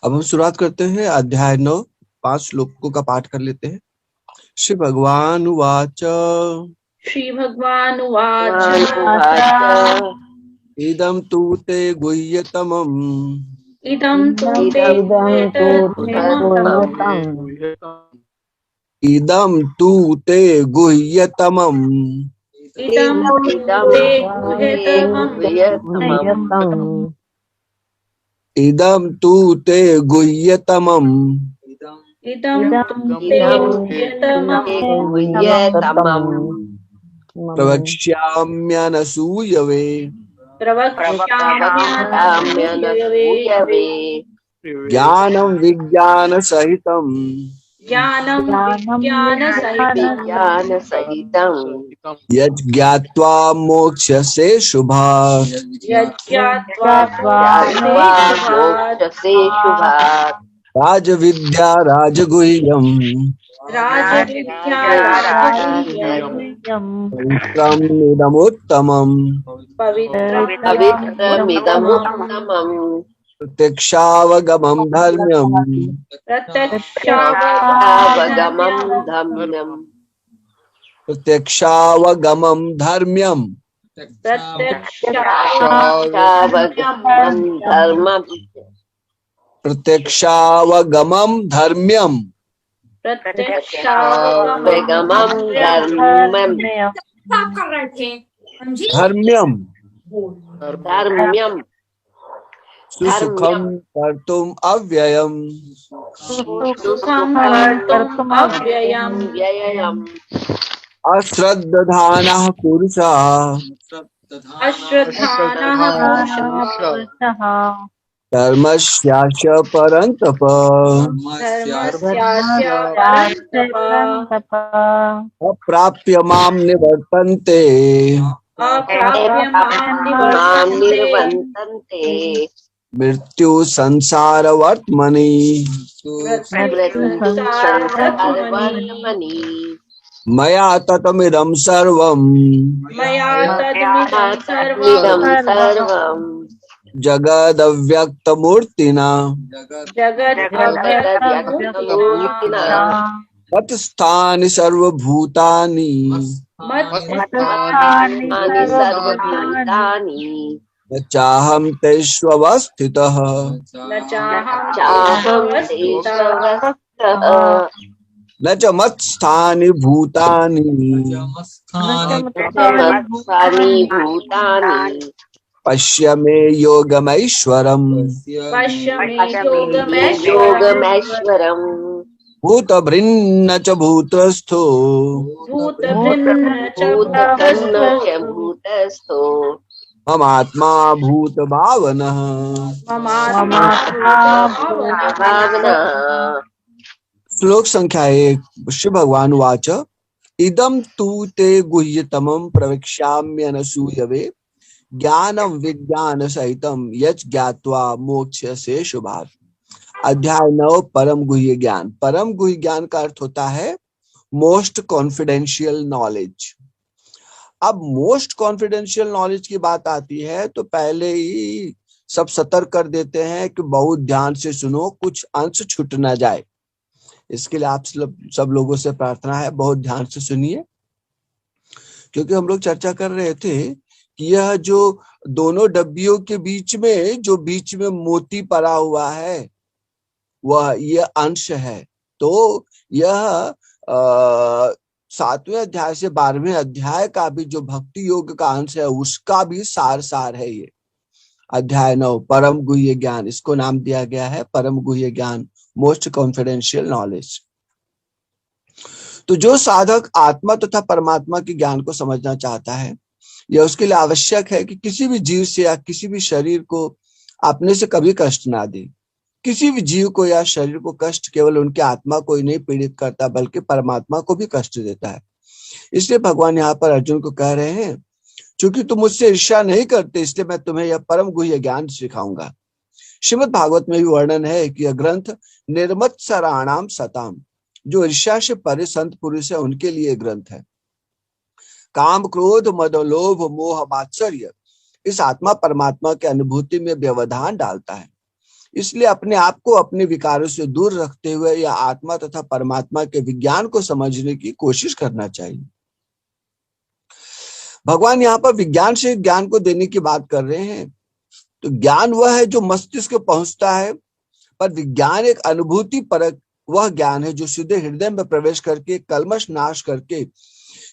अब हम शुरुआत करते हैं अध्याय 9। 5 श्लोकों का पाठ कर लेते हैं। श्री भगवान उवाच श्री भगवान उवाच इदं तु ते गुह्यतमम् इदं तु ते इदं तु ते गुह्यतमम् इदं तु ते गुह्यतमम् इदं तु ते गुह्यतमम् इदं तु ते गुह्यतमम् प्रवक्ष्याम्यनसूयवे प्रवक्ष्याम्यनसूयवे ज्ञानं विज्ञानसहितं ज्ञानं विज्ञानसहितं यज्ज्ञात्वा मोक्ष्यसे शुभात् यज्ञात्वा मोक्ष्यसे शुभात् राजविद्या राजगुह्यम् राजविद्या राजगुह्यम् पवित्रमिदमुत्तमम् पवित्रमिदमुत्तमम् प्रत्यक्षावगमं धर्म्यम् प्रत्यक्षावगमं धर्म्यम् प्रत्यक्षावगमं धर्म्यम् धर्म्यम् सुसुखं कर्तुम् अव्ययम् अश्रद्धानः पुरुषः धर्मस्यास्य परन्तप अप्राप्य मां निवर्तन्ते मृत्यु संसारवर्त्मनि मया ततमिदं सर्वम् जगदव्यक्तमूर्तिना मत्स्थानि सर्वभूतानि न चाहं तेष्वस्थितः न च मत्स्थानि भूतानि पश्य मे योगमैश्वरम् भूतभृन्न च भूतस्थो ममात्मा भूतभावनः श्लोक संख्या 1। श्री भगवान वाच इदं तु ते गुह्यतमं प्रवक्ष्याम्यनसूयवे ज्ञानं विज्ञान सहितं यत् ज्ञात्वा मोक्ष्यसे शुभात्। अध्याय 9 परम गुह्य ज्ञान। परम गुह्य ज्ञान का अर्थ होता है मोस्ट कॉन्फिडेंशियल नॉलेज। अब मोस्ट कॉन्फिडेंशियल नॉलेज की बात आती है तो पहले ही सब सतर्क कर देते हैं कि बहुत ध्यान से सुनो, कुछ अंश छूट ना जाए। इसके लिए आप सब लोगों से प्रार्थना है, बहुत ध्यान से सुनिए, क्योंकि हम लोग चर्चा कर रहे थे कि यह जो दोनों डब्बियों के बीच में मोती पड़ा हुआ है वह यह अंश है। तो यह 7वें अध्याय से 12वें अध्याय का भी जो भक्ति योग का अंश है उसका भी सार है। ये अध्याय 9 परम गुह्य ज्ञान, इसको नाम दिया गया है परम गुह्य ज्ञान, मोस्ट कॉन्फिडेंशियल नॉलेज। तो जो साधक आत्मा तथा परमात्मा के ज्ञान को समझना चाहता है, यह उसके लिए आवश्यक है कि किसी भी जीव से या किसी भी शरीर को अपने से कभी कष्ट ना दे। किसी भी जीव को या शरीर को कष्ट केवल उनकी आत्मा को ही नहीं पीड़ित करता बल्कि परमात्मा को भी कष्ट देता है। इसलिए भगवान यहाँ पर अर्जुन को कह रहे हैं, चूंकि तुम मुझसे ईर्ष्या नहीं करते इसलिए मैं तुम्हें यह परम गुह्य ज्ञान सिखाऊंगा। श्रीमद् भागवत में भी वर्णन है कि यह ग्रंथ निर्मत्सराणाम सताम, जो ईर्ष्या से परे संत पुरुष है उनके लिए ग्रंथ है। काम क्रोध मद लोभ मोह मात्सर्य इस आत्मा परमात्मा के अनुभूति में व्यवधान डालता है। इसलिए अपने आप को अपने विकारों से दूर रखते हुए या आत्मा तथा परमात्मा के विज्ञान को समझने की कोशिश करना चाहिए। भगवान यहाँ पर विज्ञान से ज्ञान को देने की बात कर रहे हैं। तो ज्ञान वह है जो मस्तिष्क पहुंचता है, पर विज्ञान एक अनुभूति परक वह ज्ञान है जो सीधे हृदय में प्रवेश करके कल्मश नाश करके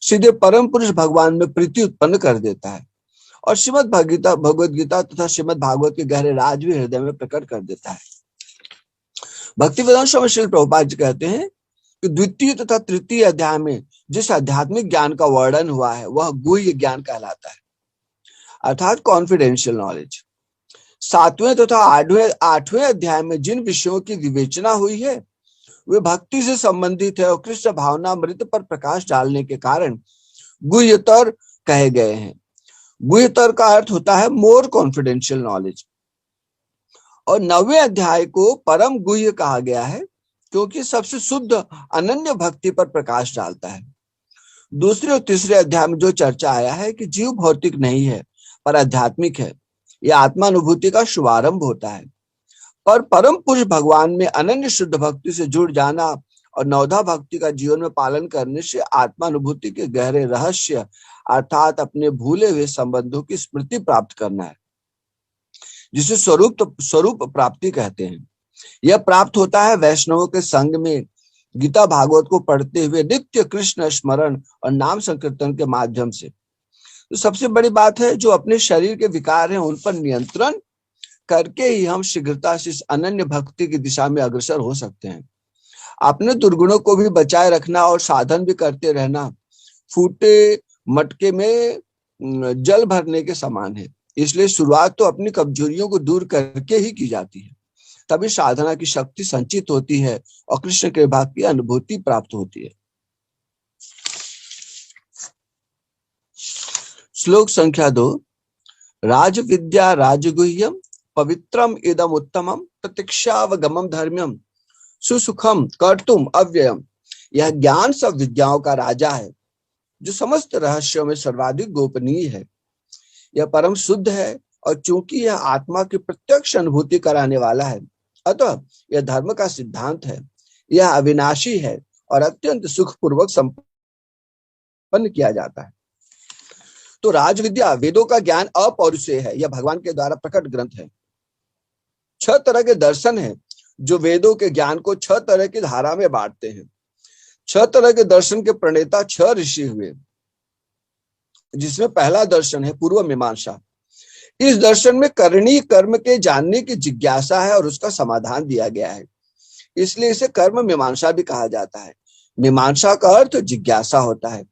सीधे परम पुरुष भगवान में प्रीति उत्पन्न कर देता है और श्रीमद् भगवद गीता तथा श्रीमद् भागवत के गहरे राज भी हृदय में प्रकट कर देता है। भक्ति वेदांत स्वामी श्रील प्रभुपाद जी कहते हैं कि द्वितीय तथा तृतीय अध्याय में जिस आध्यात्मिक ज्ञान का वर्णन हुआ है वह गुह्य ज्ञान कहलाता है, अर्थात कॉन्फिडेंशियल नॉलेज। सातवें तथा आठवें अध्याय में जिन विषयों की विवेचना हुई है वे भक्ति से संबंधित है और कृष्ण भावना अमृत पर प्रकाश डालने के कारण गुह्यतर कहे गए हैं। गुह्यतर का अर्थ होता है मोर कॉन्फिडेंशियल नॉलेज। और 9वें अध्याय को परम गुह्य कहा गया है क्योंकि सबसे शुद्ध अनन्य भक्ति पर प्रकाश डालता है। दूसरे और तीसरे अध्याय में जो चर्चा आया है कि जीव भौतिक नहीं है पर आध्यात्मिक है, यह आत्मानुभूति का शुभारंभ होता है। पर परम पुरुष भगवान में अनन्य शुद्ध भक्ति से जुड़ जाना और नवधा भक्ति का जीवन में पालन करने से आत्मानुभूति के गहरे रहस्य अर्थात अपने भूले हुए संबंधों की स्मृति प्राप्त करना है, जिसे स्वरूप प्राप्ति कहते हैं। यह प्राप्त होता है वैष्णवों के संग में गीता भागवत को पढ़ते हुए नित्य कृष्ण स्मरण और नाम संकीर्तन के माध्यम से। तो सबसे बड़ी बात है जो अपने शरीर के विकार हैं उन पर नियंत्रण करके ही हम शीघ्रता से इस अनन्य भक्ति की दिशा में अग्रसर हो सकते हैं। अपने दुर्गुणों को भी बचाए रखना और साधन भी करते रहना फूटे मटके में जल भरने के समान है। इसलिए शुरुआत तो अपनी कमजोरियों को दूर करके ही की जाती है, तभी साधना की शक्ति संचित होती है और कृष्ण के भाग की अनुभूति प्राप्त होती है। श्लोक संख्या 2। राज विद्या राजगुह्यम पवित्रम इदम उत्तमम प्रतीक्षावगमम धर्म्यम सुसुखम कर्तुम अव्ययम। यह ज्ञान सब विद्याओं का राजा है जो समस्त रहस्यों में सर्वाधिक गोपनीय है। यह परम शुद्ध है और चूंकि यह आत्मा की प्रत्यक्ष अनुभूति कराने वाला है अतः यह धर्म का सिद्धांत है। यह अविनाशी है और अत्यंत सुखपूर्वक संपन्न किया जाता है। तो राजविद्या वेदों का ज्ञान अपौरुषेय है। यह भगवान के द्वारा प्रकट ग्रंथ है। 6 तरह के दर्शन हैं जो वेदों के ज्ञान को 6 तरह की धारा में बांटते हैं। 6 तरह के दर्शन के प्रणेता 6 ऋषि हुए, जिसमें पहला दर्शन है पूर्व मीमांसा। इस दर्शन में करणीय कर्म के जानने की जिज्ञासा है और उसका समाधान दिया गया है, इसलिए इसे कर्म मीमांसा भी कहा जाता है। मीमांसा का अर्थ जिज्ञासा होता है।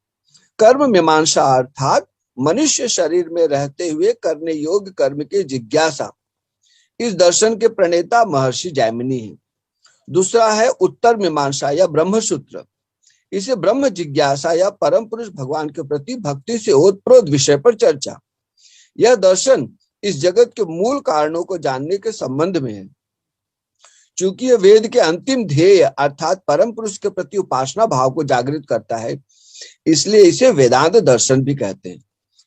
कर्म मीमांसा अर्थात मनुष्य शरीर में रहते हुए करने योग्य कर्म की जिज्ञासा। इस दर्शन के प्रणेता महर्षि जैमिनी है। दूसरा है उत्तर मीमांसा या ब्रह्मसूत्र। इसे ब्रह्म जिज्ञासा या परम पुरुष भगवान के प्रति भक्ति से ओतप्रोत विषय पर चर्चा। यह दर्शन इस जगत के मूल कारणों को जानने के संबंध में है। चूंकि यह वेद के अंतिम ध्येय अर्थात परम पुरुष के प्रति उपासना भाव को जागृत करता है, इसलिए इसे वेदांत दर्शन भी कहते हैं।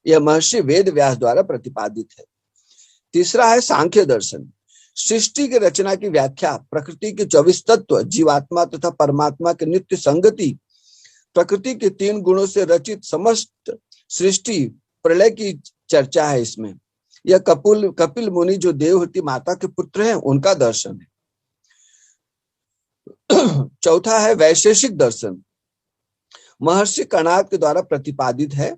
यह महर्षि वेद व्यास द्वारा प्रतिपादित है। तीसरा है सांख्य दर्शन। सृष्टि की रचना की व्याख्या, प्रकृति के 24 तत्व, जीवात्मा तथा परमात्मा के नित्य संगति, प्रकृति के 3 गुणों से रचित समस्त सृष्टि प्रलय की चर्चा है इसमें। यह कपिल मुनि जो देवहूति माता के पुत्र हैं उनका दर्शन है। चौथा है वैशेषिक दर्शन। महर्षि कणाद के द्वारा प्रतिपादित है।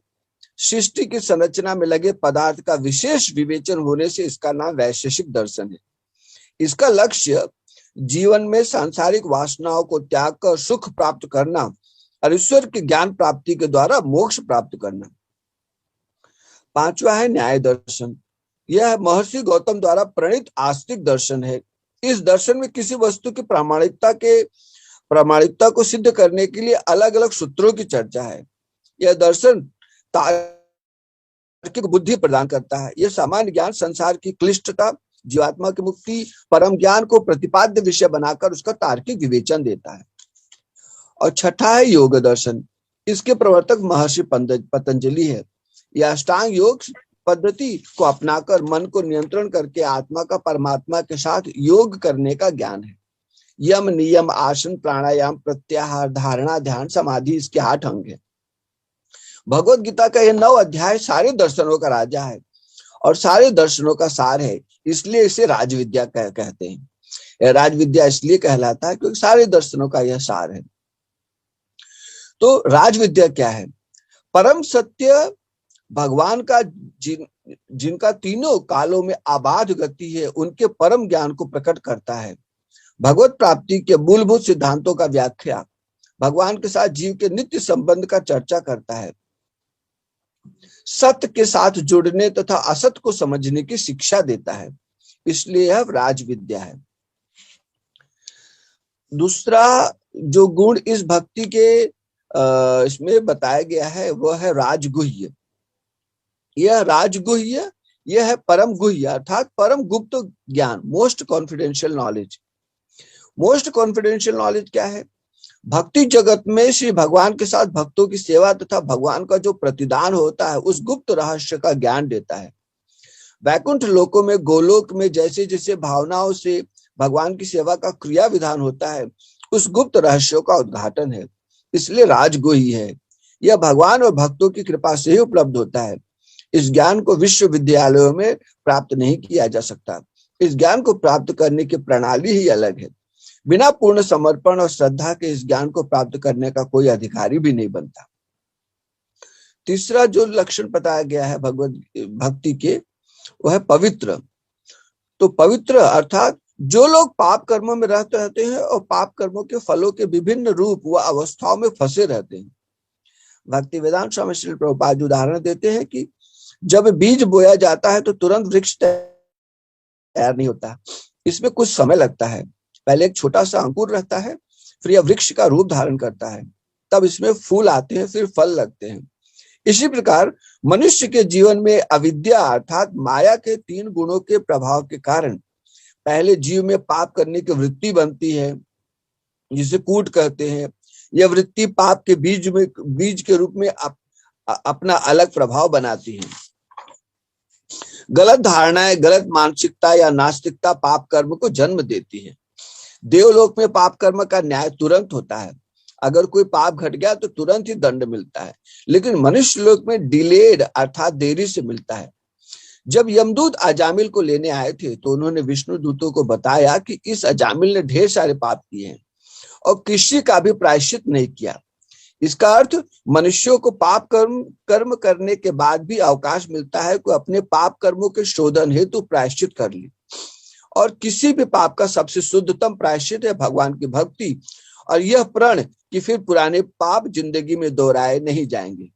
सृष्टि की संरचना में लगे पदार्थ का विशेष विवेचन होने से इसका नाम वैशेषिक दर्शन है। इसका लक्ष्य जीवन में सांसारिक वासनाओं को त्याग कर सुख प्राप्त करना और ईश्वर की ज्ञान प्राप्ति के द्वारा मोक्ष प्राप्त करना। पांचवा है न्याय दर्शन। यह महर्षि गौतम द्वारा प्रणीत आस्तिक दर्शन है। इस दर्शन में किसी वस्तु की प्रामाणिकता को सिद्ध करने के लिए अलग अलग सूत्रों की चर्चा है। यह दर्शन तार्किक बुद्धि प्रदान करता है। यह सामान्य ज्ञान संसार की क्लिष्टता, जीवात्मा की मुक्ति, परम ज्ञान को प्रतिपाद्य विषय बनाकर उसका तार्किक विवेचन देता है। और छठा है योग दर्शन। इसके प्रवर्तक महर्षि पतंजलि है। यह अष्टांग योग पद्धति को अपनाकर मन को नियंत्रण करके आत्मा का परमात्मा के साथ योग करने का ज्ञान है। यम, नियम, आसन, प्राणायाम, प्रत्याहार, धारणा, ध्यान, समाधि इसके 8 अंग है। भगवत गीता का यह 9 अध्याय सारे दर्शनों का राजा है और सारे दर्शनों का सार है, इसलिए इसे राजविद्या कहते हैं। यह राजविद्या इसलिए कहलाता है क्योंकि सारे दर्शनों का यह सार है। तो राजविद्या क्या है? परम सत्य भगवान का जिनका तीनों कालों में अबाध गति है, उनके परम ज्ञान को प्रकट करता है। भगवत प्राप्ति के मूलभूत सिद्धांतों का व्याख्या, भगवान के साथ जीव के नित्य संबंध का चर्चा करता है, सत्य के साथ जुड़ने तथा असत को समझने की शिक्षा देता है, इसलिए यह राजविद्या है। दूसरा जो गुण इस भक्ति के इसमें बताया गया है वह है राजगुह्य। यह राजगुह्य यह है परम गुह्य अर्थात परम गुप्त ज्ञान, most confidential knowledge. Most confidential knowledge क्या है? भक्ति जगत में श्री भगवान के साथ भक्तों की सेवा तथा भगवान का जो प्रतिदान होता है उस गुप्त रहस्य का ज्ञान देता है। वैकुंठ लोकों में, गोलोक में जैसे जैसे भावनाओं से भगवान की सेवा का क्रिया विधान होता है, उस गुप्त रहस्यों का उद्घाटन है, इसलिए राजगुह्य है। यह भगवान और भक्तों की कृपा से ही उपलब्ध होता है। इस ज्ञान को विश्वविद्यालयों में प्राप्त नहीं किया जा सकता। इस ज्ञान को प्राप्त करने की प्रणाली ही अलग है। बिना पूर्ण समर्पण और श्रद्धा के इस ज्ञान को प्राप्त करने का कोई अधिकारी भी नहीं बनता। तीसरा जो लक्षण बताया गया है भगवत भक्ति के, वह है पवित्र। तो पवित्र अर्थात जो लोग पाप कर्मों में रहते हैं और पाप कर्मों के फलों के विभिन्न रूप व अवस्थाओं में फंसे रहते हैं। भक्ति वेदांत स्वामी श्री प्रभुपाद उदाहरण देते हैं कि जब बीज बोया जाता है तो तुरंत वृक्ष तैयार नहीं होता, इसमें कुछ समय लगता है। पहले एक छोटा सा अंकुर रहता है, फिर यह वृक्ष का रूप धारण करता है, तब इसमें फूल आते हैं, फिर फल लगते हैं। इसी प्रकार मनुष्य के जीवन में अविद्या अर्थात माया के 3 गुणों के प्रभाव के कारण पहले जीव में पाप करने की वृत्ति बनती है, जिसे कूट कहते हैं। यह वृत्ति पाप के बीज के रूप में अपना अलग प्रभाव बनाती है। गलत धारणाएं, गलत मानसिकता या नास्तिकता पाप कर्म को जन्म देती है। देवलोक में पाप कर्म का न्याय तुरंत होता है। अगर कोई पाप घट गया तो तुरंत ही दंड मिलता है, लेकिन मनुष्य लोक में डिलेड अर्थात देरी से मिलता है। जब यमदूत अजामिल को लेने आए थे तो उन्होंने विष्णु दूतों को बताया कि इस अजामिल ने ढेर सारे पाप किए हैं और किसी का भी प्रायश्चित नहीं किया। इसका अर्थ मनुष्यों को पाप कर्म करने के बाद भी अवकाश मिलता है कि अपने पाप कर्मों के शोधन हेतु प्रायश्चित कर ले। और किसी भी पाप का सबसे शुद्धतम प्रायश्चित है भगवान की भक्ति और यह प्रण कि फिर पुराने पाप जिंदगी में दोहराए नहीं जाएंगे।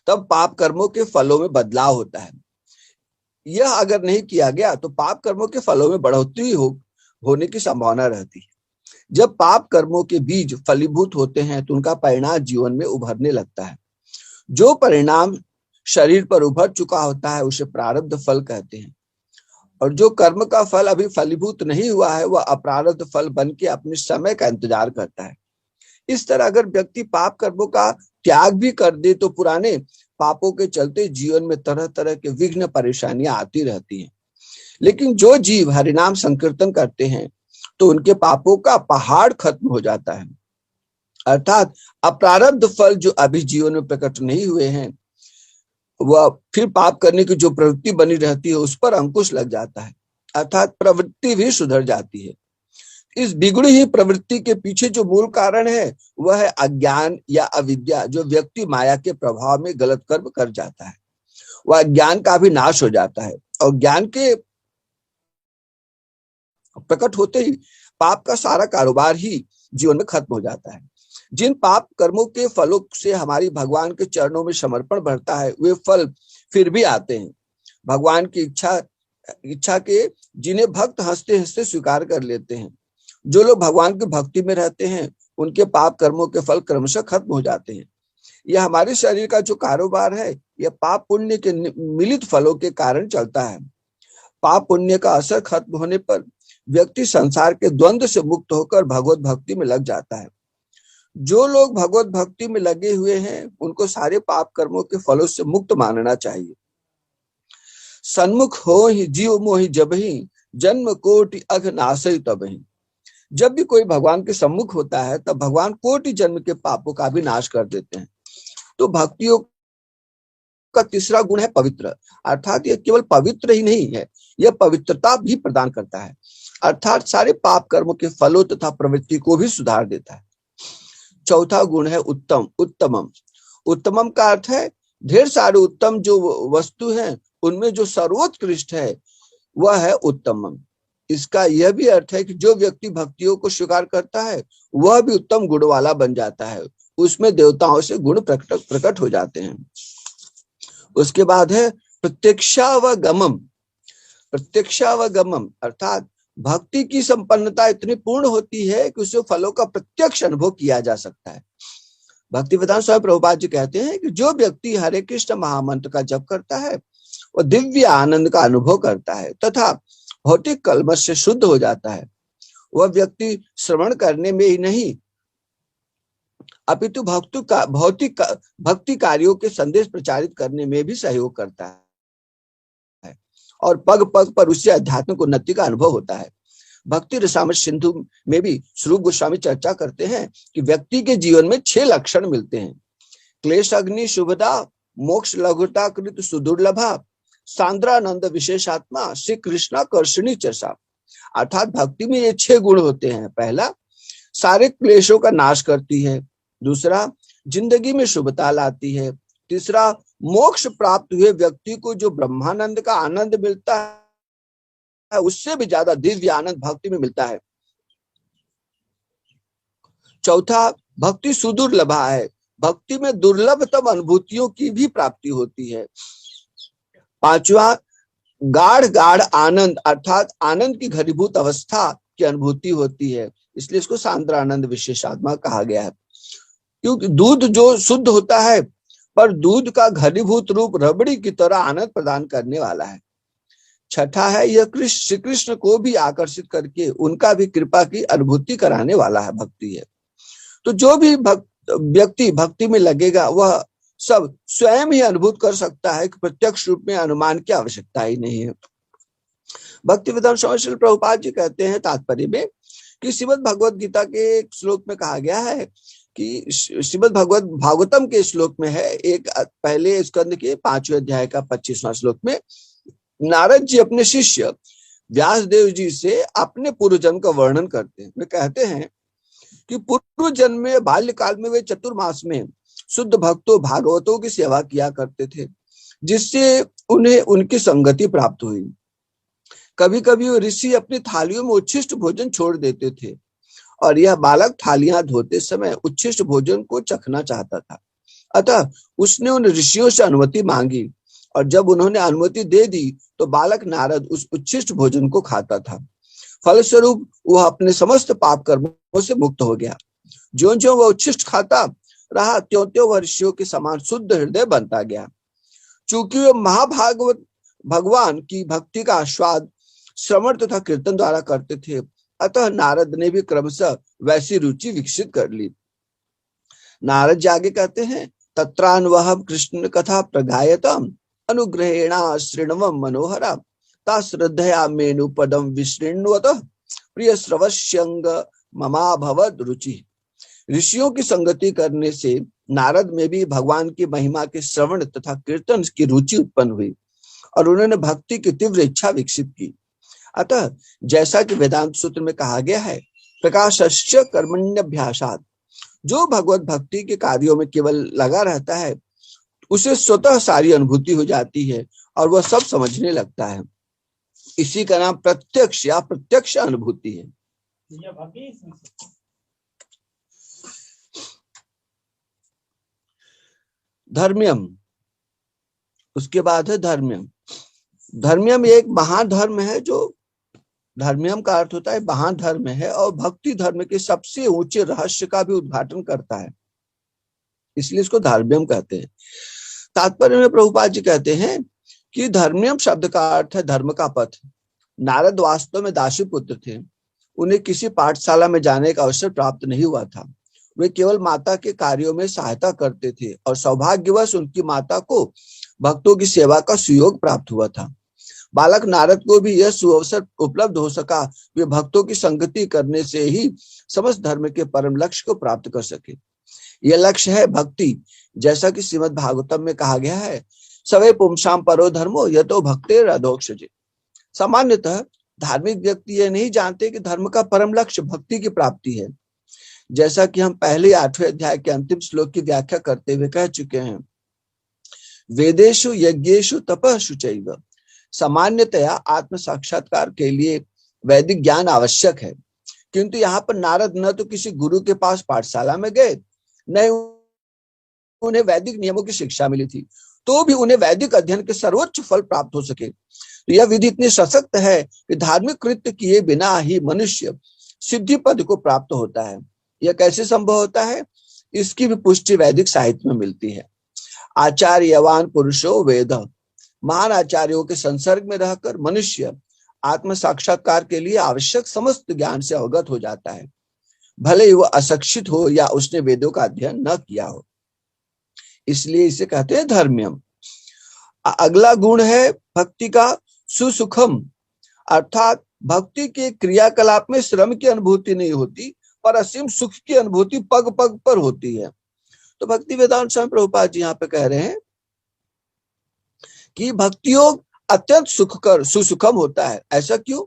तब पाप कर्मों के फलों में बदलाव होता है। यह अगर नहीं किया गया तो पाप कर्मों के फलों में बढ़ोतरी होने की संभावना रहती है। जब पाप कर्मों के बीज फलीभूत होते हैं तो उनका परिणाम जीवन में उभरने लगता है। जो परिणाम शरीर पर उभर चुका होता है उसे प्रारब्ध फल कहते हैं, और जो कर्म का फल अभी फलीभूत नहीं हुआ है वह अप्रारब्ध फल बन के अपने समय का इंतजार करता है। इस तरह अगर व्यक्ति पाप कर्मों का त्याग भी कर दे तो पुराने पापों के चलते जीवन में तरह तरह के विघ्न परेशानियां आती रहती हैं। लेकिन जो जीव हरिनाम संकीर्तन करते हैं तो उनके पापों का पहाड़ खत्म हो जाता है, अर्थात अप्रारब्ध फल जो अभी जीवन में प्रकट नहीं हुए हैं वह फिर पाप करने की जो प्रवृत्ति बनी रहती है उस पर अंकुश लग जाता है, अर्थात प्रवृत्ति भी सुधर जाती है। इस बिगड़ी हुई प्रवृत्ति के पीछे जो मूल कारण है वह है अज्ञान या अविद्या। जो व्यक्ति माया के प्रभाव में गलत कर्म कर जाता है वह ज्ञान का भी नाश हो जाता है और ज्ञान के प्रकट होते ही पाप का सारा कारोबार ही जीवन में खत्म हो जाता है। जिन पाप कर्मों के फलों से हमारी भगवान के चरणों में समर्पण बढ़ता है वे फल फिर भी आते हैं। भगवान की इच्छा के जिन्हें भक्त हंसते हंसते स्वीकार कर लेते हैं। जो लोग भगवान की भक्ति में रहते हैं उनके पाप कर्मों के फल क्रमशः खत्म हो जाते हैं। यह हमारे शरीर का जो कारोबार है यह पाप पुण्य के मिलित फलों के कारण चलता है। पाप पुण्य का असर खत्म होने पर व्यक्ति संसार के द्वंद्व से मुक्त होकर भगवत भक्ति में लग जाता है। जो लोग भगवत भक्ति में लगे हुए हैं उनको सारे पाप कर्मों के फलों से मुक्त मानना चाहिए। सन्मुख हो ही जीव मोहि जब ही, जन्म कोटि अघ नासई तब ही। जब भी कोई भगवान के सम्मुख होता है तब भगवान कोटि जन्म के पापों का भी नाश कर देते हैं। तो भक्तियों का तीसरा गुण है पवित्र, अर्थात यह केवल पवित्र ही नहीं है, यह पवित्रता भी प्रदान करता है, अर्थात सारे पाप कर्मों के फलों तथा प्रवृत्ति को भी सुधार देता है। चौथा गुण है उत्तम, उत्तमम। उत्तमम का अर्थ है ढेर सारे उत्तम जो वस्तु हैं उनमें जो सर्वोत्कृष्ट है वह है उत्तमम। इसका यह भी अर्थ है कि जो व्यक्ति भक्तियों को स्वीकार करता है वह भी उत्तम गुण वाला बन जाता है, उसमें देवताओं से गुण प्रकट हो जाते हैं। उसके बाद है प्रत्यक्षावगमम। प्रत्यक्षावगमम अर्थात भक्ति की संपन्नता इतनी पूर्ण होती है कि उससे फलों का प्रत्यक्ष अनुभव किया जा सकता है। भक्तिवेदांत स्वामी प्रभुपाद जी कहते हैं कि जो व्यक्ति हरे कृष्ण महामंत्र का जप करता है वह दिव्य आनंद का अनुभव करता है तथा भौतिक कलमश से शुद्ध हो जाता है। वह व्यक्ति श्रवण करने में ही नहीं अपितु भक्ति कार्यों के संदेश प्रचारित करने में भी सहयोग करता है और पग पग पर उससे आध्यात्मिक उन्नति का अनुभव होता है। भक्ति रसामृत सिंधु में भी स्वरूप गोस्वामी चर्चा करते हैं कि व्यक्ति के जीवन में 6 लक्षण मिलते हैं। क्लेश अग्नि शुभदा, मोक्ष लघुता कृत सुदुर्लभा, सांद्रानंद विशेषात्मा, श्री कृष्णा कर्षणी चर्चा। अर्थात भक्ति में ये 6 गुण होते हैं। पहला, सारे क्लेशों का नाश करती है। दूसरा, जिंदगी में शुभता लाती है। तीसरा, मोक्ष प्राप्त हुए व्यक्ति को जो ब्रह्मानंद का आनंद मिलता है उससे भी ज्यादा दिव्य आनंद भक्ति में मिलता है। चौथा, भक्ति सुदुर्लभा है, भक्ति में दुर्लभतम अनुभूतियों की भी प्राप्ति होती है। पांचवा, गाढ़ आनंद अर्थात आनंद की घनीभूत अवस्था की अनुभूति होती है, इसलिए इसको सांद्रानंद विशेषात्मा कहा गया है। क्योंकि दूध जो शुद्ध होता है पर दूध का घनीभूत रूप रबड़ी की तरह आनंद प्रदान करने वाला है। छठा है, यह श्री कृष्ण को भी आकर्षित करके उनका भी कृपा की अनुभूति कराने वाला है, भक्ति है। तो जो भी व्यक्ति भक्ति में लगेगा वह सब स्वयं ही अनुभूत कर सकता है कि प्रत्यक्ष रूप में अनुमान की आवश्यकता ही नहीं है। भक्तिवेदांत स्वामी श्रील प्रभुपाद जी कहते हैं तात्पर्य में कि श्रीमद् भगवत गीता के एक श्लोक में कहा गया है कि श्रीमद् भागवतम के श्लोक में है, एक पहले स्कंद के 5वें अध्याय का 25वां श्लोक में नारद जी अपने शिष्य व्यासदेव जी से अपने पूर्व जन्म का वर्णन करते हैं। वे कहते हैं कि पूर्व जन्म में बाल्यकाल में वे चतुर्मास में शुद्ध भक्तों भागवतों की सेवा किया करते थे, जिससे उन्हें उनकी संगति प्राप्त हुई। कभी कभी वो ऋषि अपनी थालियों में उच्छिष्ट भोजन छोड़ देते थे और यह बालक थालियां धोते समय उच्छिष्ट भोजन को चखना चाहता था। अतः उसने उन ऋषियों से अनुमति मांगी और जब उन्होंने अनुमति दे दी तो बालक नारद उस उच्छिष्ट भोजन को खाता था। फलस्वरूप वह अपने समस्त पाप कर्मों से मुक्त हो गया। ज्यों ज्यों वह उच्छिष्ट खाता रहा त्यों त्यों वह ऋषियों के समान शुद्ध हृदय बनता गया। चूंकि वे महाभागवत भगवान की भक्ति का आस्वाद श्रवण तथा कीर्तन द्वारा करते थे, अतः नारद ने भी क्रमशः वैसी रुचि विकसित कर ली। नारद जी आगे कहते हैं, तत्रान्वहं कृष्ण कथा प्रगायतम अनुग्रहेणा श्रृण्वं मनोहरा ता श्रद्धया मेनु पदम विशृण्वत प्रिय श्रवस्यंग ममाभवद रुचि। ऋषियों की संगति करने से नारद में भी भगवान की महिमा के श्रवण तथा कीर्तन की रुचि उत्पन्न हुई और उन्होंने भक्ति की तीव्र इच्छा विकसित की। अतः जैसा कि वेदांत सूत्र में कहा गया है, प्रकाशस्य कर्मण्यभ्यासात्, जो भगवत भक्ति के कार्यों में केवल लगा रहता है उसे स्वतः सारी अनुभूति हो जाती है और वह सब समझने लगता है। इसी का नाम प्रत्यक्ष या प्रत्यक्ष अनुभूति है। धर्म्यम, उसके बाद है धर्म्यम। धर्म्यम एक महाधर्म है, जो धर्म्यम का अर्थ होता है महाधर्म है और भक्ति धर्म के सबसे ऊंचे रहस्य का भी उद्घाटन करता है, इसलिए इसको धर्म्यम कहते हैं। तात्पर्य में प्रभुपाद जी कहते हैं कि धर्म्यम शब्द का अर्थ है धर्म का पथ। नारद वास्तव में दासी पुत्र थे, उन्हें किसी पाठशाला में जाने का अवसर प्राप्त नहीं हुआ था। वे केवल माता के कार्यों में सहायता करते थे और सौभाग्यवश उनकी माता को भक्तों की सेवा का सुयोग प्राप्त हुआ था। बालक नारद को भी यह सुअवसर उपलब्ध हो सका, वे भक्तों की संगति करने से ही समस्त धर्म के परम लक्ष्य को प्राप्त कर सके। यह लक्ष्य है भक्ति, जैसा कि श्रीमद् भागवतम में कहा गया है, सवे पुंसाम परो धर्मो यतो भक्तेर अधोक्षजे। सामान्यतः धार्मिक व्यक्ति यह नहीं जानते कि धर्म का परम लक्ष्य भक्ति की प्राप्ति है। जैसा कि हम पहले 8वें अध्याय के अंतिम श्लोक की व्याख्या करते हुए कह चुके हैं, वेदेषु यज्ञेषु तपस्सु चैव। सामान्यतया आत्म साक्षात्कार के लिए वैदिक ज्ञान आवश्यक है, किंतु यहाँ पर नारद न तो किसी गुरु के पास पाठशाला में गए, न उन्हें वैदिक नियमों की शिक्षा मिली थी, तो भी उन्हें वैदिक अध्ययन के सर्वोच्च फल प्राप्त हो सके। तो यह विधि इतनी सशक्त है कि धार्मिक कृत्य किए बिना ही मनुष्य सिद्धि पद को प्राप्त होता है। यह कैसे संभव होता है, इसकी भी पुष्टि वैदिक साहित्य में मिलती है। आचार्यवान पुरुषो वेद। महान आचार्यों के संसर्ग में रहकर मनुष्य आत्म साक्षात्कार के लिए आवश्यक समस्त ज्ञान से अवगत हो जाता है, भले ही वह अशिक्षित हो या उसने वेदों का अध्ययन न किया हो। इसलिए इसे कहते हैं धर्म्यम। अगला गुण है भक्ति का सुसुखम, अर्थात भक्ति के क्रियाकलाप में श्रम की अनुभूति नहीं होती, पर असीम सुख की अनुभूति पग पग पर होती है। तो भक्ति वेदांत स्वामी प्रभुपाद जी यहाँ पे कह रहे हैं कि भक्ति योग अत्यंत सुखकर सुसुखम होता है। ऐसा क्यों?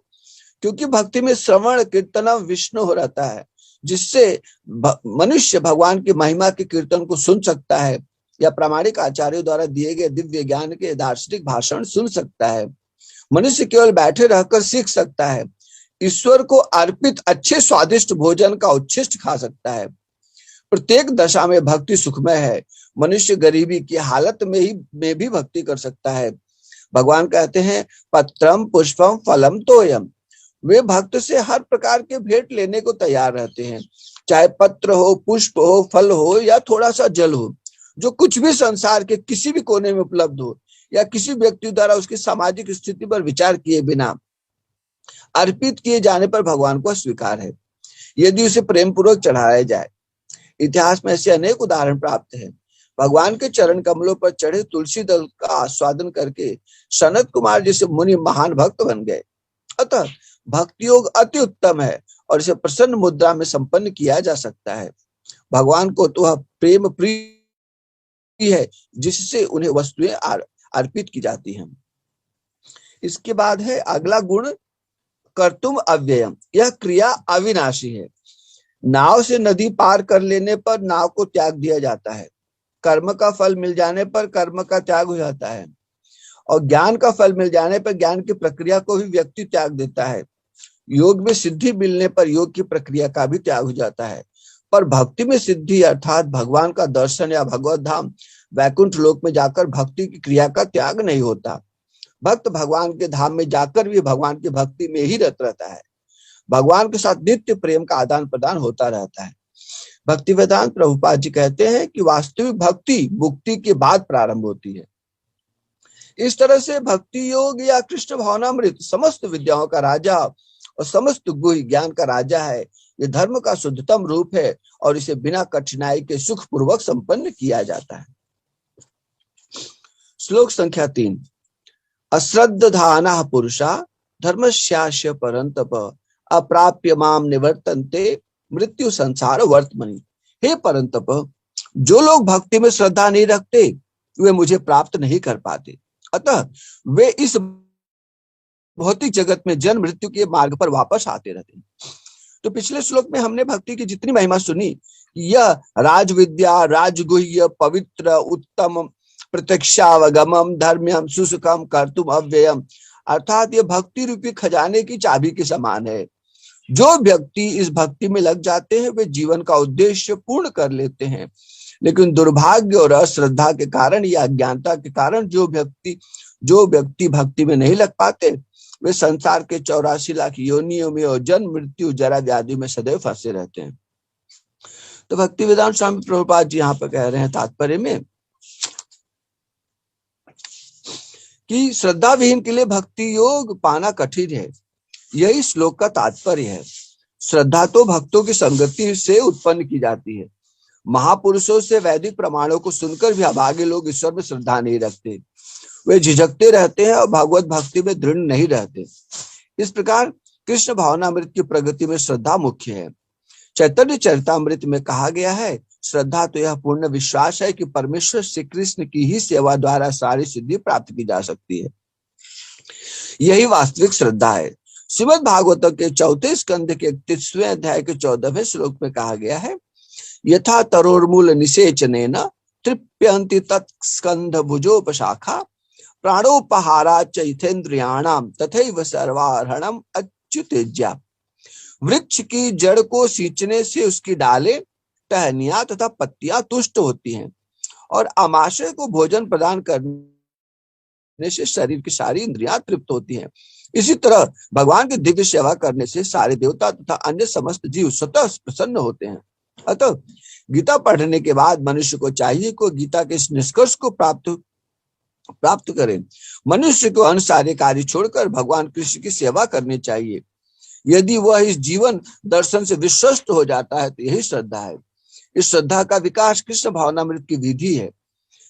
क्योंकि भक्ति में श्रवण कीर्तनम विष्णु हो रहता है, जिससे मनुष्य भगवान की महिमा के कीर्तन को सुन सकता है या प्रामाणिक आचार्यों द्वारा दिए गए दिव्य ज्ञान के दार्शनिक भाषण सुन सकता है। मनुष्य केवल बैठे रहकर सीख सकता है, ईश्वर को अर्पित अच्छे स्वादिष्ट भोजन का उच्छिष्ट खा सकता है। प्रत्येक दशा में भक्ति सुखमय है। मनुष्य गरीबी की हालत में भी भक्ति कर सकता है। भगवान कहते हैं पत्रम पुष्पम फलम तोयम। वे भक्त से हर प्रकार के भेंट लेने को तैयार रहते हैं, चाहे पत्र हो, पुष्प हो, फल हो या थोड़ा सा जल हो। जो कुछ भी संसार के किसी भी कोने में उपलब्ध हो या किसी व्यक्ति द्वारा उसकी सामाजिक स्थिति पर विचार किए बिना अर्पित किए जाने पर भगवान को स्वीकार है, यदि उसे प्रेम पूर्वक चढ़ाया जाए। इतिहास में ऐसे अनेक उदाहरण प्राप्त हैं। भगवान के चरण कमलों पर चढ़े तुलसी दल का आस्वादन करके सनत कुमार जैसे मुनि महान भक्त बन गए। अतः भक्ति योग अति उत्तम है और इसे प्रसन्न मुद्रा में संपन्न किया जा सकता है। भगवान को तो प्रेम प्रिय है, जिससे उन्हें वस्तुएं अर्पित की जाती हैं। इसके बाद है अगला गुण कर्तुम अव्ययम। यह क्रिया अविनाशी है। नाव से नदी पार कर लेने पर नाव को त्याग दिया जाता है, कर्म का फल मिल जाने पर कर्म का त्याग हो जाता है, और ज्ञान का फल मिल जाने पर ज्ञान की प्रक्रिया को भी व्यक्ति त्याग देता है। योग में सिद्धि मिलने पर योग की प्रक्रिया का भी त्याग हो जाता है, पर भक्ति में सिद्धि अर्थात भगवान का दर्शन या भगवत धाम वैकुंठ लोक में जाकर भक्ति की क्रिया का त्याग नहीं होता। भक्त भगवान के धाम में जाकर भी भगवान की भक्ति में ही रत रहता है। भगवान के साथ नित्य प्रेम का आदान प्रदान होता रहता है। भक्ति वेदांत प्रभुपाद जी कहते हैं कि वास्तविक भक्ति मुक्ति के बाद प्रारंभ होती है। इस तरह से भक्ति योग या कृष्ण भावनामृत समस्त विद्याओं का राजा और समस्त गुह्य ज्ञान का राजा है। ये धर्म का शुद्धतम रूप है और इसे बिना कठिनाई के सुख पूर्वक संपन्न किया जाता है। श्लोक संख्या 3। अश्रद्धानः पुरुषा धर्मस्यास्य परंतप अप्राप्य माम निवर्तन्ते मृत्यु संसार वर्तमनि। हे परंतप, जो लोग भक्ति में श्रद्धा नहीं रखते वे मुझे प्राप्त नहीं कर पाते, अतः वे इस भौतिक जगत में जन्म मृत्यु के मार्ग पर वापस आते रहते हैं। तो पिछले श्लोक में हमने भक्ति की जितनी महिमा सुनी, यह राजविद्या, राजगुह्य, पवित्र, उत्तम, प्रत्यक्षावगमम, धर्म्यम, सुसुखम, कर्तुम अव्ययम, अर्थात यह भक्ति रूपी खजाने की चाबी के समान है। जो व्यक्ति इस भक्ति में लग जाते हैं वे जीवन का उद्देश्य पूर्ण कर लेते हैं, लेकिन दुर्भाग्य और अश्रद्धा के कारण या अज्ञानता के कारण जो व्यक्ति भक्ति में नहीं लग पाते वे संसार के 84 लाख योनियों में और जन्म मृत्यु जरा व्याधि में सदैव फंसे रहते हैं। तो भक्ति वेदांत स्वामी प्रभुपाद जी यहाँ पर कह रहे हैं तात्पर्य में कि श्रद्धा विहीन के लिए भक्ति योग पाना कठिन है। यही श्लोक का तात्पर्य है। श्रद्धा तो भक्तों की संगति से उत्पन्न की जाती है। महापुरुषों से वैदिक प्रमाणों को सुनकर भी अभागे लोग ईश्वर में श्रद्धा नहीं रखते। वे झिझकते रहते हैं और भागवत भक्ति में दृढ़ नहीं रहते। इस प्रकार कृष्ण भावनामृत की प्रगति में श्रद्धा मुख्य है। चैतन्य चरितामृत में कहा गया है, श्रद्धा तो यह पूर्ण विश्वास है कि परमेश्वर श्री कृष्ण की ही सेवा द्वारा सारी सिद्धि प्राप्त की जा सकती है। यही वास्तविक श्रद्धा है। श्रीमद् भागवत के चौथे स्कंध के 31वें अध्याय के 14वें श्लोक में कहा गया है, यथा तरोर्मूल निषेचनेन तृप्यन्ति तत्स्कंध भुजोपशाखा प्राणोपहारा चैथेन्द्रियाणाम तथैव सर्वार्हणम अच्युतेज्या। वृक्ष की जड़ को सींचने से उसकी डालें, टहनियां तथा पत्तियां तुष्ट होती हैं और आमाशय को भोजन प्रदान करने से शरीर की सारी इंद्रियां तृप्त होती हैं। इसी तरह भगवान की दिव्य सेवा करने से सारे देवता तथा अन्य समस्त जीव स्वतः प्रसन्न होते हैं। अतः गीता पढ़ने के बाद मनुष्य को चाहिए कि गीता के इस निष्कर्ष को प्राप्त करें। मनुष्य को अन्य सारे कार्य छोड़कर भगवान कृष्ण की सेवा करनी चाहिए। यदि वह इस जीवन दर्शन से विश्वस्त हो जाता है तो यही श्रद्धा है। इस श्रद्धा का विकास कृष्ण भावनामृत की विधि है।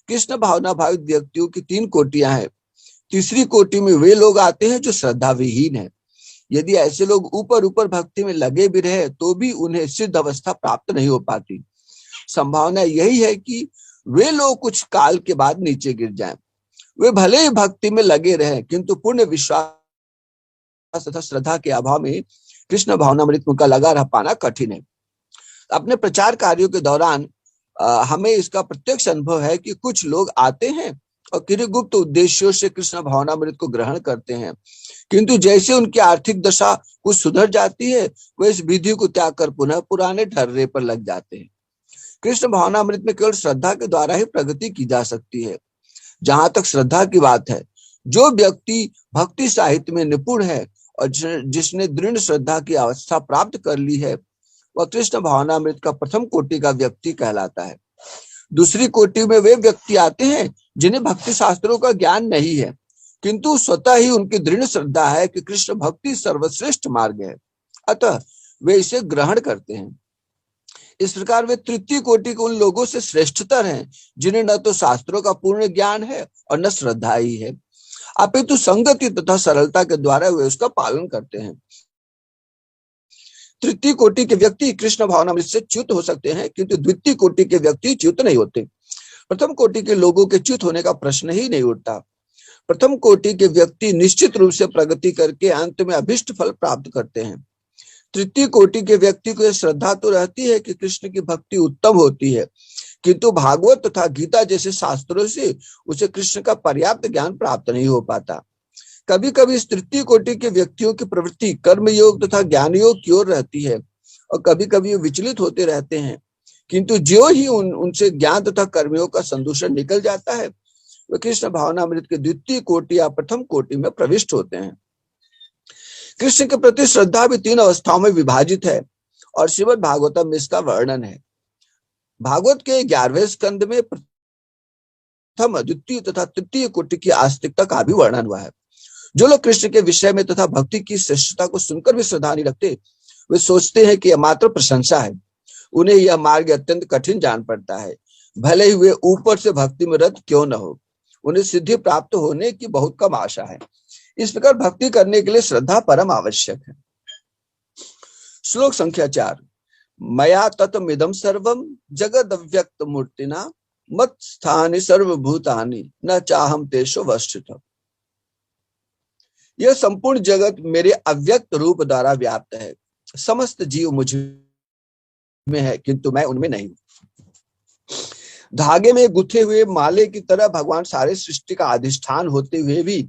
कृष्ण भावना भावित व्यक्तियों की 3 कोटियां हैं। तीसरी कोटि में वे लोग आते हैं जो श्रद्धा विहीन है। यदि ऐसे लोग ऊपर ऊपर भक्ति में लगे भी रहे तो भी उन्हें सिद्ध अवस्था प्राप्त नहीं हो पाती। संभावना यही है कि वे लोग कुछ काल के बाद नीचे गिर जाएं। वे भले ही भक्ति में लगे रहे किंतु पूर्ण विश्वास तथा श्रद्धा के अभाव में कृष्ण भावनामृत का लगा रह पाना कठिन है। अपने प्रचार कार्यों के दौरान हमें इसका प्रत्यक्ष अनुभव है कि कुछ लोग आते हैं और किन्हीं गुप्त उद्देश्यों से कृष्ण भावनामृत को ग्रहण करते हैं, किंतु जैसे उनकी आर्थिक दशा कुछ सुधर जाती है वे इस विधि को त्याग कर पुनः पुराने ढर्रे पर लग जाते हैं। कृष्ण भावनामृत में केवल श्रद्धा के द्वारा ही प्रगति की जा सकती है। जहां तक श्रद्धा की बात है, जो व्यक्ति भक्ति साहित्य में निपुण है और जिसने दृढ़ श्रद्धा की अवस्था प्राप्त कर ली है वह कृष्ण भावनामृत का प्रथम कोटि का व्यक्ति कहलाता है। दूसरी कोटि में वे व्यक्ति आते हैं जिन्हें भक्ति शास्त्रों का ज्ञान नहीं है किंतु स्वतः ही उनकी दृढ़ श्रद्धा है कि कृष्ण भक्ति सर्वश्रेष्ठ मार्ग है, अतः वे इसे ग्रहण करते हैं। इस प्रकार वे तृतीय कोटि के उन लोगों से श्रेष्ठतर हैं जिन्हें न तो शास्त्रों का पूर्ण ज्ञान है और न श्रद्धा ही है, अपितु संगति तथा सरलता के द्वारा वे उसका पालन करते हैं। तृतीय कोटि के व्यक्ति कृष्ण भावनामृत से च्युत हो सकते हैं किंतु द्वितीय कोटि के व्यक्ति च्युत नहीं होते। प्रथम कोटि के लोगों के च्युत होने का प्रश्न ही नहीं उठता। प्रथम कोटि के व्यक्ति निश्चित रूप से प्रगति करके अंत में अभिष्ट फल प्राप्त करते हैं। तृतीय कोटि के व्यक्ति को श्रद्धा तो रहती है कि कृष्ण की भक्ति उत्तम होती है किंतु भागवत तथा गीता जैसे शास्त्रों से उसे कृष्ण का पर्याप्त ज्ञान प्राप्त नहीं हो पाता। कभी कभी इस तृतीय कोटि के व्यक्तियों की प्रवृत्ति कर्म योग तथा ज्ञान योग की ओर रहती है और कभी कभी विचलित होते रहते हैं, किंतु जो ही उनसे ज्ञान तथा कर्मयोग का संदूषण निकल जाता है वे कृष्ण भावनामृत के द्वितीय कोटि या प्रथम कोटि में प्रविष्ट होते हैं। कृष्ण के प्रति श्रद्धा भी 3 अवस्थाओं में विभाजित है और श्रीमद् भागवतम में इसका वर्णन है। भागवत के 11वें स्कंद में प्रथम, द्वितीय तथा तृतीय कोटि की आस्तिकता का भी वर्णन हुआ है। जो लोग कृष्ण के विषय में तथा भक्ति की श्रेष्ठता को सुनकर भी श्रद्धा नहीं रखते वे सोचते हैं कि यह मात्र प्रशंसा है। उन्हें यह मार्ग अत्यंत कठिन जान पड़ता है, भले ही वे ऊपर से भक्ति में रत क्यों न हो। उन्हें सिद्धि प्राप्त होने की बहुत कम आशा है। इस प्रकार भक्ति करने के लिए श्रद्धा परम आवश्यक है। श्लोक संख्या 4। मया ततमिदं सर्वं जगदव्यक्त मूर्तिना मत स्थानि सर्वभूतानि न चाहम तेषु वस्थितः। यह संपूर्ण जगत मेरे अव्यक्त रूप द्वारा व्याप्त है। समस्त जीव मुझ में है किंतु मैं उनमें नहीं। धागे में गुथे हुए माले की तरह भगवान सारे सृष्टि का अधिष्ठान होते हुए भी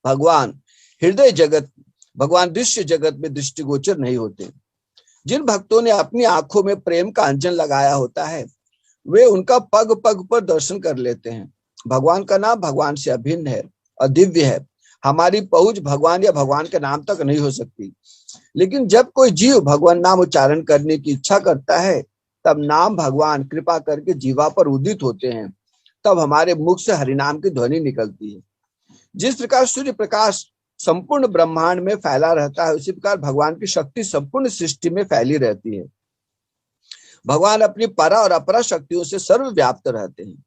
भगवान दृश्य जगत में दृष्टिगोचर नहीं होते। जिन भक्तों ने अपनी आंखों में प्रेम का अंजन लगाया होता है वे उनका पग पग पर दर्शन कर लेते हैं। भगवान का नाम भगवान से अभिन्न है और दिव्य है। हमारी पहुंच भगवान या भगवान के नाम तक नहीं हो सकती, लेकिन जब कोई जीव भगवान नाम उच्चारण करने की इच्छा करता है तब नाम भगवान कृपा करके जीवा पर उदित होते हैं। तब हमारे मुख से हरिनाम की ध्वनि निकलती है। जिस प्रकार सूर्य प्रकाश संपूर्ण ब्रह्मांड में फैला रहता है उसी प्रकार भगवान की शक्ति संपूर्ण सृष्टि में फैली रहती है। भगवान अपनी परा और अपरा शक्तियों से सर्वव्याप्त रहते हैं।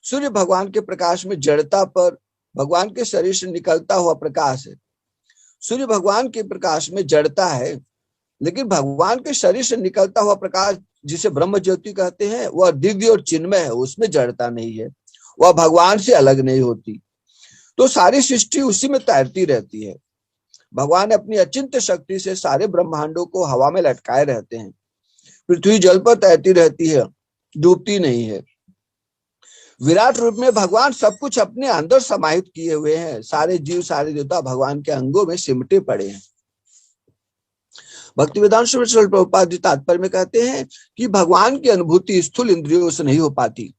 सूर्य भगवान के प्रकाश में जड़ता पर भगवान के शरीर से निकलता हुआ प्रकाश है। सूर्य भगवान के प्रकाश में जड़ता है, लेकिन भगवान के शरीर से निकलता हुआ प्रकाश जिसे ब्रह्म ज्योति कहते हैं वह दिव्य और चिन्मय है, उसमें जड़ता नहीं है, वह भगवान से अलग नहीं होती। तो सारी सृष्टि उसी में तैरती रहती है। भगवान अपनी अचिंत्य शक्ति से सारे ब्रह्मांडों को हवा में लटकाए रहते हैं। पृथ्वी जल पर तैरती रहती है, डूबती नहीं है। विराट रूप में भगवान सब कुछ अपने अंदर समाहित किए हुए हैं। सारे जीव सारे देवता भगवान के अंगों में सिमटे पड़े हैं। भक्तिवेदांत श्री प्रभुपाद जी तात्पर्य में कहते हैं कि भगवान की अनुभूति स्थूल इंद्रियों से नहीं हो पाती।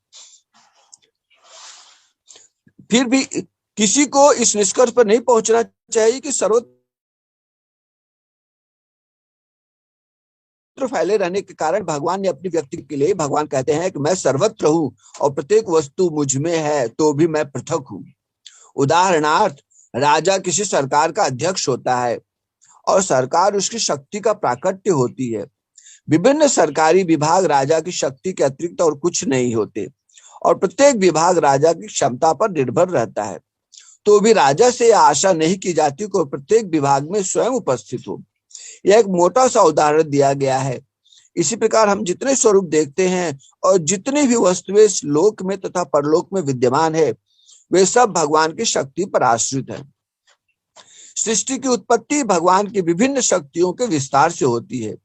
फिर भी किसी को इस निष्कर्ष पर नहीं पहुंचना चाहिए कि सर्वत्र फैले रहने के कारण भगवान ने अपनी व्यक्ति के लिए, भगवान कहते हैं कि मैं सर्वत्र हूं और प्रत्येक वस्तु मुझ में है तो भी मैं पृथक हूं। उदाहरणार्थ, राजा किसी सरकार का अध्यक्ष होता है और सरकार उसकी शक्ति का प्राकट्य होती है। विभिन्न सरकारी विभाग राजा की शक्ति के अतिरिक्त और कुछ नहीं होते और प्रत्येक विभाग राजा की क्षमता पर निर्भर रहता है। तो भी राजा से यह आशा नहीं की जाती कि प्रत्येक विभाग में स्वयं उपस्थित हो। यह एक मोटा सा उदाहरण दिया गया है। इसी प्रकार हम जितने स्वरूप देखते हैं और जितनी भी वस्तुएं लोक में तथा परलोक में विद्यमान है, वे सब भगवान की शक्ति पर आश्रित है। सृष्टि की उत्पत्ति भगवान की विभिन्न शक्तियों के विस्तार से होती है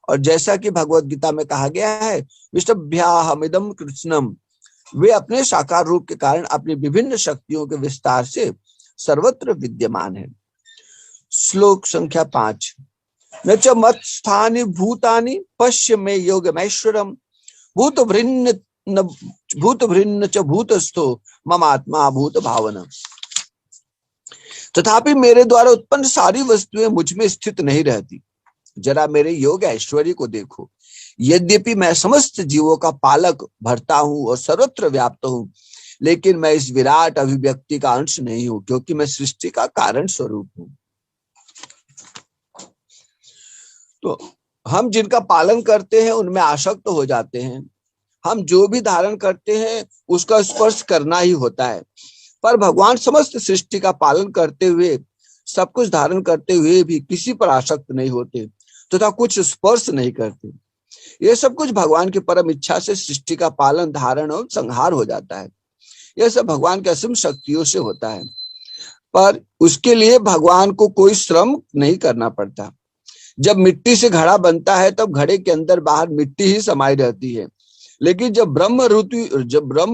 और जैसा कि भगवत गीता में कहा गया है, विष्टभ्याहमिदं कृष्णम, वे अपने साकार रूप के कारण अपनी विभिन्न शक्तियों के विस्तार से सर्वत्र विद्यमान है। श्लोक संख्या 5। न च मत्स्थानि भूतानि पश्य मे योगमैश्वरम भूतभृन्न च भूतस्थो ममात्मा भूत भावना। तथापि मेरे द्वारा उत्पन्न सारी वस्तुएं मुझ में स्थित नहीं रहती। जरा मेरे योग ऐश्वर्य को देखो। यद्यपि मैं समस्त जीवों का पालक भरता हूं और सर्वत्र व्याप्त हूं, लेकिन मैं इस विराट अभिव्यक्ति का अंश नहीं हूं, क्योंकि मैं सृष्टि का कारण स्वरूप हूं। तो हम जिनका पालन करते हैं उनमें आसक्त हो जाते हैं। हम जो भी धारण करते हैं उसका स्पर्श करना ही होता है। पर भगवान समस्त सृष्टि का पालन करते हुए, सब कुछ धारण करते हुए भी किसी पर आसक्त नहीं होते तथा कुछ स्पर्श नहीं करते। यह सब कुछ भगवान की परम इच्छा से सृष्टि का पालन, धारण और संहार हो जाता है। यह सब भगवान की असीम शक्तियों से होता है, पर उसके लिए भगवान को कोई श्रम नहीं करना पड़ता। जब मिट्टी से घड़ा बनता है तब घड़े के अंदर बाहर मिट्टी ही समाई रहती है, लेकिन जब ब्रह्म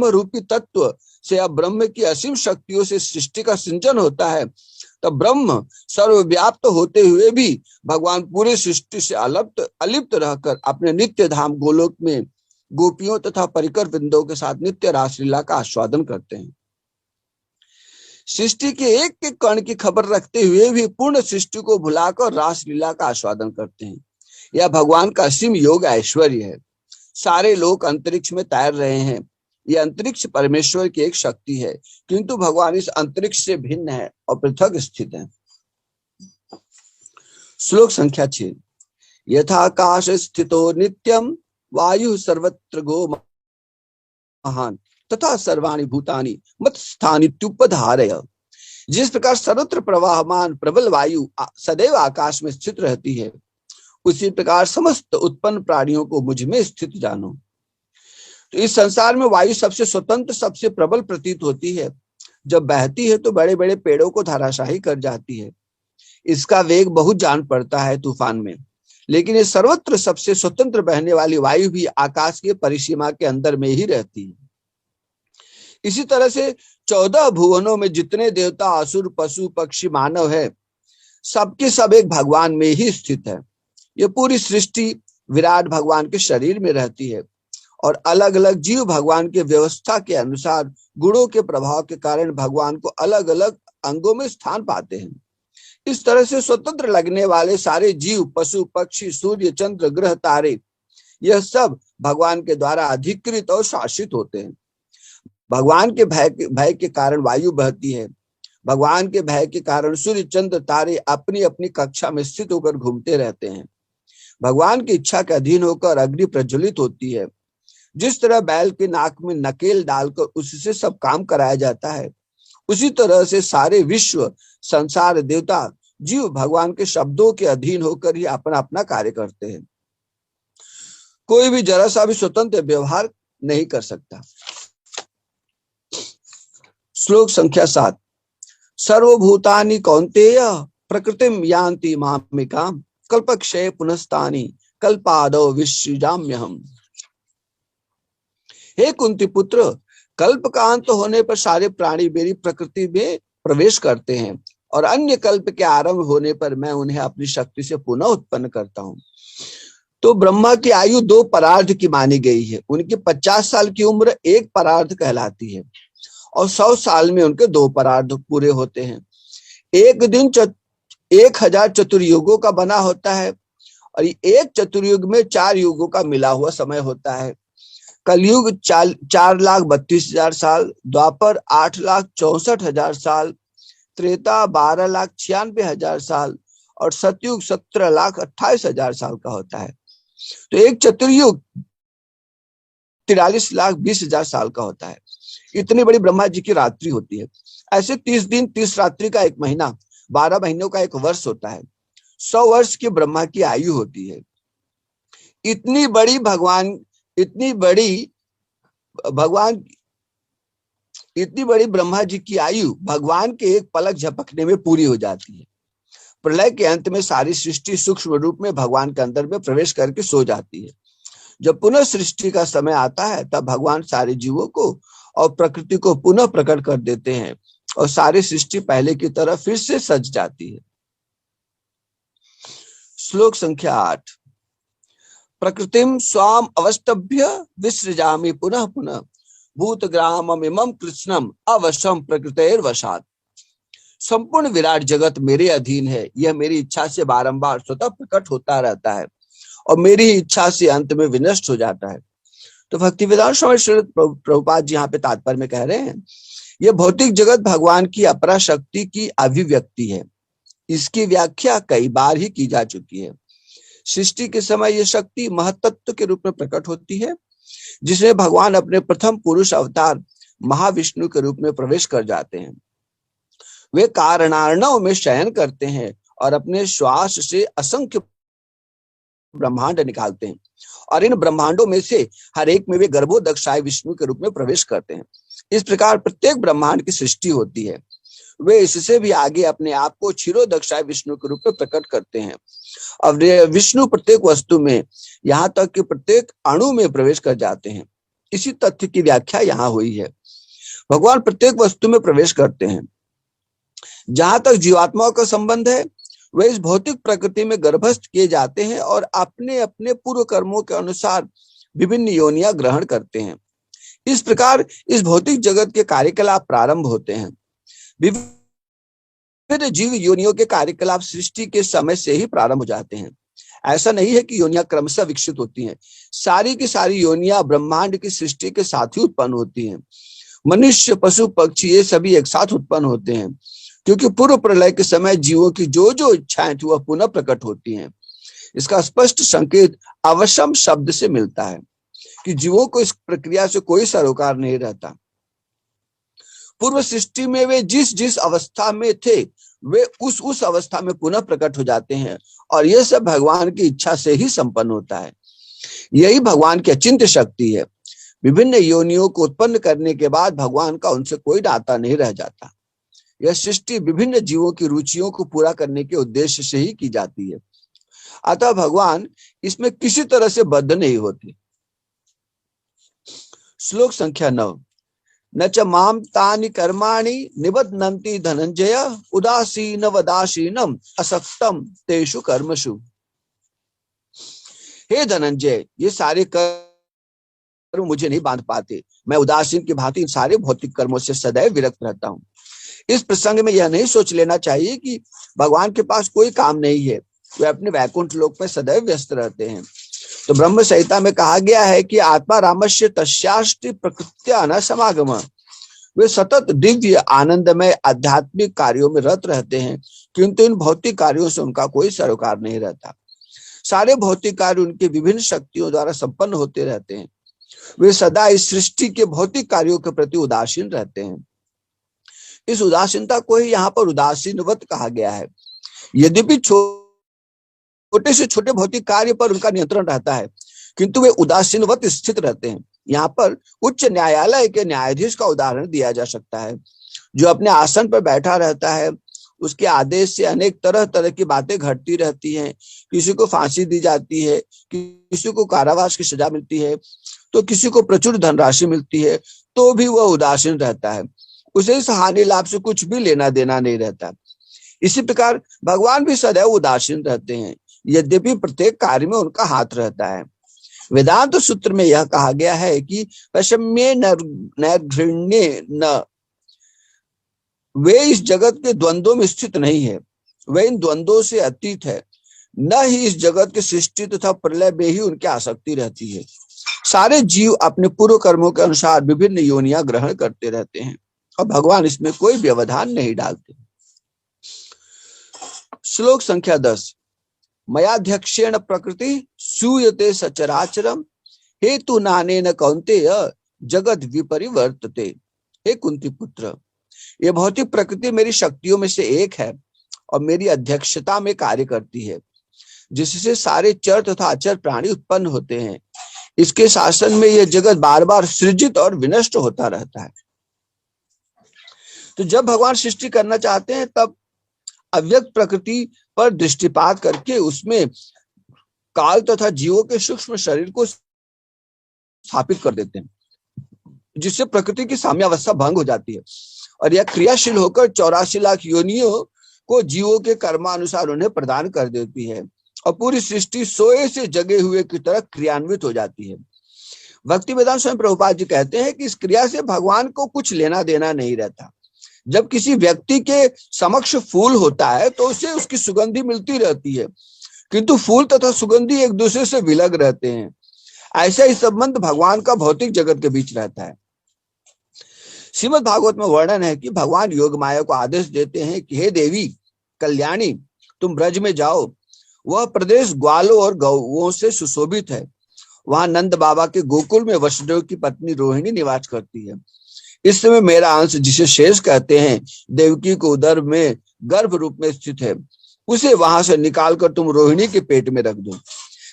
रूपी तत्व से अब ब्रह्म की असीम शक्तियों से सृष्टि का सृजन होता है, तब ब्रह्म सर्वव्याप्त होते हुए भी भगवान पूरे सृष्टि से अलिप्त रहकर अपने नित्य धाम गोलोक में गोपियों तथा परिकर वृंदों के साथ नित्य रासलीला का आस्वादन करते हैं। सृष्टि के एक एक कण की खबर रखते हुए भी पूर्ण सृष्टि को भुलाकर रासलीला का आस्वादन करते हैं। यह भगवान का असीम योग ऐश्वर्य है। सारे लोग अंतरिक्ष में तैर रहे हैं। यह अंतरिक्ष परमेश्वर की एक शक्ति है, किंतु भगवान इस अंतरिक्ष से भिन्न है और पृथक स्थित है। श्लोक संख्या 6। यथाकाश स्थितो नित्यम वायु सर्वत्र गो महान तथा सर्वाणि भूतानि मत्स्थानित्युपधारय। जिस प्रकार सर्वत्र प्रवाहमान प्रबल वायु सदैव आकाश में स्थित रहती है, उसी प्रकार समस्त उत्पन्न प्राणियों को मुझ में स्थित जानो। तो इस संसार में वायु सबसे स्वतंत्र, सबसे प्रबल प्रतीत होती है। जब बहती है तो बड़े बड़े पेड़ों को धराशाही कर जाती है। इसका वेग बहुत जान पड़ता है तूफान में, लेकिन ये सर्वत्र सबसे स्वतंत्र बहने वाली वायु भी आकाश की परिसीमा के अंदर में ही रहती है। इसी तरह से 14 भुवनों में जितने देवता, असुर, पशु, पक्षी, मानव है, सबके सब एक भगवान में ही स्थित है। ये पूरी सृष्टि विराट भगवान के शरीर में रहती है और अलग अलग जीव भगवान के व्यवस्था के अनुसार गुणों के प्रभाव के कारण भगवान को अलग अलग अंगों में स्थान पाते हैं। इस तरह से स्वतंत्र लगने वाले सारे जीव, पशु, पक्षी, सूर्य, चंद्र, ग्रह, तारे, यह सब भगवान के द्वारा अधिकृत और शासित होते हैं। भगवान के भय के कारण वायु बहती है। भगवान के भय के कारण सूर्य, चंद्र, तारे अपनी अपनी कक्षा में स्थित होकर घूमते रहते हैं। भगवान की इच्छा के अधीन होकर अग्नि प्रज्वलित होती है। जिस तरह बैल के नाक में नकेल डालकर उससे सब काम कराया जाता है, उसी तरह से सारे विश्व, संसार, देवता, जीव भगवान के शब्दों के अधीन होकर ही अपना अपना कार्य करते हैं। कोई भी जरा सा भी स्वतंत्र व्यवहार नहीं कर सकता। श्लोक संख्या 7। सर्वभूतानि कौन्तेय प्रकृतिम यान्ति मामिकाम कल्पक्षय पुनस्तानि कल्पादौ विसृजाम्यहम्। हे कुंती पुत्र, कल्प का अंत होने पर सारे प्राणी मेरी प्रकृति में प्रवेश करते हैं और अन्य कल्प के आरंभ होने पर मैं उन्हें अपनी शक्ति से पुनः उत्पन्न करता हूँ। तो ब्रह्मा की आयु 2 परार्ध की मानी गई है। उनकी 50 साल की उम्र 1 परार्ध कहलाती है और 100 साल में उनके 2 परार्ध पूरे होते हैं। एक दिन 1000 चतुर्युगों का बना होता है और एक चतुर्युग में 4 युगों का मिला हुआ समय होता है। कलयुग 4,32,000 साल, द्वापर 8,64,000 साल, त्रेता 12,96,000 साल और सतयुग 17,28,000 साल का होता है। तो एक चतुर्युग 43,20,000 साल का होता है। इतनी बड़ी ब्रह्मा जी की रात्रि होती है। ऐसे 30 दिन 30 रात्रि का एक महीना, 12 महीनों का एक वर्ष होता है। 100 वर्ष की ब्रह्मा की आयु होती है। इतनी बड़ी ब्रह्मा जी की आयु भगवान के एक पलक झपकने में पूरी हो जाती है। प्रलय के अंत में सारी सृष्टि सूक्ष्म रूप में भगवान के अंदर में प्रवेश करके सो जाती है। जब पुनः सृष्टि का समय आता है तब भगवान सारे जीवों को और प्रकृति को पुनः प्रकट कर देते हैं और सारी सृष्टि पहले की तरह फिर से सज जाती है। श्लोक संख्या 8। प्रकृतिम स्वाम अवष्टभ्य विसृजामि पुनः पुनः भूतग्राममिमं कृत्स्नम् अवशं प्रकृतेर्वशात्। संपूर्ण विराट जगत मेरे अधीन है। यह मेरी इच्छा से बारंबार स्वतः प्रकट होता रहता है और मेरी इच्छा से अंत में विनष्ट हो जाता है। तो भक्तिवेदांत स्वामी श्री प्रभुपाद जी यहाँ पे तात्पर्य में कह रहे हैं, यह भौतिक जगत भगवान की अपरा शक्ति की अभिव्यक्ति है। इसकी व्याख्या कई बार ही की जा चुकी है। सृष्टि के समय यह शक्ति महतत्व के रूप में प्रकट होती है, जिसमें भगवान अपने प्रथम पुरुष अवतार महाविष्णु के रूप में प्रवेश कर जाते हैं। वे कारणार्णव में शयन करते हैं और अपने श्वास से असंख्य ब्रह्मांड निकालते हैं और इन ब्रह्मांडों में से हर एक में वे गर्भोदक्षाय विष्णु के रूप में प्रवेश करते हैं। इस प्रकार प्रत्येक ब्रह्मांड की सृष्टि होती है। वे इससे भी आगे अपने आप को क्षीरोदक्षाय विष्णु के रूप में प्रकट करते हैं और विष्णु प्रत्येक वस्तु में, यहाँ तक कि प्रत्येक अणु में प्रवेश कर जाते हैं। इसी तथ्य की व्याख्या यहाँ हुई है। भगवान प्रत्येक वस्तु में प्रवेश करते हैं। जहां तक जीवात्माओं का संबंध है, वे इस भौतिक प्रकृति में गर्भस्थ किए जाते हैं और अपने अपने पूर्व कर्मों के अनुसार विभिन्न योनियां ग्रहण करते हैं। इस प्रकार इस भौतिक जगत के कार्यकलाप प्रारंभ होते हैं। विभिन्न जीव योनियों के कार्यकलाप सृष्टि के समय से ही प्रारंभ हो जाते हैं। ऐसा नहीं है कि योनियां क्रमशः विकसित होती हैं। सारी की सारी योनियां ब्रह्मांड की सृष्टि के साथ ही उत्पन्न होती हैं। मनुष्य, पशु, पक्षी ये सभी एक साथ उत्पन्न होते हैं, क्योंकि पूर्व प्रलय के समय जीवों की जो जो इच्छाएं थी वह पुनः प्रकट होती हैं। इसका स्पष्ट संकेत अवश्यम शब्द से मिलता है कि जीवों को इस प्रक्रिया से कोई सरोकार नहीं रहता। पूर्व सृष्टि में वे जिस जिस अवस्था में थे, वे उस अवस्था में पुनः प्रकट हो जाते हैं और यह सब भगवान की इच्छा से ही संपन्न होता है। यही भगवान की अचिंत्य शक्ति है। विभिन्न योनियों को उत्पन्न करने के बाद भगवान का उनसे कोई नाता नहीं रह जाता। यह सृष्टि विभिन्न जीवों की रुचियों को पूरा करने के उद्देश्य से ही की जाती है। अतः भगवान इसमें किसी तरह से बद्ध नहीं होते। श्लोक संख्या 9। न च माम तानि कर्माणि निबध्नन्ति धनंजय उदासीन वदासीनम असक्तम तेषु कर्मसु। हे धनंजय, ये सारे कर्म मुझे नहीं बांध पाते। मैं उदासीन की भांति इन सारे भौतिक कर्मों से सदैव विरक्त रहता हूँ। इस प्रसंग में यह नहीं सोच लेना चाहिए कि भगवान के पास कोई काम नहीं है, वे अपने वैकुंठ लोक में सदैव व्यस्त रहते हैं। तो ब्रह्म संहिता में कहा गया है कि आत्मा रामस्य तस्याष्टि प्रकृत्या न समागम। वे सतत दिव्य आनंदमय आध्यात्मिक कार्यों में रत रहते हैं, किंतु इन भौतिक कार्यों से उनका कोई सरोकार नहीं रहता। सारे भौतिक कार्य उनके विभिन्न शक्तियों द्वारा संपन्न होते रहते हैं। वे सदा इस सृष्टि के भौतिक कार्यों के प्रति उदासीन रहते हैं, इस उदासीनता को ही यहाँ पर उदासीनवत कहा गया है। यद्यपि छोटे से छोटे भौतिक कार्य पर उनका नियंत्रण रहता है, किंतु वे उदासीनवत स्थित रहते हैं। यहाँ पर उच्च न्यायालय के न्यायाधीश का उदाहरण दिया जा सकता है, जो अपने आसन पर बैठा रहता है। उसके आदेश से अनेक तरह तरह की बातें घटती रहती हैं। किसी को फांसी दी जाती है, किसी को कारावास की सजा मिलती है, तो किसी को प्रचुर धनराशि मिलती है, तो भी वह उदासीन रहता है। उसे इस हानि लाभ से कुछ भी लेना देना नहीं रहता। इसी प्रकार भगवान भी सदैव उदासीन रहते हैं, यद्यपि प्रत्येक कार्य में उनका हाथ रहता है। वेदांत सूत्र में यह कहा गया है कि वैषम्ये नैर्घृण्ये न, वे इस जगत के द्वंद्वों में स्थित नहीं है, वे इन द्वंद्वों से अतीत है। न ही इस जगत के सृष्टि तथा प्रलय में ही उनकी आसक्ति रहती है। सारे जीव अपने पूर्व कर्मों के अनुसार विभिन्न योनियां ग्रहण करते रहते हैं और भगवान इसमें कोई व्यवधान नहीं डालते। श्लोक संख्या 10। मयाध्यक्षेण प्रकृति सूयते सचराचरम हेतु नानेन कौन्तेय जगत विपरिवर्तते। हे कुंती पुत्र, ये भौतिक प्रकृति मेरी शक्तियों में से एक है और मेरी अध्यक्षता में कार्य करती है, जिससे सारे चर तथा अचर प्राणी उत्पन्न होते हैं। इसके शासन में यह जगत बार बार सृजित और विनष्ट होता रहता है। तो जब भगवान सृष्टि करना चाहते हैं, तब अव्यक्त प्रकृति पर दृष्टिपात करके उसमें काल तथा जीवों के सूक्ष्म शरीर को स्थापित कर देते हैं, जिससे प्रकृति की साम्यावस्था भंग हो जाती है और यह क्रियाशील होकर 84 लाख योनियों को जीवों के कर्मानुसार उन्हें प्रदान कर देती है और पूरी सृष्टि सोए से जगे हुए की तरह क्रियान्वित हो जाती है। भक्ति वेदांत स्वामी प्रभुपाद जी कहते हैं कि इस क्रिया से भगवान को कुछ लेना देना नहीं रहता। जब किसी व्यक्ति के समक्ष फूल होता है तो उसे उसकी सुगंधी मिलती रहती है, किंतु फूल तथा सुगंधी एक दूसरे से विलग रहते हैं। ऐसा ही संबंध भगवान का भौतिक जगत के बीच रहता है। श्रीमद् भागवत में वर्णन है कि भगवान योग माया को आदेश देते हैं कि हे देवी कल्याणी, तुम ब्रज में जाओ। वह प्रदेश ग्वालों और गौओं से सुशोभित है। वहां नंद बाबा के गोकुल में वसुदेव की पत्नी रोहिणी निवास करती है। इस समय मेरा अंश, जिसे शेष कहते हैं, देवकी को उदर में गर्भ रूप में स्थित है। उसे वहां से निकालकर तुम रोहिणी के पेट में रख दो।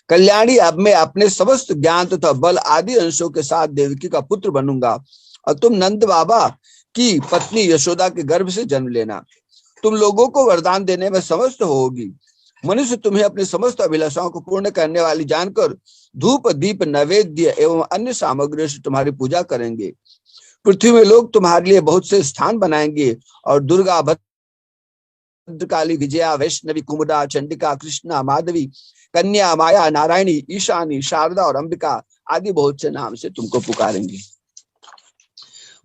कल्याणी, अब मैं अपने समस्त ज्ञान तथा बल आदि अंशों के साथ देवकी का पुत्र बनूंगा और तुम नंद बाबा की पत्नी यशोदा के गर्भ से जन्म लेना। तुम लोगों को वरदान देने में समस्त होगी। मनुष्य तुम्हें अपनी समस्त अभिलाषाओं को पूर्ण करने वाली जानकर धूप दीप नैवेद्य एवं अन्य सामग्रियों से तुम्हारी पूजा करेंगे। पृथ्वी में लोग तुम्हारे लिए बहुत से स्थान बनाएंगे और दुर्गा, भद्रकाली, विजया, वैष्णवी, कुमुदा, चंडिका, कृष्णा, माधवी, कन्या, माया, नारायणी, ईशानी, शारदा और अंबिका आदि बहुत से नाम से तुमको पुकारेंगे।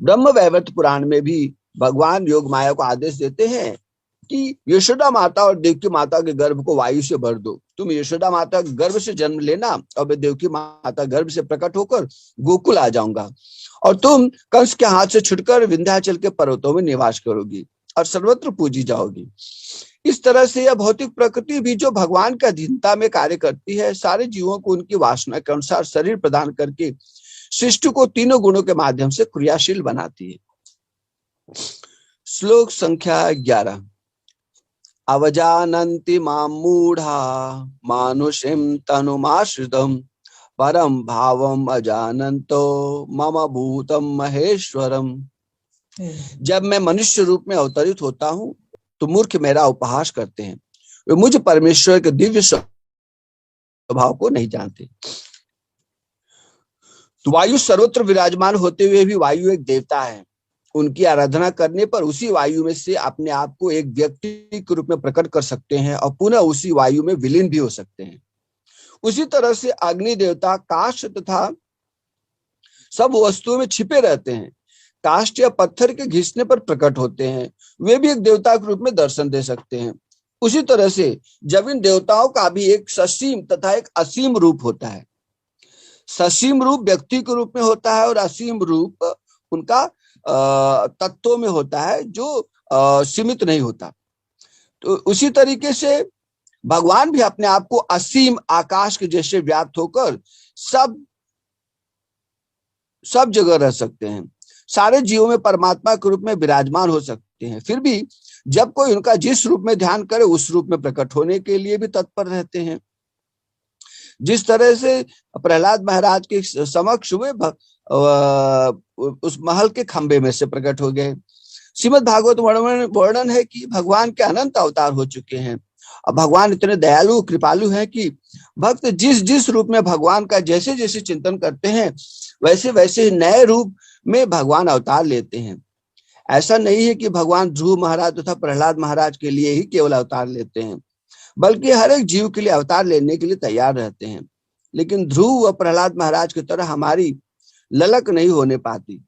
ब्रह्म वैवर्त पुराण में भी भगवान योग माया को आदेश देते हैं कि यशोदा माता और देवकी माता के गर्भ को वायु से भर दो। तुम यशोदा माता गर्भ से जन्म लेना और मैं देवकी माता गर्भ से प्रकट होकर गोकुल आ जाऊंगा और तुम कंस के हाथ से छुटकर विंध्याचल के पर्वतों में निवास करोगी और सर्वत्र पूजी जाओगी। इस तरह से यह भौतिक प्रकृति भी, जो भगवान का अधीनता में कार्य करती है, सारे जीवों को उनकी वासना के अनुसार शरीर प्रदान करके सृष्टि को तीनों गुणों के माध्यम से क्रियाशील बनाती है। श्लोक संख्या 11। अवजानन्ति मां मूढ़ा मानुषीं तनुमाश्रितम् परम भावम अजानन्तो मम भूतम महेश्वरम। जब मैं मनुष्य रूप में अवतरित होता हूँ तो मूर्ख मेरा उपहास करते हैं। वे मुझ परमेश्वर के दिव्य स्वभाव को नहीं जानते। तो वायु सर्वत्र विराजमान होते हुए भी वायु एक देवता है। उनकी आराधना करने पर उसी वायु में से अपने आप को एक व्यक्ति के रूप में प्रकट कर सकते हैं और पुनः उसी वायु में विलीन भी हो सकते हैं। उसी तरह से अग्नि देवता काष्ठ तथा सब वस्तुओं में छिपे रहते हैं। काष्ठ या पत्थर के घिसने पर प्रकट होते हैं। वे भी एक देवता के रूप में दर्शन दे सकते हैं। उसी तरह से जब इन देवताओं का भी एक ससीम तथा एक असीम रूप होता है। ससीम रूप व्यक्ति के रूप में होता है और असीम रूप उनका तत्वों में होता है, जो सीमित नहीं होता। तो उसी तरीके से भगवान भी अपने आप को असीम आकाश के जैसे व्याप्त होकर सब जगह रह सकते हैं। सारे जीवों में परमात्मा के रूप में विराजमान हो सकते हैं, फिर भी जब कोई उनका जिस रूप में ध्यान करे उस रूप में प्रकट होने के लिए भी तत्पर रहते हैं। जिस तरह से प्रहलाद महाराज के समक्ष वे उस महल के खंबे में से प्रकट हो गए। श्रीमद् भागवत वर्णन है कि भगवान के अनंत अवतार हो चुके हैं और भगवान इतने दयालु कृपालु हैं कि भक्त जिस जिस रूप में भगवान का जैसे जैसे चिंतन करते हैं वैसे वैसे नए रूप में भगवान अवतार लेते हैं। ऐसा नहीं है कि भगवान ध्रुव महाराज तथा प्रहलाद महाराज के लिए ही केवल अवतार लेते हैं, बल्कि हर एक जीव के लिए अवतार लेने के लिए तैयार रहते हैं। लेकिन ध्रुव व प्रहलाद महाराज की तरह हमारी ललक नहीं होने पाती।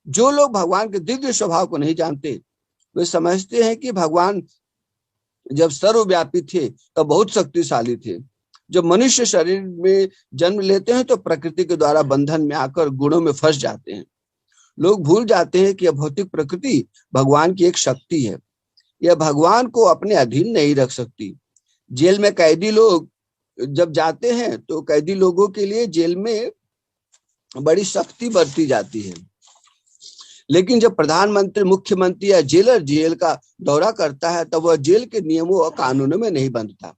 जो लोग भगवान के दिव्य स्वभाव को नहीं जानते वे समझते हैं कि भगवान जब सर्वव्यापी थे तो बहुत शक्तिशाली थे। जब मनुष्य शरीर में जन्म लेते हैं तो प्रकृति के द्वारा बंधन में आकर गुणों में फंस जाते हैं। लोग भूल जाते हैं कि यह भौतिक प्रकृति भगवान की एक शक्ति है, यह भगवान को अपने अधीन नहीं रख सकती। जेल में कैदी लोग जब जाते हैं तो कैदी लोगों के लिए जेल में बड़ी सख्ती बरती जाती है, लेकिन जब प्रधानमंत्री मुख्यमंत्री या जेलर जेल का दौरा करता है तब वह जेल के नियमों और कानूनों में नहीं बंधता,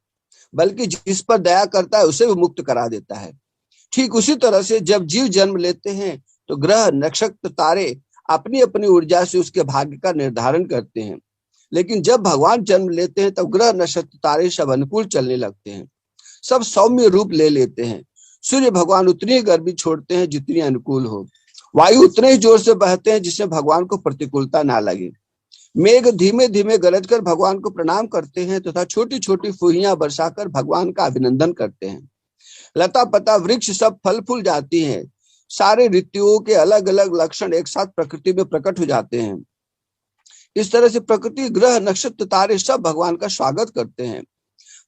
बल्कि जिस पर दया करता है उसे भी मुक्त करा देता है। ठीक उसी तरह से जब जीव जन्म लेते हैं तो ग्रह नक्षत्र तारे अपनी अपनी ऊर्जा से उसके भाग्य का निर्धारण करते हैं, लेकिन जब भगवान जन्म लेते हैं तब ग्रह नक्षत्र तारे सब अनुकूल चलने लगते हैं, सब सौम्य रूप ले लेते हैं। सूर्य भगवान उतनी गर्मी छोड़ते हैं जितनी अनुकूल हो, वायु उतने ही जोर से बहते हैं जिससे भगवान को प्रतिकूलता ना लगे। मेघ धीमे धीमे गरज कर भगवान को प्रणाम करते हैं तथा छोटी छोटी फुहियां बरसाकर भगवान का अभिनंदन करते हैं। लता पता वृक्ष सब फल फूल जाती हैं। सारे ऋतुओं के अलग अलग लक्षण एक साथ प्रकृति में प्रकट हो जाते हैं। इस तरह से प्रकृति ग्रह नक्षत्र तारे सब भगवान का स्वागत करते हैं।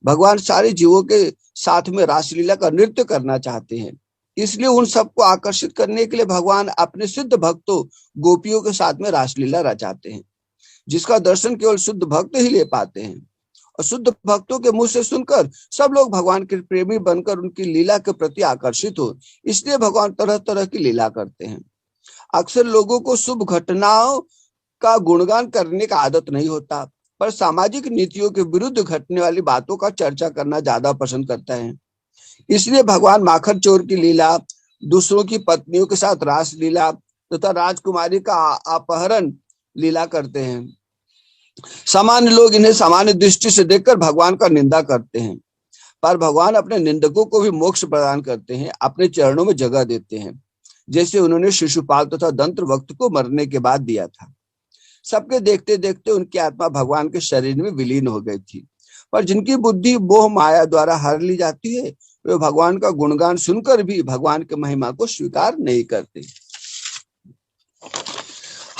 भगवान सारे जीवों के साथ में रासलीला का नृत्य करना चाहते हैं, इसलिए उन सबको आकर्षित करने के लिए भगवान अपने सिद्ध भक्तों गोपियों के साथ में रासलीला रचाते हैं, जिसका दर्शन केवल शुद्ध भक्त ही ले पाते हैं। और शुद्ध भक्तों के मुंह से सुनकर सब लोग भगवान के प्रेमी बनकर उनकी लीला के प्रति आकर्षित हो, इसलिए भगवान तरह तरह की लीला करते हैं। अक्सर लोगों को शुभ घटनाओं का गुणगान करने का आदत नहीं होता, पर सामाजिक नीतियों के विरुद्ध घटने वाली बातों का चर्चा करना ज्यादा पसंद करता है। इसलिए भगवान माखन चोर की लीला, दूसरों की पत्नियों के साथ रास लीला तथा राजकुमारी का अपहरण लीला करते हैं। सामान्य लोग इन्हें सामान्य दृष्टि से देखकर भगवान का निंदा करते हैं, पर भगवान अपने निंदकों को भी मोक्ष प्रदान करते हैं, अपने चरणों में जगह देते हैं, जैसे उन्होंने शिशुपाल तथा दंत्र वक्त को मरने के बाद दिया था। सबके देखते देखते उनकी आत्मा भगवान के शरीर में विलीन हो गई थी, पर जिनकी बुद्धि मोह माया द्वारा हर ली जाती है वे भगवान का गुणगान सुनकर भी भगवान की महिमा को स्वीकार नहीं करते।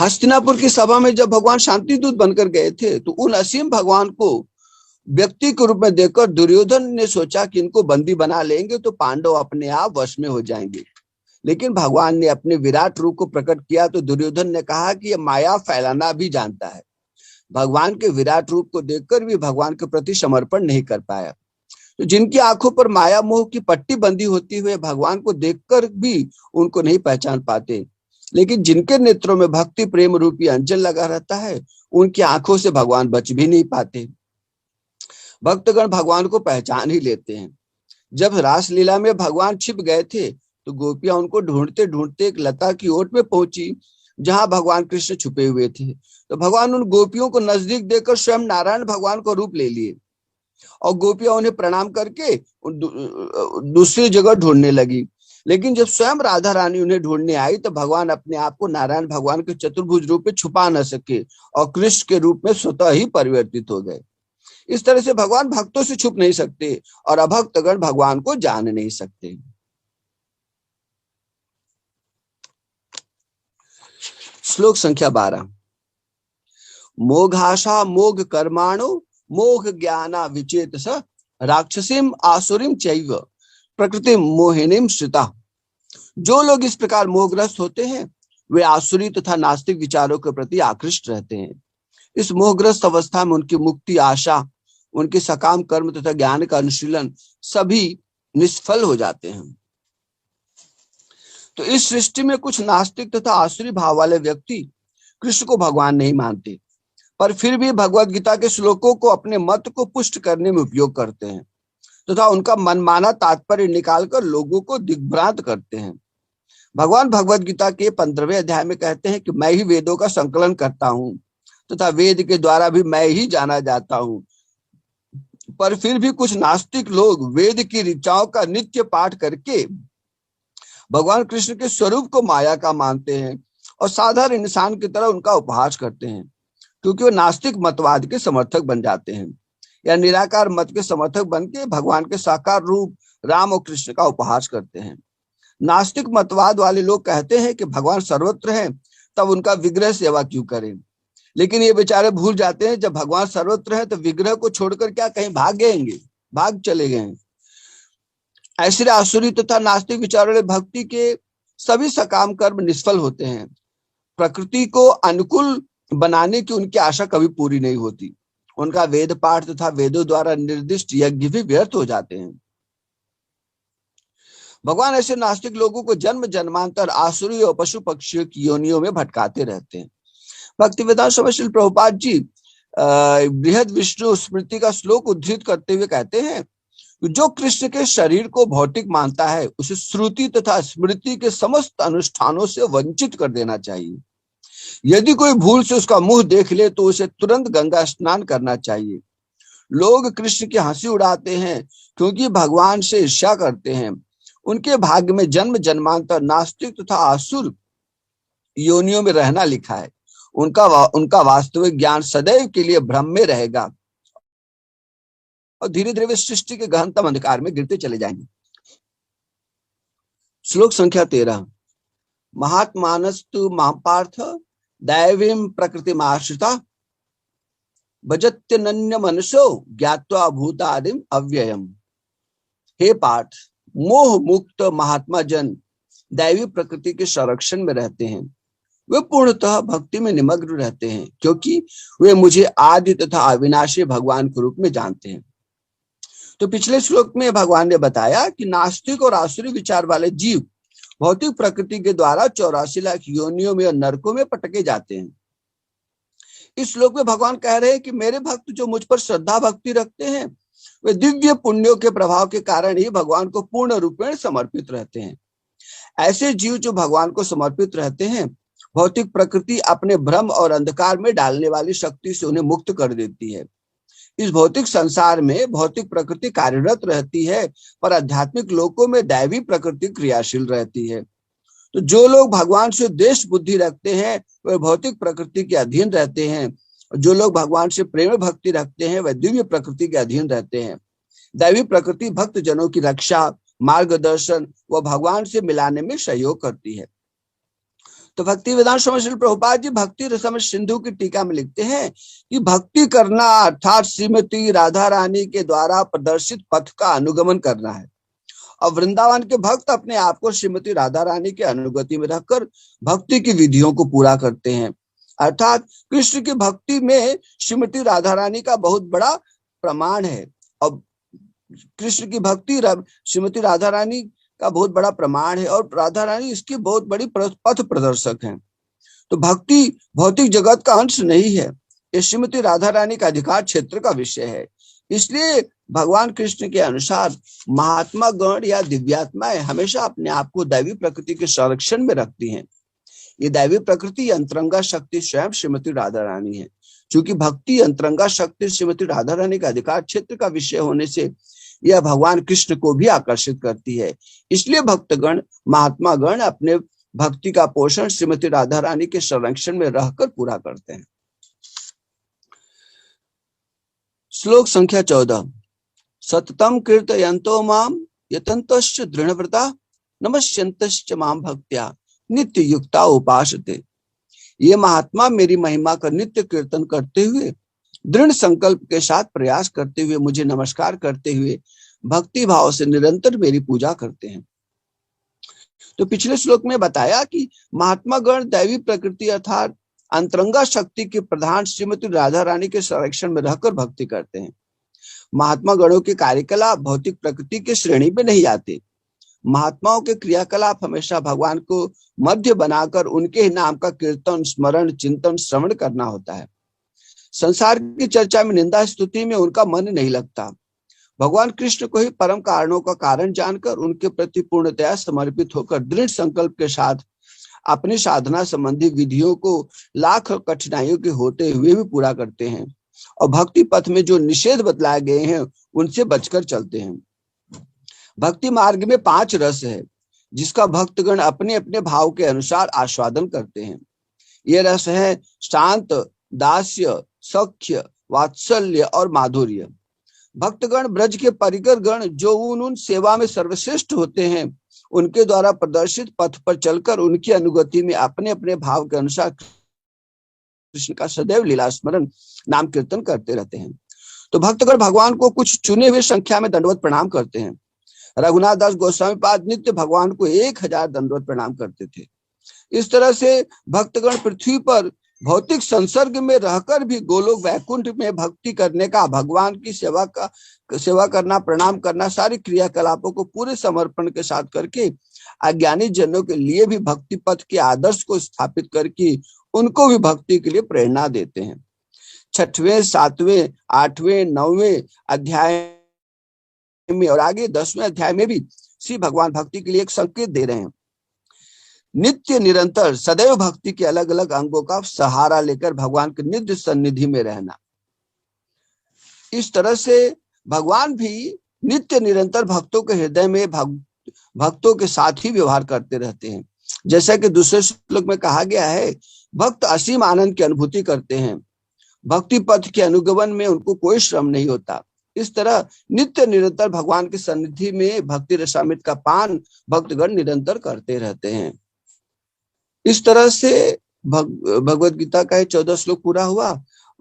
हस्तिनापुर की सभा में जब भगवान शांति दूत बनकर गए थे तो उन असीम भगवान को व्यक्ति के रूप में देखकर दुर्योधन ने सोचा कि इनको बंदी बना लेंगे तो पांडव अपने आप वश में हो जाएंगे, लेकिन भगवान ने अपने विराट रूप को प्रकट किया तो दुर्योधन ने कहा कि यह माया फैलाना भी जानता है। भगवान के विराट रूप को देखकर भी भगवान के प्रति समर्पण नहीं कर पाया। तो जिनकी आंखों पर माया मोह की पट्टी बंधी होती हुई भगवान को देखकर भी उनको नहीं पहचान पाते, लेकिन जिनके नेत्रों में भक्ति प्रेम रूपी अंजन लगा रहता है उनकी आंखों से भगवान बच भी नहीं पाते। भक्तगण भगवान को पहचान ही लेते हैं। जब रासलीला में भगवान छिप गए थे तो गोपियां उनको ढूंढते ढूंढते एक लता की ओट में पहुंची जहां भगवान कृष्ण छुपे हुए थे। तो भगवान उन गोपियों को नजदीक देखकर स्वयं नारायण भगवान को रूप ले लिए और गोपियां उन्हें प्रणाम करके दूसरी जगह ढूंढने लगी। लेकिन जब स्वयं राधा रानी उन्हें ढूंढने आई तो भगवान अपने आप को नारायण भगवान के चतुर्भुज रूप में छुपा न सके और कृष्ण के रूप में स्वतः ही परिवर्तित हो गए। इस तरह से भगवान भक्तों से छुप नहीं सकते और अभक्तगण भगवान को जान नहीं सकते। श्लोक संख्या 12। मोघाशा मोघ कर्माणो मोघ ज्ञाना विचेतस राक्षसीम आसुरीम चैव प्रकृति मोहिनीम श्रिता। जो लोग इस प्रकार मोहग्रस्त होते हैं वे आसुरी तथा नास्तिक विचारों के प्रति आकृष्ट रहते हैं। इस मोहग्रस्त अवस्था में उनकी मुक्ति आशा, उनके सकाम कर्म तथा ज्ञान का अनुशीलन सभी निष्फल हो जाते हैं। तो इस सृष्टि में कुछ नास्तिक तथा आसुरी भाव वाले व्यक्ति कृष्ण को भगवान नहीं मानते, पर फिर भी भगवत गीता के श्लोकों को अपने मत को पुष्ट करने में उपयोग करते हैं तथा उनका मनमाना तात्पर्य निकालकर लोगों को दिग्भ्रांत करते हैं। भगवान भगवत गीता के 15वें अध्याय में कहते हैं कि मैं ही वेदों का संकलन करता हूँ तथा वेद के द्वारा भी मैं ही जाना जाता हूँ, पर फिर भी कुछ नास्तिक लोग वेद की ऋचाओं का नित्य पाठ करके भगवान कृष्ण के स्वरूप को माया का मानते हैं और साधारण इंसान की तरह उनका उपहास करते हैं, क्योंकि वो नास्तिक मतवाद के समर्थक बन जाते हैं या निराकार मत के समर्थक बन के भगवान के साकार रूप राम और कृष्ण का उपहास करते हैं। नास्तिक मतवाद वाले लोग कहते हैं कि भगवान सर्वत्र हैं, तब उनका विग्रह सेवा क्यों करें, लेकिन ये बेचारे भूल जाते हैं जब भगवान सर्वत्र है तो विग्रह को छोड़कर क्या कहीं भाग चले गए। ऐसे आसुरी तथा नास्तिक विचार वाले भक्ति के सभी सकाम कर्म निष्फल होते हैं। प्रकृति को अनुकूल बनाने की उनकी आशा कभी पूरी नहीं होती। उनका वेद पाठ तथा वेदों द्वारा निर्दिष्ट यज्ञ भी व्यर्थ हो जाते हैं। भगवान ऐसे नास्तिक लोगों को जन्म जन्मांतर आसुरी और पशु पक्षियों की योनियों में भटकाते रहते हैं। भक्ति वेदांत स्वामी श्रील प्रभुपाद जी बृहद विष्णु स्मृति का श्लोक उद्धृत करते हुए कहते हैं, जो कृष्ण के शरीर को भौतिक मानता है उसे श्रुति तथा स्मृति के समस्त अनुष्ठानों से वंचित कर देना चाहिए। यदि कोई भूल से उसका मुंह देख ले तो उसे तुरंत गंगा स्नान करना चाहिए। लोग कृष्ण की हंसी उड़ाते हैं क्योंकि भगवान से ईर्ष्या करते हैं। उनके भाग्य में जन्म जन्मांतर नास्तिक तथा आसुर योनियों में रहना लिखा है। उनका वास्तविक ज्ञान सदैव के लिए भ्रम में रहेगा और धीरे धीरे वे सृष्टि के गहनतम अंधकार में गिरते चले जाएंगे। श्लोक संख्या 13। महात्मानस्तु महापार्थ दैवीं प्रकृतिमाश्रिता भजत्यनन्य मनुष्यो ज्ञात्वा भूतादिम अव्ययम। हे पार्थ, मोह मुक्त महात्मा जन दैवी प्रकृति के संरक्षण में रहते हैं। वे पूर्णतः भक्ति में निमग्न रहते हैं क्योंकि वे मुझे आदि तथा अविनाशी भगवान के रूप में जानते हैं। तो पिछले श्लोक में भगवान ने बताया कि नास्तिक और आसुरी विचार वाले जीव भौतिक प्रकृति के द्वारा 84 लाख योनियों में और नरकों में पटके जाते हैं। इस श्लोक में भगवान कह रहे हैं कि मेरे भक्त जो मुझ पर श्रद्धा भक्ति रखते हैं वे दिव्य पुण्यों के प्रभाव के कारण ही भगवान को पूर्ण रूपेण समर्पित रहते हैं। ऐसे जीव जो भगवान को समर्पित रहते हैं, भौतिक प्रकृति अपने भ्रम और अंधकार में डालने वाली शक्ति से उन्हें मुक्त कर देती है। इस भौतिक संसार में भौतिक प्रकृति कार्यरत रहती है, पर आध्यात्मिक लोकों में दैवी प्रकृति क्रियाशील रहती है। तो जो लोग भगवान से द्वेष बुद्धि रखते हैं वे भौतिक प्रकृति के अधीन रहते हैं। जो लोग भगवान से प्रेम भक्ति रखते हैं वह दिव्य प्रकृति के अधीन रहते हैं। दैवी प्रकृति भक्त जनों की रक्षा, मार्गदर्शन व भगवान से मिलाने में सहयोग करती है। तो भक्ति वेदांत स्वामी श्रील प्रभुपाद जी भक्ति रसमय सिंधु की टीका में लिखते हैं कि भक्ति करना अर्थात श्रीमती राधा रानी के द्वारा प्रदर्शित पथ का अनुगमन करना है। और वृंदावन के भक्त अपने आप को श्रीमती राधा रानी के अनुगति में रखकर भक्ति की विधियों को पूरा करते हैं। अर्थात कृष्ण की भक्ति में श्रीमती राधा रानी का बहुत बड़ा प्रमाण है और कृष्ण की भक्ति श्रीमती राधा रानी का बहुत बड़ा प्रमाण है और राधा रानी इसकी बहुत बड़ी पथ प्रदर्शक हैं। तो भक्ति भौतिक जगत का अंश नहीं है, ये श्रीमती राधा रानी का अधिकार क्षेत्र का विषय है। इसलिए भगवान कृष्ण के अनुसार महात्मा गण या दिव्यात्माएं हमेशा अपने आप को दैवी प्रकृति के संरक्षण में रखती हैं। ये दैवी प्रकृति अंतरंगा शक्ति स्वयं श्रीमती राधा रानी है। चूंकि भक्ति अंतरंगा शक्ति श्रीमती राधा रानी का अधिकार क्षेत्र का विषय होने से यह भगवान कृष्ण को भी आकर्षित करती है। इसलिए भक्तगण महात्मा गण अपने भक्ति का पोषण श्रीमती राधा रानी के संरक्षण में रहकर पूरा करते हैं। श्लोक संख्या 14। सततम कीर्तयन्तो माम यतन्तश्च दृढ़व्रता नमस्यन्तश्च माम भक्त्या नित्य युक्ता उपासते। ये महात्मा मेरी महिमा का नित्य कीर्तन करते हुए दृढ़ संकल्प के साथ प्रयास करते हुए मुझे नमस्कार करते हुए भक्ति भाव से निरंतर मेरी पूजा करते हैं। तो पिछले श्लोक में बताया कि महात्मा गण दैवी प्रकृति अर्थात अंतरंगा शक्ति के प्रधान श्रीमती राधा रानी के संरक्षण में रहकर भक्ति करते हैं। महात्मा गणों के कार्यकलाप भौतिक प्रकृति के श्रेणी में नहीं आते। महात्माओं के क्रियाकलाप हमेशा भगवान को मध्य बनाकर उनके ही नाम का कीर्तन, स्मरण, चिंतन, श्रवण करना होता है। संसार की चर्चा में, निंदा स्तुति में उनका मन नहीं लगता। भगवान कृष्ण को ही परम कारणों का कारण जानकर उनके प्रति पूर्णतया समर्पित होकर दृढ़ संकल्प के साथ अपनी साधना संबंधी विधियों को लाख कठिनाइयों के होते हुए भी पूरा करते हैं और भक्ति पथ में जो निषेध बतलाए गए हैं उनसे बचकर चलते हैं। भक्ति मार्ग में 5 रस है जिसका भक्तगण अपने अपने भाव के अनुसार आस्वादन करते हैं। ये रस है शांत, दास्य, सख्य, वात्सल्य और माधुर्य। भक्तगण ब्रज के परिकर गण जो उन सेवा में सर्वश्रेष्ठ होते हैं उनके द्वारा प्रदर्शित पथ पर चलकर उनकी अनुगति में अपने अपने भाव के अनुसार कृष्ण का सदैव लीला स्मरण, नाम कीर्तन करते रहते हैं। तो भक्तगण भगवान को कुछ चुने हुए संख्या में दंडवत प्रणाम करते हैं। रघुनाथ दास गोस्वामी पाद नित्य भगवान को 1000 दंडवत प्रणाम करते थे। इस तरह से भक्तगण पृथ्वी पर भौतिक संसर्ग में रहकर भी गोलोक वैकुंठ में भक्ति करने का, भगवान की सेवा करना, प्रणाम करना, सारी क्रियाकलापों को पूरे समर्पण के साथ करके अज्ञानी जनों के लिए भी भक्ति पथ के आदर्श को स्थापित करके उनको भी भक्ति के लिए प्रेरणा देते हैं। 6वें, 7वें, 8वें, 9वें अध्याय में और आगे 10वें अध्याय में भी श्री भगवान भक्ति के लिए एक संकेत दे रहे हैं। नित्य निरंतर सदैव भक्ति के अलग अलग अंगों का सहारा लेकर भगवान के नित्य सन्निधि में रहना। इस तरह से भगवान भी नित्य निरंतर भक्तों के हृदय में भक्तों के साथ ही व्यवहार करते रहते हैं। जैसा कि दूसरे श्लोक में कहा गया है, भक्त असीम आनंद की अनुभूति करते हैं। भक्ति पथ के अनुगमन में उनको कोई श्रम नहीं होता। इस तरह नित्य निरंतर भगवान के सन्निधि में भक्ति रसामृत का पान भक्तगण निरंतर करते रहते हैं। इस तरह से भगवत गीता का 14 श्लोक पूरा हुआ।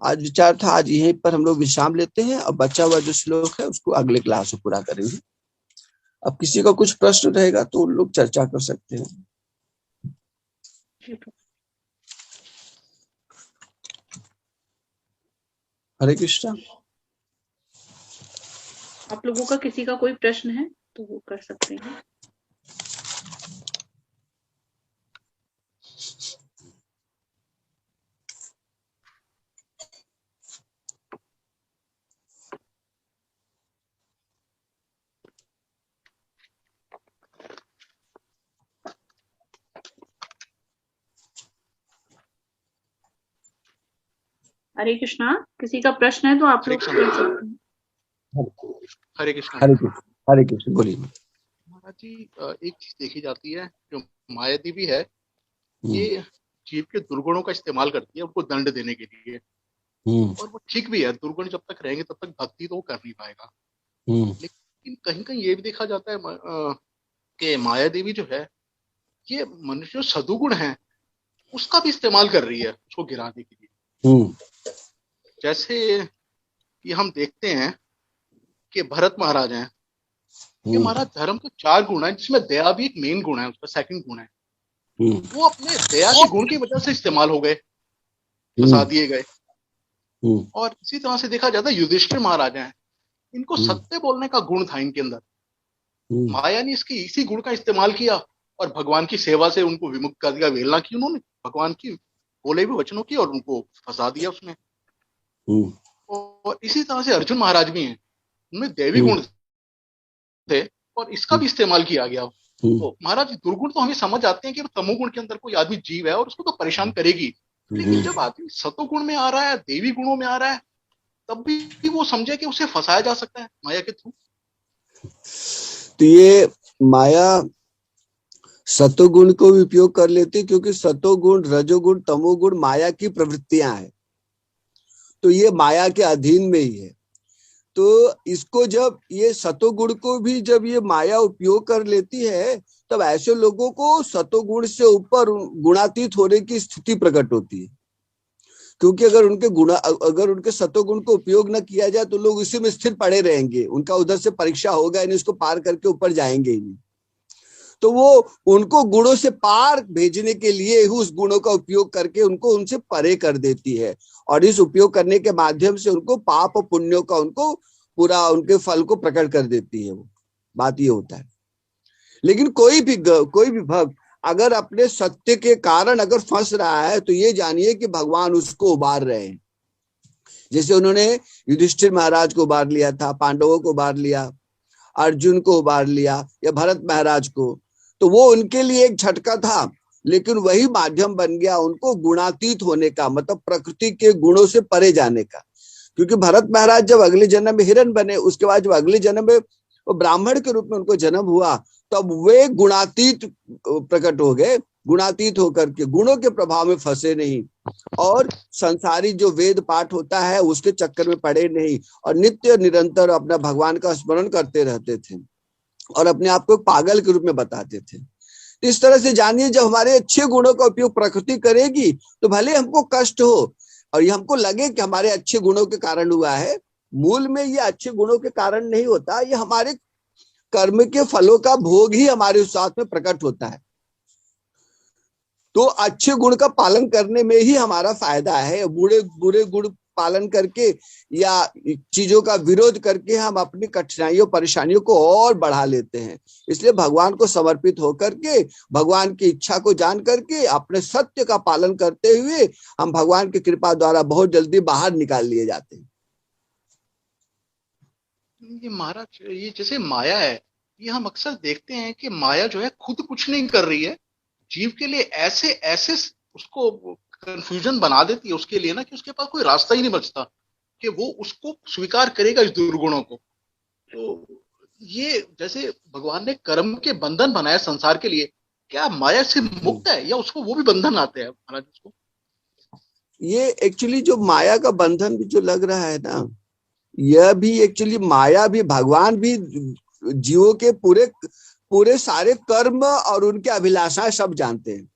आज विचार था आज यहीं पर हम लोग विश्राम लेते हैं और बचा हुआ जो श्लोक है उसको अगले क्लास में पूरा करेंगे। अब किसी का कुछ प्रश्न रहेगा तो उन लोग चर्चा कर सकते हैं। हरे कृष्णा। आप लोगों का किसी का कोई प्रश्न है तो वो कर सकते हैं। हरे कृष्णा। किसी का प्रश्न है तो आप लोग कर सकते हैं। हरे कृष्ण। हरे कृष्ण। हरे कृष्ण। बोलिए महाराज जी, एक चीज देखी जाती है जो माया देवी है, ये जीव के दुर्गुणों का इस्तेमाल करती है उनको दंड देने के लिए। और वो ठीक भी है, दुर्गुण जब तक रहेंगे तब तक भक्ति तो वो कर नहीं पाएगा। लेकिन कहीं कहीं ये भी देखा जाता है कि माया देवी जो है ये मनुष्य जो सदुगुण है उसका भी इस्तेमाल कर रही है उसको गिराने के लिए। जैसे ये हम देखते हैं कि भरत महाराज हैं, ये महाराज धर्म के 4 गुण हैं जिसमें दया भी एक मेन गुण है, उसका सेकंड गुण है। वो अपने दया के गुण की वजह से इस्तेमाल हो गए, फंसा दिए गए। और इसी तरह से देखा जाता है युधिष्ठिर महाराज हैं, इनको सत्य बोलने का गुण था इनके अंदर। माया ने इसकी इसी गुण का इस्तेमाल किया और भगवान की सेवा से उनको विमुक्त कर दिया, वेलना की उन्होंने भगवान की बोले हुए वचनों की और उनको फंसा दिया उसमें। और इसी तरह से अर्जुन महाराज भी हैं, उनमें देवी गुण थे और इसका भी इस्तेमाल किया गया। तो महाराज दुर्गुण तो हमें समझ आते हैं कि तमोगुण के अंदर कोई आदमी जीव है और उसको तो परेशान करेगी, लेकिन जब आदमी सतोगुण में आ रहा है, देवी गुणों में आ रहा है, तब भी वो समझे कि उसे फंसाया जा सकता है माया के थ्रू। तो ये माया सतोगुण को भी उपयोग कर लेती, क्योंकि सतोगुण, रजोगुण, तमोगुण माया की प्रवृत्तियां हैं, तो ये माया के अधीन में ही है। तो इसको जब ये सतोगुण को भी जब ये माया उपयोग कर लेती है, तब ऐसे लोगों को सतोगुण से ऊपर गुणातीत होने की स्थिति प्रकट होती है। क्योंकि अगर उनके सतोगुण को उपयोग न किया जाए तो लोग इसी में स्थिर पड़े रहेंगे, उनका उधर से परीक्षा होगा नहीं, इसको पार करके ऊपर जाएंगे ही नहीं। तो वो उनको गुणों से पार भेजने के लिए उस गुणों का उपयोग करके उनको उनसे परे कर देती है, और इस उपयोग करने के माध्यम से उनको पाप और पुण्यों का उनको पूरा उनके फल को प्रकट कर देती है। वो बात ये होता है। लेकिन कोई भी भक्त अगर अपने सत्य के कारण अगर फंस रहा है तो ये जानिए कि भगवान उसको उबार रहे हैं। जैसे उन्होंने युधिष्ठिर महाराज को उबार लिया था, पांडवों को उबार लिया, अर्जुन को उबार लिया, या भरत महाराज को, तो वो उनके लिए एक झटका था, लेकिन वही माध्यम बन गया उनको गुणातीत होने का, मतलब प्रकृति के गुणों से परे जाने का। क्योंकि भरत महाराज जब अगले जन्म में हिरण बने, उसके बाद जब अगले जन्म में वो ब्राह्मण के रूप में उनको जन्म हुआ, तब वे गुणातीत प्रकट हो गए। गुणातीत होकर के गुणों के प्रभाव में फंसे नहीं, और संसारी जो वेद पाठ होता है उसके चक्कर में पड़े नहीं, और नित्य निरंतर अपना भगवान का स्मरण करते रहते थे और अपने आप को पागल के रूप में बताते थे। इस तरह से जानिए, जब हमारे अच्छे गुणों का उपयोग प्रकृति करेगी तो भले हमको कष्ट हो और ये हमको लगे कि हमारे अच्छे गुणों के कारण हुआ है, मूल में ये अच्छे गुणों के कारण नहीं होता, ये हमारे कर्म के फलों का भोग ही हमारे साथ में प्रकट होता है। तो अच्छे गुण का पालन करने में ही हमारा फायदा है। बुरे गुण पालन करके या चीजों का विरोध करके हम अपनी कठिनाइयों परेशानियों को और बढ़ा लेते हैं। इसलिए भगवान को समर्पित होकर के, भगवान की इच्छा को जान करके, अपने सत्य का पालन करते हुए हम भगवान की कृपा द्वारा बहुत जल्दी बाहर निकाल लिए जाते हैं। ये महाराज, ये जैसे माया है, ये हम अक्सर देखते हैं कि माया जो है खुद कुछ नहीं कर रही है, जीव के लिए ऐसे ऐसे उसको कंफ्यूजन बना देती है उसके लिए ना, कि उसके पास कोई रास्ता ही नहीं बचता कि वो उसको स्वीकार करेगा इस दुर्गुणों को। तो ये जैसे भगवान ने कर्म के बंधन बनाया संसार के लिए, क्या माया से मुक्त है या उसको वो भी बंधन आते हैं महाराज उसको? ये एक्चुअली जो माया का बंधन भी जो लग रहा है ना, यह भी एक्चुअली माया भी, भगवान भी जीवों के पूरे सारे कर्म और उनके अभिलाषाएं सब जानते हैं,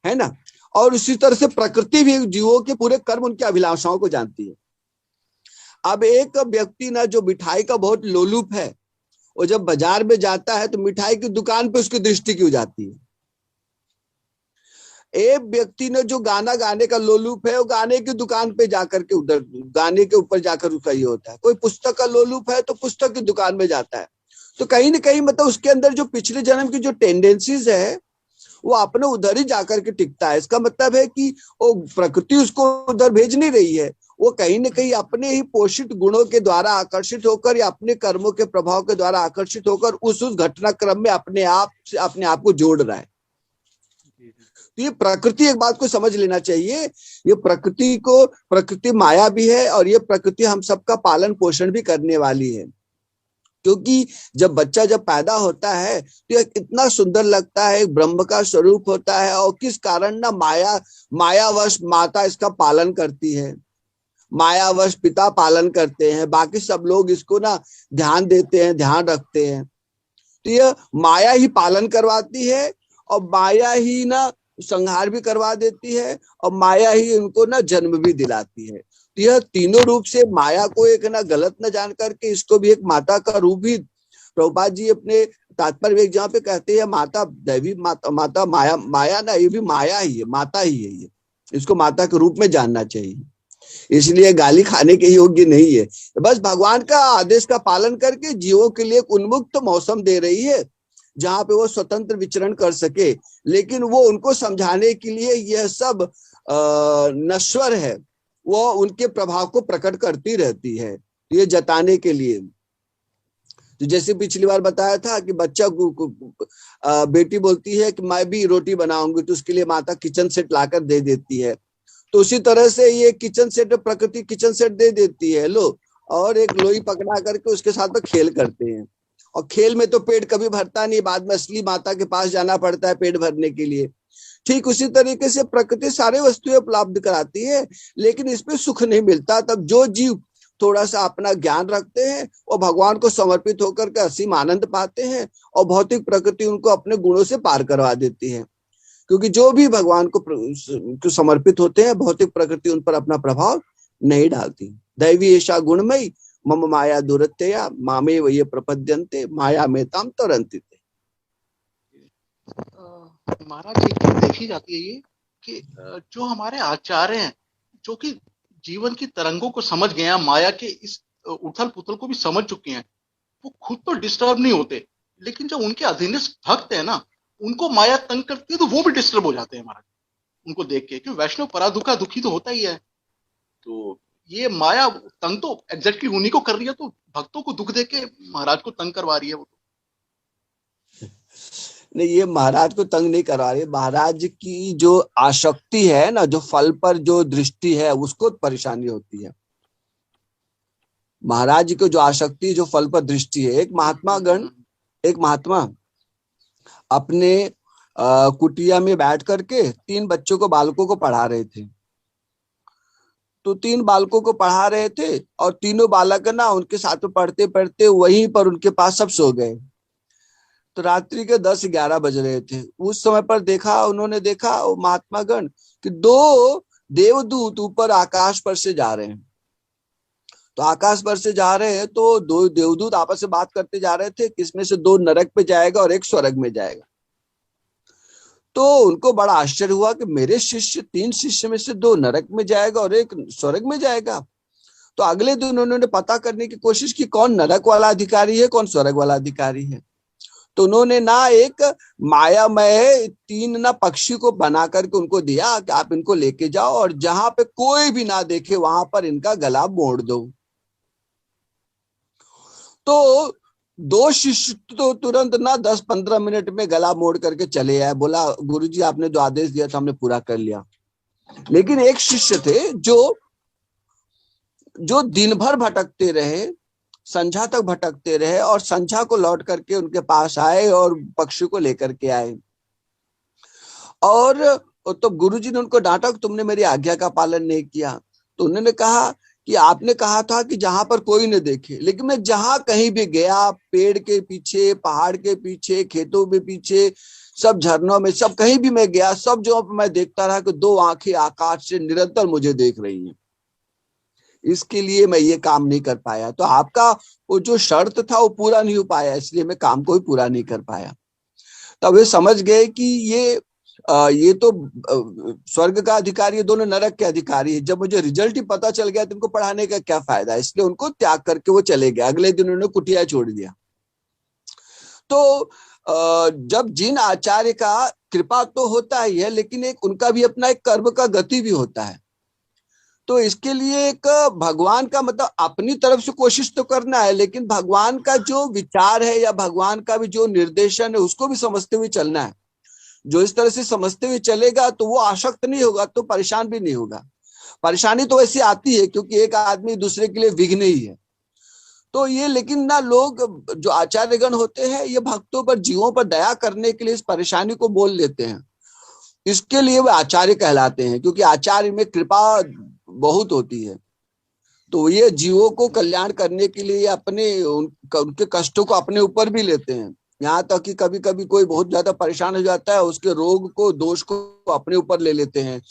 है ना। और उसी तरह से प्रकृति भी जीवों के पूरे कर्म उनके अभिलाषाओं को जानती है। अब एक व्यक्ति ना जो मिठाई का बहुत लोलुप है, वो जब बाजार में जाता है तो मिठाई की दुकान पे उसकी दृष्टि क्यों जाती है। एक व्यक्ति ने जो गाना गाने का लोलुप है, वो गाने की दुकान पे जाकर के उधर गाने के ऊपर जाकर उसका ये होता है। कोई पुस्तक का लोलुप है तो पुस्तक की दुकान में जाता है। तो कहीं ना कहीं मतलब उसके अंदर जो पिछले जन्म की जो टेंडेंसीज है वो अपने उधर ही जाकर के टिकता है। इसका मतलब है कि वो प्रकृति उसको उधर भेज नहीं रही है, वो कहीं ना कहीं अपने ही पोषित गुणों के द्वारा आकर्षित होकर या अपने कर्मों के प्रभाव के द्वारा आकर्षित होकर उस घटनाक्रम में अपने आप को जोड़ रहा है। तो ये प्रकृति, एक बात को समझ लेना चाहिए, ये प्रकृति माया भी है और ये प्रकृति हम सबका पालन पोषण भी करने वाली है। क्योंकि जब बच्चा जब पैदा होता है तो ये इतना सुंदर लगता है, ब्रह्म का स्वरूप होता है, और किस कारण ना मायावश माता इसका पालन करती है, मायावश पिता पालन करते हैं, बाकी सब लोग इसको ना ध्यान देते हैं, ध्यान रखते हैं। तो ये माया ही पालन करवाती है और माया ही ना संहार भी करवा देती है और माया ही उनको ना जन्म भी दिलाती है। तो यह तीनों रूप से माया को एक ना गलत न जान करके इसको भी एक माता का रूप भी प्रभुपाद जी अपने तात्पर्य जहाँ पे कहते हैं माता दैवी माता माया ना, ये भी माया ही है, माता ही है, ये इसको माता के रूप में जानना चाहिए। इसलिए गाली खाने के योग्य नहीं है। बस भगवान का आदेश का पालन करके जीवों के लिए एक उन्मुक्त मौसम दे रही है जहाँ पे वो स्वतंत्र विचरण कर सके, लेकिन वो उनको समझाने के लिए यह सब नश्वर है, वो उनके प्रभाव को प्रकट करती रहती है, ये जताने के लिए। तो जैसे पिछली बार बताया था कि बच्चा बेटी बोलती है कि मैं भी रोटी बनाऊंगी, तो उसके लिए माता किचन सेट लाकर दे देती है। तो उसी तरह से ये किचन सेट, प्रकृति किचन सेट दे देती है, लो, और एक लोई पकड़ा करके उसके साथ में खेल करते हैं। और खेल में तो पेट कभी भरता नहीं, बाद में असली माता के पास जाना पड़ता है पेट भरने के लिए। ठीक उसी तरीके से प्रकृति सारे वस्तुएं उपलब्ध कराती है, लेकिन इसमें सुख नहीं मिलता। तब जो जीव थोड़ा सा अपना ज्ञान रखते हैं वो भगवान को समर्पित होकर के असीम आनंद पाते हैं और भौतिक प्रकृति उनको अपने गुणों से पार करवा देती है। क्योंकि जो भी भगवान को समर्पित होते हैं, भौतिक प्रकृति उन पर अपना प्रभाव नहीं डालती। दैवी ऐसा गुणमयी मम माया दुरत्यया मामे वये प्रपद्यन्ते माया में ताम तरन्ति। महाराज एक चीज देखी जाती है ये कि जो हमारे आचार्य हैं, जो कि जीवन की तरंगों को समझ गए हैं, माया के इस उथल पुथल को भी समझ चुके हैं, वो खुद तो डिस्टर्ब नहीं होते, लेकिन जब उनके अधीनस्थ भक्त है ना, उनको माया तंग करती है तो वो भी डिस्टर्ब हो जाते हैं महाराज उनको देख के, क्योंकि वैष्णव पराधुका दुखी तो होता ही है। तो ये माया तंग तो एग्जैक्टली उन्हीं को कर रही है, तो भक्तों को दुख दे के महाराज को तंग करवा रही है वो। नहीं, ये महाराज को तंग नहीं करवा रही, महाराज की जो आसक्ति है ना, जो फल पर जो दृष्टि है, उसको परेशानी होती है। महाराज जी को जो आसक्ति, जो फल पर दृष्टि है। एक महात्मा अपने कुटिया में बैठ करके 3 बच्चों को, बालकों को पढ़ा रहे थे। तो 3 बालकों को पढ़ा रहे थे और तीनों बालक ना उनके साथ में पढ़ते पढ़ते वहीं पर उनके पास सब सो गए। तो रात्रि के 10-11 बज रहे थे। उस समय पर उन्होंने देखा वो महात्मागण कि 2 देवदूत ऊपर आकाश पर से जा रहे हैं। तो आकाश पर से जा रहे हैं तो 2 देवदूत आपस में बात करते जा रहे थे, किसमें से 2 नरक पे जाएगा और 1 स्वर्ग में जाएगा। तो उनको बड़ा आश्चर्य हुआ कि मेरे 3 शिष्य में से 2 नरक में जाएगा और 1 स्वर्ग में जाएगा। तो अगले दिन उन्होंने पता करने की कोशिश की कौन नरक वाला अधिकारी है, कौन स्वर्ग वाला अधिकारी है। तो उन्होंने ना एक मायामय 3 ना पक्षी को बना करके उनको दिया कि आप इनको लेके जाओ और जहां पे कोई भी ना देखे वहां पर इनका गला मोड़ दो। तो 2 शिष्य तो तुरंत ना 10-15 मिनट में गला मोड़ करके चले आए। बोला गुरुजी आपने जो आदेश दिया था हमने पूरा कर लिया। लेकिन एक शिष्य थे जो दिन भर भटकते रहे, संध्या तक भटकते रहे और संध्या को लौट करके उनके पास आए और पक्षी को लेकर के आए। और तो गुरुजी ने उनको डांटा कि तुमने मेरी आज्ञा का पालन नहीं किया। तो उन्होंने कहा कि आपने कहा था कि जहां पर कोई न देखे, लेकिन मैं जहां कहीं भी गया, पेड़ के पीछे, पहाड़ के पीछे, खेतों में पीछे, सब झरनों में, सब कहीं भी मैं गया, सब जगह पर मैं देखता रहा कि 2 आंखें आकाश से निरंतर मुझे देख रही हैं। इसके लिए मैं ये काम नहीं कर पाया। तो आपका वो जो शर्त था वो पूरा नहीं हो पाया, इसलिए मैं काम को भी पूरा नहीं कर पाया। तब वे समझ गए कि ये तो स्वर्ग का अधिकारी है, दोनों नरक के अधिकारी है। जब मुझे रिजल्ट ही पता चल गया तो उनको पढ़ाने का क्या फायदा, इसलिए उनको त्याग करके वो चले गए। अगले दिन उन्होंने कुटिया छोड़ दिया। तो जब जिन आचार्य का कृपा तो होता ही है, लेकिन एक उनका भी अपना एक कर्म का गति भी होता है। तो इसके लिए एक भगवान का मतलब अपनी तरफ से कोशिश तो करना है, लेकिन भगवान का जो विचार है या भगवान का भी जो निर्देशन है उसको भी समझते हुए चलना है। जो इस तरह से समझते हुए चलेगा तो वो आसक्त नहीं होगा, तो परेशान भी नहीं होगा। परेशानी तो वैसे आती है क्योंकि एक आदमी दूसरे के लिए विघ्न ही है। तो ये लेकिन ना लोग जो आचार्यगण होते हैं ये भक्तों पर, जीवों पर दया करने के लिए इस परेशानी को बोल लेते हैं। इसके लिए वे आचार्य कहलाते हैं, क्योंकि आचार्य में कृपा बहुत होती है। तो ये जीवों को कल्याण करने के लिए उनके कष्टों को अपने ऊपर भी लेते हैं। यहाँ तक कि कभी कभी कोई बहुत ज्यादा परेशान हो जाता है, उसके रोग को, दोष को अपने ऊपर ले लेते हैं,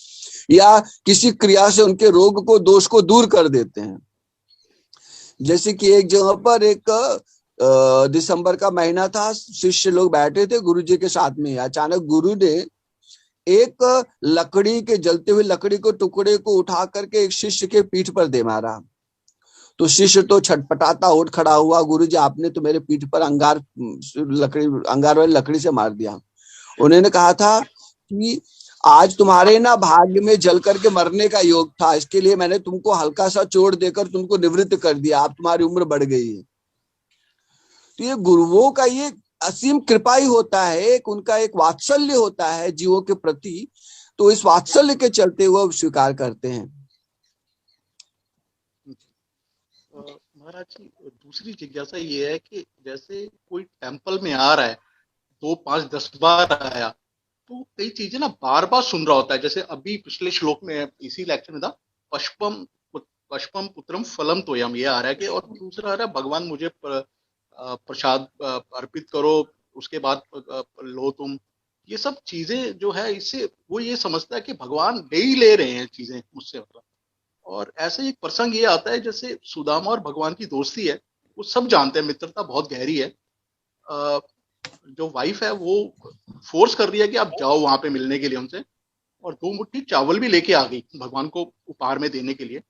या किसी क्रिया से उनके रोग को, दोष को दूर कर देते हैं। जैसे कि एक जगह पर दिसंबर का महीना था, शिष्य लोग बैठे थे गुरु जी के साथ में। अचानक गुरु ने एक लकड़ी के, जलते हुए लकड़ी को टुकड़े को उठा करके एक शिष्य के पीठ पर दे मारा। तो शिष्य तो छटपटाता उठ खड़ा हुआ, गुरुजी आपने तो मेरे पीठ पर अंगार वाली लकड़ी से मार दिया। उन्होंने कहा था कि आज तुम्हारे ना भाग्य में जल करके मरने का योग था, इसके लिए मैंने तुमको हल्का सा चोट देकर तुमको निवृत्त कर दिया, अब तुम्हारी उम्र बढ़ गई है। तो ये गुरुओं का ये असीम कृपा ही होता है, उनका एक वात्सल्य होता है जीवों के प्रति। तो इस वात्सल्य के चलते वो स्वीकार करते हैं। महाराज जी, दूसरी जिज्ञासा ये है कि जैसे कोई टेम्पल में आ रहा है, 2, 5, 10 बार आया, तो कई चीजें ना बार बार सुन रहा होता है। जैसे अभी पिछले श्लोक में, इसी लेक्चर में था, पष्पम पुत्रम फलम तोयम, ये आ रहा है कि, और दूसरा आ रहा है भगवान मुझे प्रसाद अर्पित करो, उसके बाद लो तुम। ये सब चीजें जो है, इससे वो ये समझता है कि भगवान ले ही ले रहे हैं चीजें मुझसे, मतलब। और ऐसे एक प्रसंग ये आता है, जैसे सुदामा और भगवान की दोस्ती है, वो सब जानते हैं, मित्रता बहुत गहरी है। जो वाइफ है वो फोर्स कर रही है कि आप जाओ वहां पे मिलने के लिए उनसे, और 2 मुट्ठी चावल भी लेके आ गई भगवान को उपहार में देने के लिए।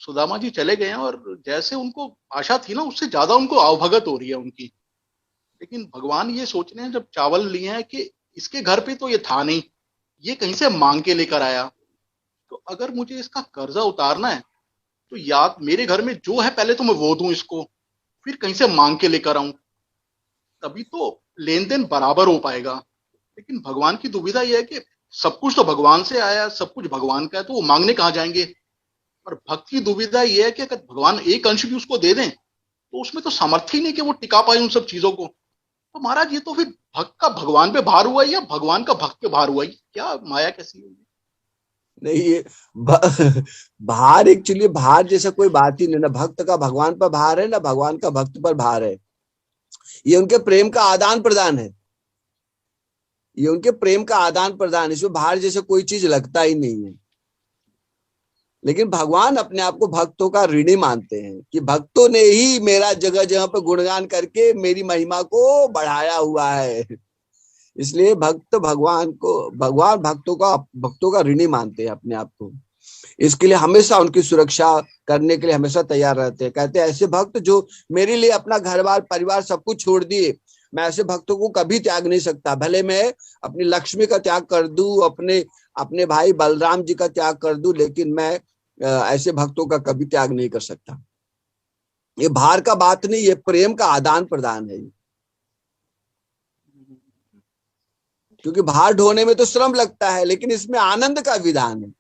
सुदामा जी चले गए हैं और जैसे उनको आशा थी ना, उससे ज्यादा उनको आवभगत हो रही है उनकी। लेकिन भगवान ये सोच रहे हैं जब चावल लिए हैं कि इसके घर पे तो ये था नहीं, ये कहीं से मांग के लेकर आया, तो अगर मुझे इसका कर्जा उतारना है तो या मेरे घर में जो है पहले तो मैं वो दूं इसको, फिर कहीं से मांग के लेकर आऊं, तभी तो लेन देन बराबर हो पाएगा। लेकिन भगवान की दुविधा यह है कि सब कुछ तो भगवान से आया, सब कुछ भगवान का है, तो वो मांगने कहाँ जाएंगे। और भक्त की दुविधा यह है कि अगर भगवान एक अंश भी उसको दे दें तो उसमें तो सामर्थ्य ही नहीं कि वो टिका पाए उन सब चीजों को। तो महाराज ये तो फिर भक्त का भगवान पे भार हुआ या भगवान का भक्त पे भार हुआ, क्या माया कैसी होगी। नहीं, ये भार एक्चुअली भार जैसा कोई बात ही नहीं, ना भक्त का भगवान पर भार है ना भगवान का भक्त पर भार है। ये उनके प्रेम का आदान प्रदान है, ये उनके प्रेम का आदान प्रदान, इसमें भार जैसा कोई चीज लगता ही नहीं है। लेकिन भगवान अपने आप को भक्तों का ऋणी मानते हैं कि भक्तों ने ही मेरा जगह जगह पर गुणगान करके मेरी महिमा को बढ़ाया हुआ है, इसलिए भक्त भगवान भक्तों का ऋणी मानते हैं अपने आप को। इसके लिए हमेशा उनकी सुरक्षा करने के लिए हमेशा तैयार रहते हैं। कहते हैं ऐसे भक्त जो मेरे लिए अपना घर बार परिवार सब कुछ छोड़ दिए, मैं ऐसे भक्तों को कभी त्याग नहीं सकता। भले मैं अपनी लक्ष्मी का त्याग कर दूं, अपने भाई बलराम जी का त्याग कर दूं, लेकिन मैं ऐसे भक्तों का कभी त्याग नहीं कर सकता। ये भार का बात नहीं, ये प्रेम का आदान प्रदान है। क्योंकि भार ढोने में तो श्रम लगता है, लेकिन इसमें आनंद का विधान है।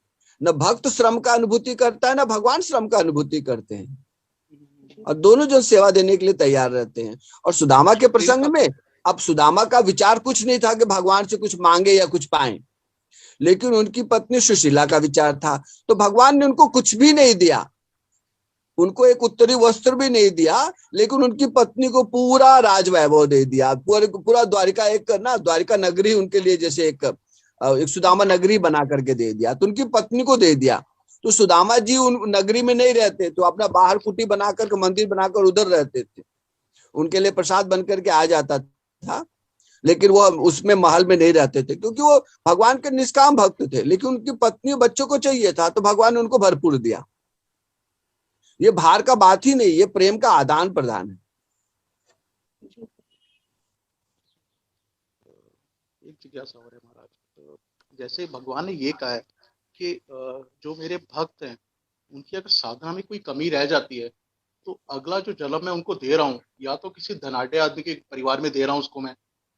न भक्त श्रम का अनुभूति करता है, न भगवान श्रम का अनुभूति करते हैं, और दोनों जन सेवा देने के लिए तैयार रहते हैं। और सुदामा के प्रसंग में, अब सुदामा का विचार कुछ नहीं था कि भगवान से कुछ मांगे या कुछ पाए, लेकिन उनकी पत्नी सुशीला का विचार था। तो भगवान ने उनको कुछ भी नहीं दिया, उनको एक उत्तरी वस्त्र भी नहीं दिया, लेकिन उनकी पत्नी को पूरा राजवैभव दे दिया। पूरा द्वारिका, एक ना द्वारिका नगरी उनके लिए जैसे एक सुदामा नगरी बना करके दे दिया, तो उनकी पत्नी को दे दिया। तो सुदामा जी उन नगरी में नहीं रहते, तो अपना बाहर कुटी बनाकर मंदिर बनाकर उधर रहते थे, उनके लिए प्रसाद बन करके आ जाता था, लेकिन वो उसमें महल में नहीं रहते थे, क्योंकि वो भगवान के निष्काम भक्त थे। लेकिन उनकी पत्नी और बच्चों को चाहिए था, तो भगवान ने उनको भरपूर दिया। ये भार का बात ही नहीं, ये प्रेम का आदान प्रदान है। एक जिज्ञासा हो रही है महाराज, तो जैसे भगवान ने ये कहा है कि जो मेरे भक्त हैं उनकी अगर साधना में कोई कमी रह जाती है तो अगला जो जन्म मैं उनको दे रहा हूँ, या तो किसी धनाढ़ आदमी के परिवार में दे रहा हूँ उसको मैं,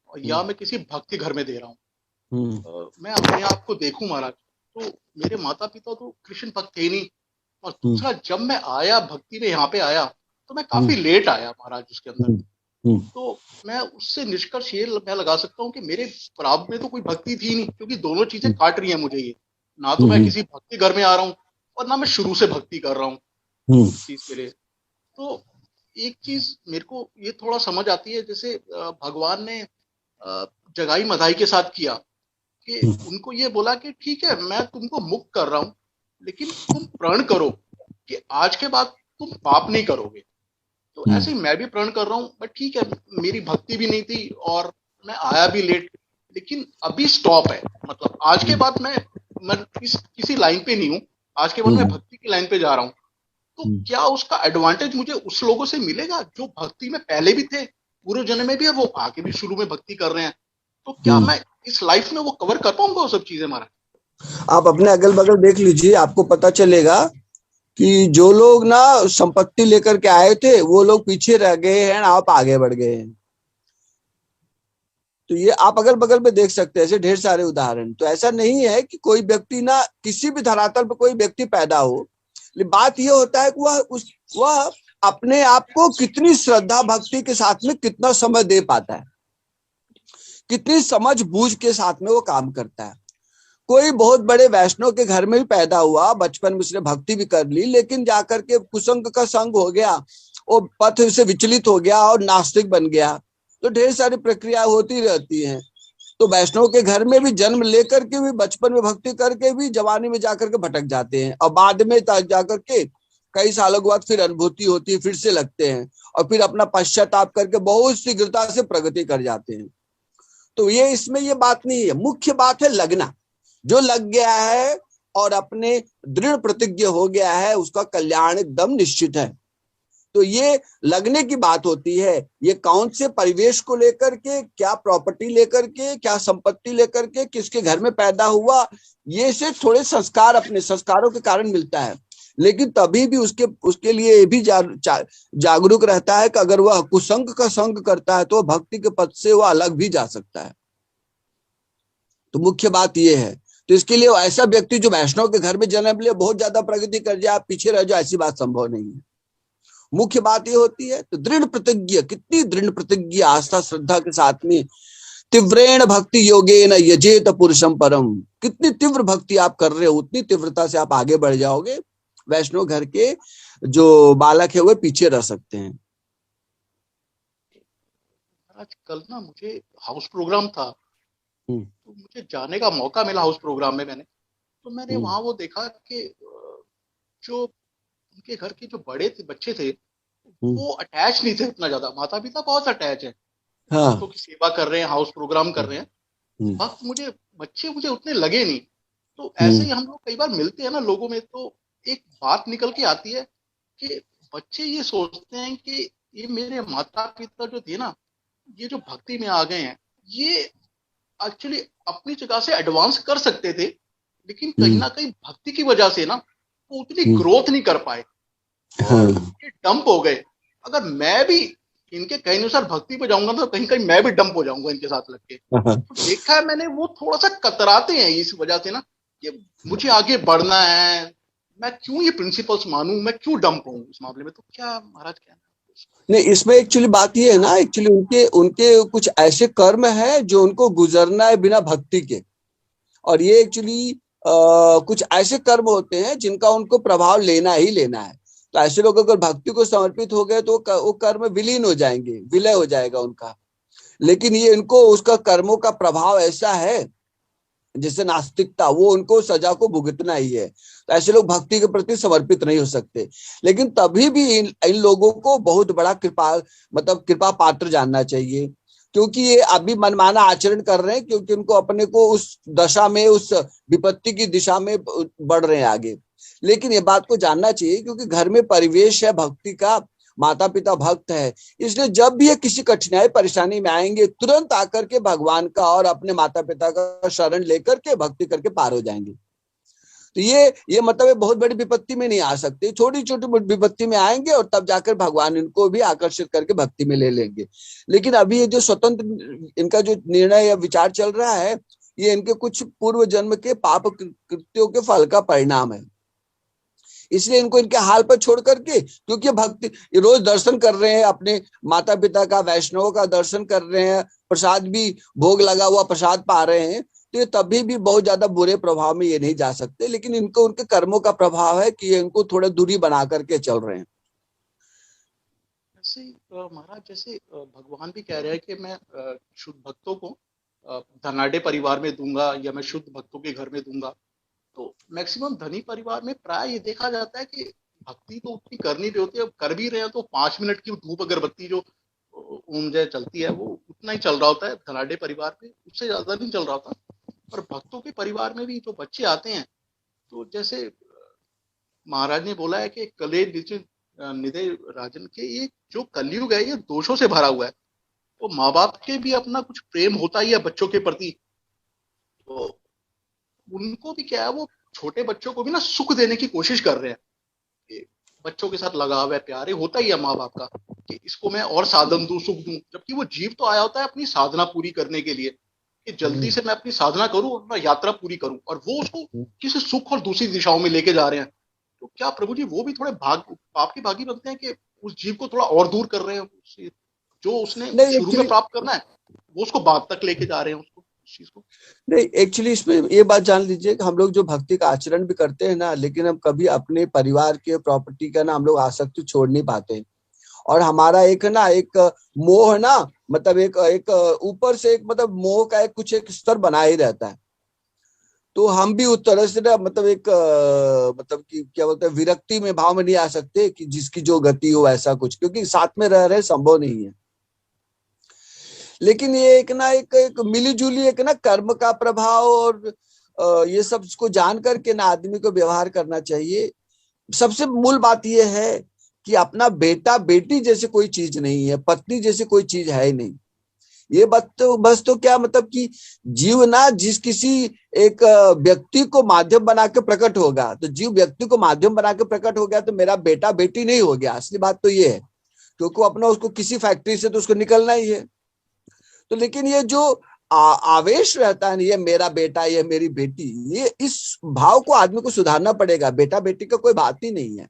या मैं किसी भक्त के घर में दे रहा हूँ। मैं अपने आप को देखूं महाराज, तो मेरे माता पिता तो कृष्ण भक्त थे नहीं, और दूसरा जब मैं आया भक्ति में यहाँ पे आया तो मैं काफी लेट आया महाराज उसके अंदर। तो मैं उससे निष्कर्ष ये मैं लगा सकता हूँ कि मेरे प्रारंभ में तो कोई भक्ति थी नहीं, क्योंकि दोनों चीजें काट रही है मुझे। ये ना तो मैं किसी भक्ति घर में आ रहा हूँ और ना मैं शुरू से भक्ति कर रहा हूँ चीज के लिए। तो एक चीज मेरे को ये थोड़ा समझ आती है, जैसे भगवान ने जगाई मधाई के साथ किया कि उनको ये बोला कि ठीक है मैं तुमको मुक्त कर रहा हूँ, लेकिन तुम प्रण करो कि आज के बाद तुम पाप नहीं करोगे। तो ऐसे ही मैं भी प्रण कर रहा हूँ, बट ठीक है मेरी भक्ति भी नहीं थी और मैं आया भी लेट, लेकिन अभी स्टॉप है। मतलब आज के बाद मैं किसी लाइन पे नहीं हूँ, आज के बाद मैं भक्ति की लाइन पे जा रहा हूँ। तो क्या उसका एडवांटेज मुझे उस लोगों से मिलेगा जो भक्ति में पहले भी थे, पूरे जन्म में भी, और वो आगे भी शुरू में भक्ति कर रहे हैं? तो क्या मैं इस लाइफ में वो कवर कर पाऊंगा वो सब चीजें? महाराज आप अपने अगल बगल देख लीजिए, आपको पता चलेगा कि जो लोग ना संपत्ति लेकर के आए थे वो लोग पीछे रह गए हैं, आप आगे बढ़ गए हैं। तो ये आप अगल बगल में देख सकते हैं, ऐसे ढेर सारे उदाहरण। तो ऐसा नहीं है कि कोई व्यक्ति ना, किसी भी धरातल पर कोई व्यक्ति पैदा हो, बात ये होता है कि वह अपने आप को कितनी श्रद्धा भक्ति के साथ में कितना समय दे पाता है, कितनी समझ बूझ के साथ में वो काम करता है। कोई बहुत बड़े वैष्णव के घर में भी पैदा हुआ, बचपन में उसने भक्ति भी कर ली, लेकिन जाकर के कुसंग का संग हो गया, वो पथ से विचलित हो गया और नास्तिक बन गया। तो ढेर सारी प्रक्रिया होती रहती हैं। तो वैष्णव के घर में भी जन्म लेकर के भी, बचपन में भक्ति करके भी जवानी में जाकर के भटक जाते हैं, और बाद में जाकर के कई सालों के बाद फिर अनुभूति होती है, फिर से लगते हैं, और फिर अपना पश्चाताप करके बहुत शीघ्रता से प्रगति कर जाते हैं। तो ये इसमें ये बात नहीं है, मुख्य बात है लगना। जो लग गया है और अपने दृढ़ प्रतिज्ञ हो गया है, उसका कल्याण एकदम निश्चित है। तो ये लगने की बात होती है। ये कौन से परिवेश को लेकर के, क्या प्रॉपर्टी लेकर के, क्या संपत्ति लेकर के, किसके घर में पैदा हुआ, ये से थोड़े संस्कार अपने संस्कारों के कारण मिलता है। लेकिन तभी भी उसके लिए ये भी जागरूक रहता है कि अगर वह कुसंग का संग करता है तो भक्ति के पद से वह अलग भी जा सकता है। तो मुख्य बात यह है। तो इसके लिए ऐसा व्यक्ति जो वैष्णव के घर में जन्म ले, बहुत ज्यादा प्रगति कर जाए, आप पीछे रह जाए, ऐसी बात संभव नहीं है। मुख्य बात ये होती है तो दृढ़ प्रतिज्ञा, कितनी दृढ़ प्रतिज्ञा, आस्था श्रद्धा के साथ में तीव्रेण भक्ति योगेन यजेत पुरुषम परम, कितनी तीव्र भक्ति आप कर रहे हो उतनी तीव्रता से आप आगे बढ़ जाओगे। वैष्णव घर के जो बालक है वो पीछे रह सकते हैं। आज कल ना मुझे हाउस प्रोग्राम था, तो मुझे जाने का मौका मिला हाउस प्रोग्राम में। मैंने वहां वो देखा कि जो उनके घर के जो बड़े थे बच्चे थे वो अटैच नहीं थे उतना ज्यादा। माता पिता बहुत अटैच है, भक्तों की सेवा कर रहे हैं, हाउस प्रोग्राम कर रहे हैं, भक्त बच्चे मुझे उतने लगे नहीं। तो ऐसे ही हम लोग कई बार मिलते हैं ना लोगों में, तो एक बात निकल के आती है कि बच्चे ये सोचते हैं कि ये मेरे माता पिता जो थे ना, ये जो भक्ति में आ गए हैं, ये एक्चुअली अपनी जगह से एडवांस कर सकते थे, लेकिन कहीं ना कहीं भक्ति की वजह से ना वो उतनी ग्रोथ नहीं कर पाए, ये डंप हो गए। अगर मैं भी इनके कहे अनुसार भक्ति पे जाऊंगा तो कहीं कहीं मैं भी डंप हो जाऊंगा इनके साथ लग के। तो देखा है मैंने, वो थोड़ा सा कतराते हैं इस वजह से ना कि मुझे आगे बढ़ना है, मैं क्यों ये प्रिंसिपल्स मानूं, मैं क्यों डंप हूं इस मामले में। तो क्या महाराज कहना है? नहीं, इसमें एक्चुअली बात ये है ना, एक्चुअली उनके कुछ ऐसे कर्म है जो उनको गुजरना है बिना भक्ति के, और ये एक्चुअली कुछ ऐसे कर्म होते हैं जिनका उनको प्रभाव लेना ही लेना है। तो ऐसे लोग अगर भक्ति को समर्पित हो गए तो वो कर्म विलीन हो जाएंगे, विलय हो जाएगा उनका। लेकिन ये इनको उसका कर्मों का प्रभाव ऐसा है जैसे नास्तिकता, वो उनको सजा को भुगतना ही है। तो ऐसे लोग भक्ति के प्रति समर्पित नहीं हो सकते। लेकिन तभी भी इन लोगों को बहुत बड़ा कृपा पात्र जानना चाहिए, क्योंकि ये अभी मनमाना आचरण कर रहे हैं, क्योंकि उनको अपने को उस दशा में, उस विपत्ति की दिशा में बढ़ रहे हैं आगे। लेकिन ये बात को जानना चाहिए क्योंकि घर में परिवेश है भक्ति का, माता पिता भक्त है, इसलिए जब भी ये किसी कठिनाई परेशानी में आएंगे तुरंत आकर के भगवान का और अपने माता पिता का शरण लेकर के भक्ति करके पार हो जाएंगे। तो ये मतलब बहुत बड़ी विपत्ति में नहीं आ सकते, छोटी छोटी विपत्ति में आएंगे और तब जाकर भगवान इनको भी आकर्षित करके भक्ति में ले लेंगे। लेकिन अभी ये जो स्वतंत्र इनका जो निर्णय या विचार चल रहा है, ये इनके कुछ पूर्व जन्म के पाप कृत्यों के फल का परिणाम है। इसलिए इनको इनके हाल पर छोड़ करके, क्योंकि भक्ति रोज दर्शन कर रहे हैं अपने माता पिता का, वैष्णवों का दर्शन कर रहे हैं, प्रसाद भी भोग लगा हुआ प्रसाद पा रहे हैं, तो ये तभी भी बहुत ज्यादा बुरे प्रभाव में ये नहीं जा सकते। लेकिन इनको उनके कर्मों का प्रभाव है कि ये इनको थोड़ा दूरी बना करके चल रहे हैं। जैसे महाराज, जैसे भगवान भी कह रहे हैं कि मैं शुद्ध भक्तों को धनाढ़े परिवार में दूंगा या मैं शुद्ध भक्तों के घर में दूंगा। तो मैक्सिमम धनी परिवार में प्राय ये देखा जाता है कि भक्ति तो उतनी करनी भी होती है, कर भी रहे हैं तो 5 मिनट की धूप अगरबत्ती जो ओम जय चलती है वो उतना ही चल रहा होता है। धनाढ़े परिवार में उससे ज्यादा नहीं चल रहा होता। और भक्तों के परिवार में भी जो बच्चे आते हैं, तो जैसे महाराज ने बोला है कि कले निधे राजन के, ये जो कलयुग है ये दोषों से भरा हुआ है। तो माँ बाप के भी अपना कुछ प्रेम होता ही है बच्चों के प्रति, तो उनको भी क्या है, वो छोटे बच्चों को भी ना सुख देने की कोशिश कर रहे हैं। बच्चों के साथ लगाव है, प्यार होता ही है माँ बाप का कि इसको मैं और साधन दूं, सुख दूं, जबकि वो जीव तो आया होता है अपनी साधना पूरी करने के लिए कि जल्दी से मैं अपनी साधना करूं, अपना यात्रा पूरी करूं, और वो उसको किसी सुख और दूसरी दिशाओं में लेके जा रहे हैं। तो क्या प्रभु जी वो भी थोड़े पाप की भागी बनते हैं कि उस जीव को थोड़ा और दूर कर रहे हैं, जो उसने शुरू में प्राप्त करना है वो उसको बाद तक लेके जा रहे हैं उसको, उस चीज को। नहीं, एक्चुअली इसमें ये बात जान लीजिए कि हम लोग जो भक्ति का आचरण भी करते हैं ना, लेकिन हम कभी अपने परिवार के प्रॉपर्टी का ना हम लोग आसक्ति छोड़ नहीं पाते। और हमारा एक मोह ना, मतलब एक ऊपर से एक मतलब मोह का कुछ एक स्तर बना ही रहता है। तो हम भी उस तरह से ना मतलब कि क्या बोलते हैं, विरक्ति में भाव में नहीं आ सकते कि जिसकी जो गति हो ऐसा कुछ, क्योंकि साथ में रह रहे संभव नहीं है। लेकिन ये एक मिली जुली एक कर्म का प्रभाव और ये सब को जान करके ना आदमी को व्यवहार करना चाहिए। सबसे मूल बात ये है कि अपना बेटा बेटी जैसे कोई चीज नहीं है, पत्नी जैसे कोई चीज है ही नहीं। ये बस तो क्या मतलब कि जीव ना जिस किसी एक व्यक्ति को माध्यम बना के प्रकट होगा, तो जीव व्यक्ति को माध्यम बना के प्रकट हो गया तो मेरा बेटा बेटी नहीं हो गया। असली बात तो ये है, क्योंकि अपना उसको किसी फैक्ट्री से तो उसको निकलना ही है। तो लेकिन ये जो आवेश रहता है, ये मेरा बेटा, ये मेरी बेटी, ये इस भाव को आदमी को सुधारना पड़ेगा। बेटा बेटी का कोई बात ही नहीं है,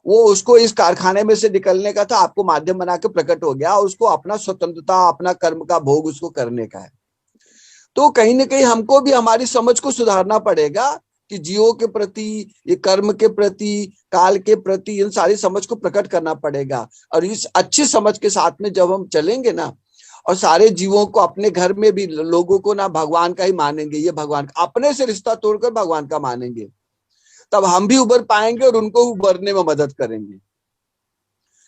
वो उसको इस कारखाने में से निकलने का था, आपको माध्यम बना के प्रकट हो गया, उसको अपना स्वतंत्रता, अपना कर्म का भोग उसको करने का है। तो कहीं ना कहीं हमको भी हमारी समझ को सुधारना पड़ेगा कि जीवों के प्रति, ये कर्म के प्रति, काल के प्रति, इन सारी समझ को प्रकट करना पड़ेगा। और इस अच्छी समझ के साथ में जब हम चलेंगे ना, और सारे जीवों को, अपने घर में भी लोगों को ना भगवान का ही मानेंगे, ये भगवान अपने से रिश्ता तोड़कर भगवान का मानेंगे, तब हम भी उबर पाएंगे और उनको उबरने में मदद करेंगे।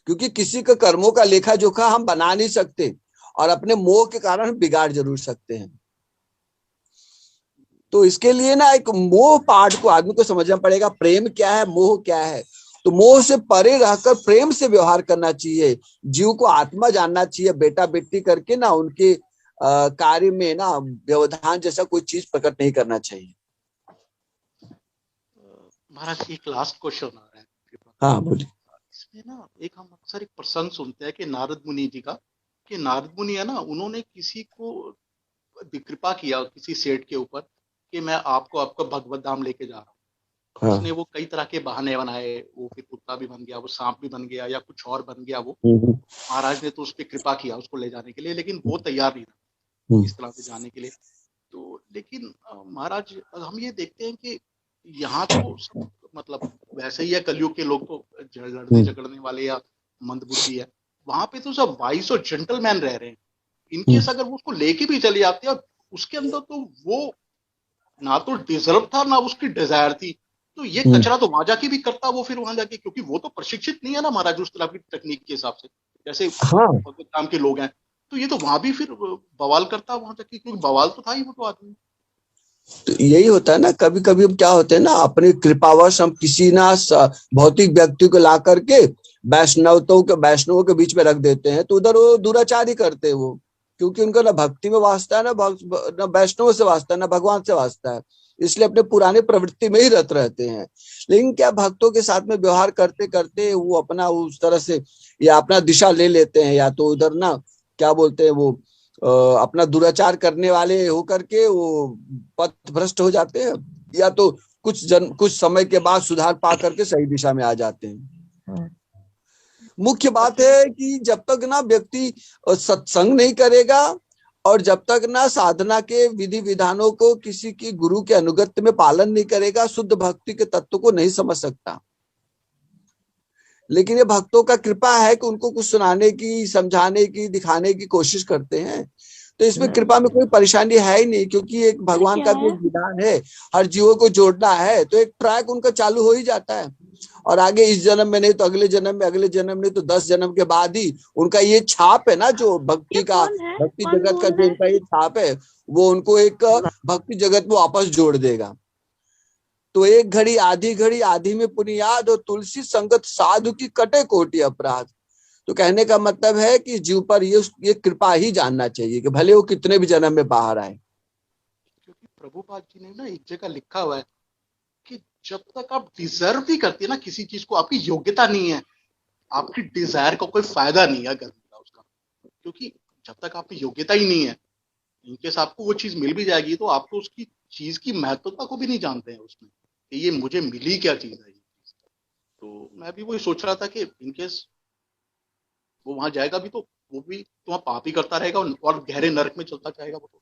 क्योंकि किसी के कर्मों का लेखा जोखा हम बना नहीं सकते, और अपने मोह के कारण बिगाड़ जरूर सकते हैं। तो इसके लिए ना एक मोह पाठ को आदमी को समझना पड़ेगा, प्रेम क्या है, मोह क्या है। तो मोह से परे रहकर प्रेम से व्यवहार करना चाहिए, जीव को आत्मा जानना चाहिए, बेटा बेटी करके ना उनके कार्य में ना व्यवधान जैसा कोई चीज प्रकट नहीं करना चाहिए। महाराज एक लास्ट क्वेश्चन आ रहा है। हाँ बोलिए। इसमें ना एक हम अक्सर एक प्रसंग सुनते हैं कि नारद मुनि जी का, कि नारद मुनि है ना, उन्होंने किसी को कृपा किया किसी सेठ के ऊपर कि मैं आपको आपका भगवत धाम लेके जा रहा हूँ। उसने वो कई तरह के बहाने बनाए, वो फिर कुत्ता भी बन गया, वो सांप भी बन गया, या कुछ और बन गया। वो महाराज ने तो उस पर कृपा किया उसको ले जाने के लिए, लेकिन वो तैयार नहीं था इस तरह से जाने के लिए। तो लेकिन महाराज हम ये देखते हैं कि यहाँ तो सब मतलब वैसे ही है, कलयुग के लोग तो लड़ने झगड़ने वाले या मंदबुद्धि है। वहां पे तो सब वाइस और जेंटलमैन रह रहे हैं। इनकेस अगर वो उसको लेके भी चली जाती है, उसके अंदर तो वो ना तो डिजर्व था ना उसकी डिजायर थी, तो ये कचरा तो वहां जाके भी करता वो, फिर वहां जाके, क्योंकि वो तो प्रशिक्षित नहीं है ना महाराज उस तरह की तकनीक के हिसाब से जैसे काम के लोग हैं। तो ये तो वहां भी फिर बवाल करता वहां जाके, क्योंकि बवाल तो था ही वो तो आदमी। तो यही होता है ना, कभी कभी हम क्या होते हैं ना, अपनी कृपावश हम किसी ना भौतिक व्यक्ति को ला करके वैष्णवों के बीच में रख देते हैं, तो उधर वो दुराचारी करते हैं वो, क्योंकि उनका ना भक्ति में वास्ता है, ना वैष्णव से वास्ता है, ना भगवान से वास्ता है, इसलिए अपने पुराने प्रवृत्ति में ही रत रहते हैं। लेकिन क्या भक्तों के साथ में व्यवहार करते करते वो अपना उस तरह से या अपना दिशा ले लेते हैं, या तो उधर ना क्या बोलते हैं वो अपना दुराचार करने वाले होकर के वो पथ भ्रष्ट हो जाते हैं, या तो कुछ समय के बाद सुधार पा करके सही दिशा में आ जाते हैं। मुख्य बात है कि जब तक ना व्यक्ति सत्संग नहीं करेगा, और जब तक ना साधना के विधि विधानों को किसी की गुरु के अनुगत्य में पालन नहीं करेगा, शुद्ध भक्ति के तत्व को नहीं समझ सकता। लेकिन ये भक्तों का कृपा है कि उनको कुछ सुनाने की, समझाने की, दिखाने की कोशिश करते हैं, तो इसमें कृपा में कोई परेशानी है ही नहीं, क्योंकि एक भगवान का भी विधान है, हर जीवों को जोड़ना है, तो एक ट्रैक उनका चालू हो ही जाता है। और आगे इस जन्म में नहीं तो अगले जन्म में, अगले जन्म नहीं तो 10 जन्म के बाद ही उनका ये छाप है ना, जो भक्ति जगत का जो उनका ये छाप है, वो उनको एक भक्ति जगत में वापस जोड़ देगा। तो एक घड़ी आधी में पुनियाद, और तुलसी संगत साधु की कटे कोटि अपराध। तो कहने का मतलब है कि जीव पर ये कृपा ही जानना चाहिए कि भले वो कितने भी जन्म में बाहर आए। क्योंकि प्रभुपाद जी ने ना एक जगह लिखा हुआ है कि जब तक आप डिजर्व भी करते हैं ना किसी चीज को, आपकी योग्यता नहीं है, आपकी डिजायर का कोई फायदा नहीं है करने का उसका, क्योंकि जब तक आपकी योग्यता ही नहीं है, इनकेस आपको वो चीज मिल भी जाएगी तो आप तो उसकी चीज की महत्वता को भी नहीं जानते हैं उसमें कि ये मुझे मिली क्या चीज है। तो मैं भी वही सोच रहा था कि इनकेस वो वहां जाएगा भी तो वो भी तो वहां पाप ही करता रहेगा और गहरे नरक में चलता जाएगा वो तो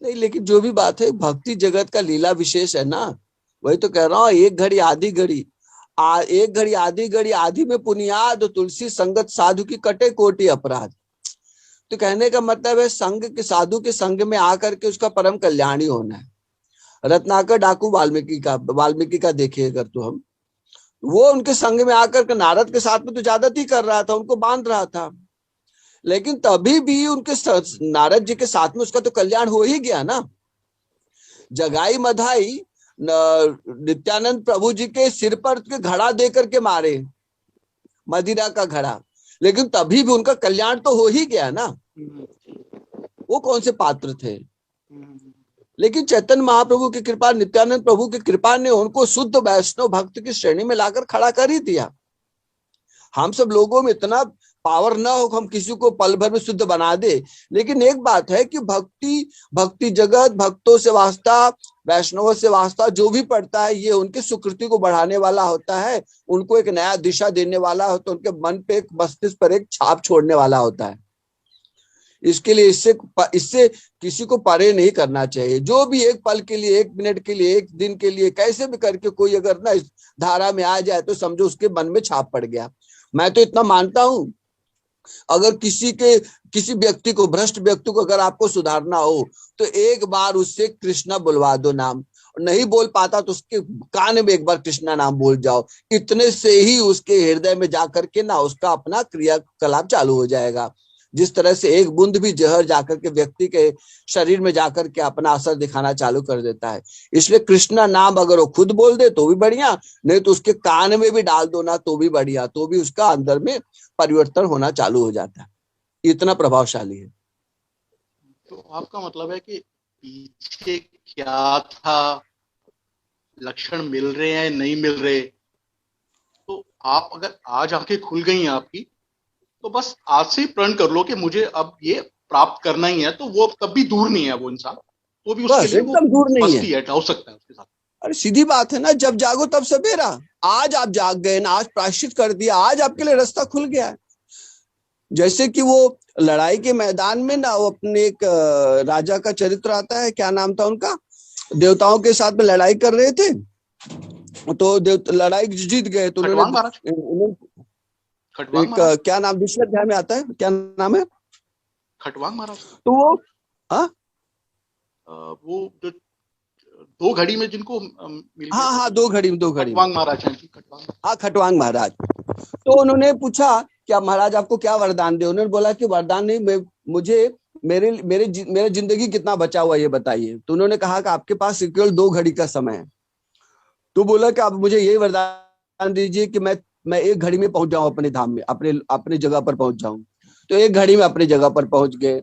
नहीं। लेकिन जो भी बात है, भक्ति जगत का लीला विशेष है ना, वही तो कह रहा हूँ, एक घड़ी आधी में पुनियाद, तुलसी संगत साधु की कटे कोटि अपराध। तो कहने का मतलब है संग के, साधु के संग में आकर के उसका परम कल्याण ही होना है। रत्नाकर डाकू वाल्मीकि का देखिए अगर, तो हम वो उनके संग में आकर के नारद के साथ में तो ज्यादती कर रहा था, उनको बांध रहा था, लेकिन तभी भी उनके नारद जी के साथ में उसका तो कल्याण हो ही गया ना। जगाई मधाई नित्यानंद प्रभु जी के सिर पर के घड़ा दे करके मारे, मदिरा का घड़ा, लेकिन तभी भी उनका कल्याण तो हो ही गया ना। वो कौन से पात्र थे? लेकिन चैतन्य महाप्रभु की कृपा, नित्यानंद प्रभु की कृपा ने उनको शुद्ध वैष्णव भक्त की श्रेणी में लाकर खड़ा कर ही दिया। हम सब लोगों में इतना पावर ना हो कि हम किसी को पल भर में शुद्ध बना दे, लेकिन एक बात है कि भक्ति जगत, भक्तों से वास्ता, वैष्णवों से वास्ता जो भी पड़ता है, ये उनकी सुकृति को बढ़ाने वाला होता है, उनको एक नया दिशा देने वाला होता है, उनके मन पे, एक मस्तिष्क पर एक छाप छोड़ने वाला होता है। इसके लिए इससे किसी को परे नहीं करना चाहिए। जो भी एक पल के लिए, एक मिनट के लिए, एक दिन के लिए, कैसे भी करके कोई अगर ना इस धारा में आ जाए तो समझो उसके मन में छाप पड़ गया। मैं तो इतना मानता हूं, अगर किसी व्यक्ति को, भ्रष्ट व्यक्ति को अगर आपको सुधारना हो तो एक बार उससे कृष्णा बुलवा दो नाम, नहीं बोल पाता तो उसके कान में एक बार कृष्णा नाम बोल जाओ। इतने से ही उसके हृदय में जाकर के ना उसका अपना क्रियाकलाप चालू हो जाएगा। जिस तरह से एक बूंद भी जहर जाकर के व्यक्ति के शरीर में जाकर के अपना असर दिखाना चालू कर देता है। इसलिए कृष्णा नाम अगर वो खुद बोल दे तो भी बढ़िया, नहीं तो उसके कान में भी डाल दो ना तो भी बढ़िया, तो भी उसका अंदर में परिवर्तन होना चालू हो जाता है। इतना प्रभावशाली है। तो आपका मतलब है कि पीछे क्या था, लक्षण मिल रहे हैं नहीं मिल रहे, तो आप अगर आज आंखें खुल गई हैं आपकी, तो बस आज से ही प्रण कर लो कि मुझे अब ये प्राप्त करना ही है, तो वो कभी दूर नहीं है वो इंसान, तो भी उसके लिए वो एकदम दूर नहीं है, हो सकता है उसके साथ। अरे सीधी बात है ना, जब जागो तब सवेरा। आज आप जाग गए ना, आज प्रायश्चित कर दिया, आज आपके लिए रास्ता खुल गया है। जैसे कि वो लड़ाई के मैदान में ना, वो अपने एक राजा का चरित्र आता है, क्या नाम था उनका, देवताओं के साथ में लड़ाई कर रहे थे, तो लड़ाई जीत गए, तो उन्होंने क्या नाम दूसरे अध्याय में आता है, क्या नाम है? खटवांग महाराज। तो वो वो जो 2 घड़ी में जिनको हाँ 2 घड़ी में खटवांग महाराज हैं। हाँ खटवांग महाराज। तो उन्होंने पूछा क्या महाराज आपको क्या वरदान दे? उन्होंने बोला कि वरदान नहीं, मुझे मेरे जिंदगी कितना बचा हुआ ये बताइए। तो उन्होंने कहा कि आपके पास केवल 2 घड़ी का समय है। तो बोला कि आप मुझे ये वरदान दीजिए कि मैं 1 घड़ी में पहुंच जाऊं अपने धाम में, अपने जगह पर पहुंच जाऊं। तो 1 घड़ी में अपनी जगह पर पहुंच गए,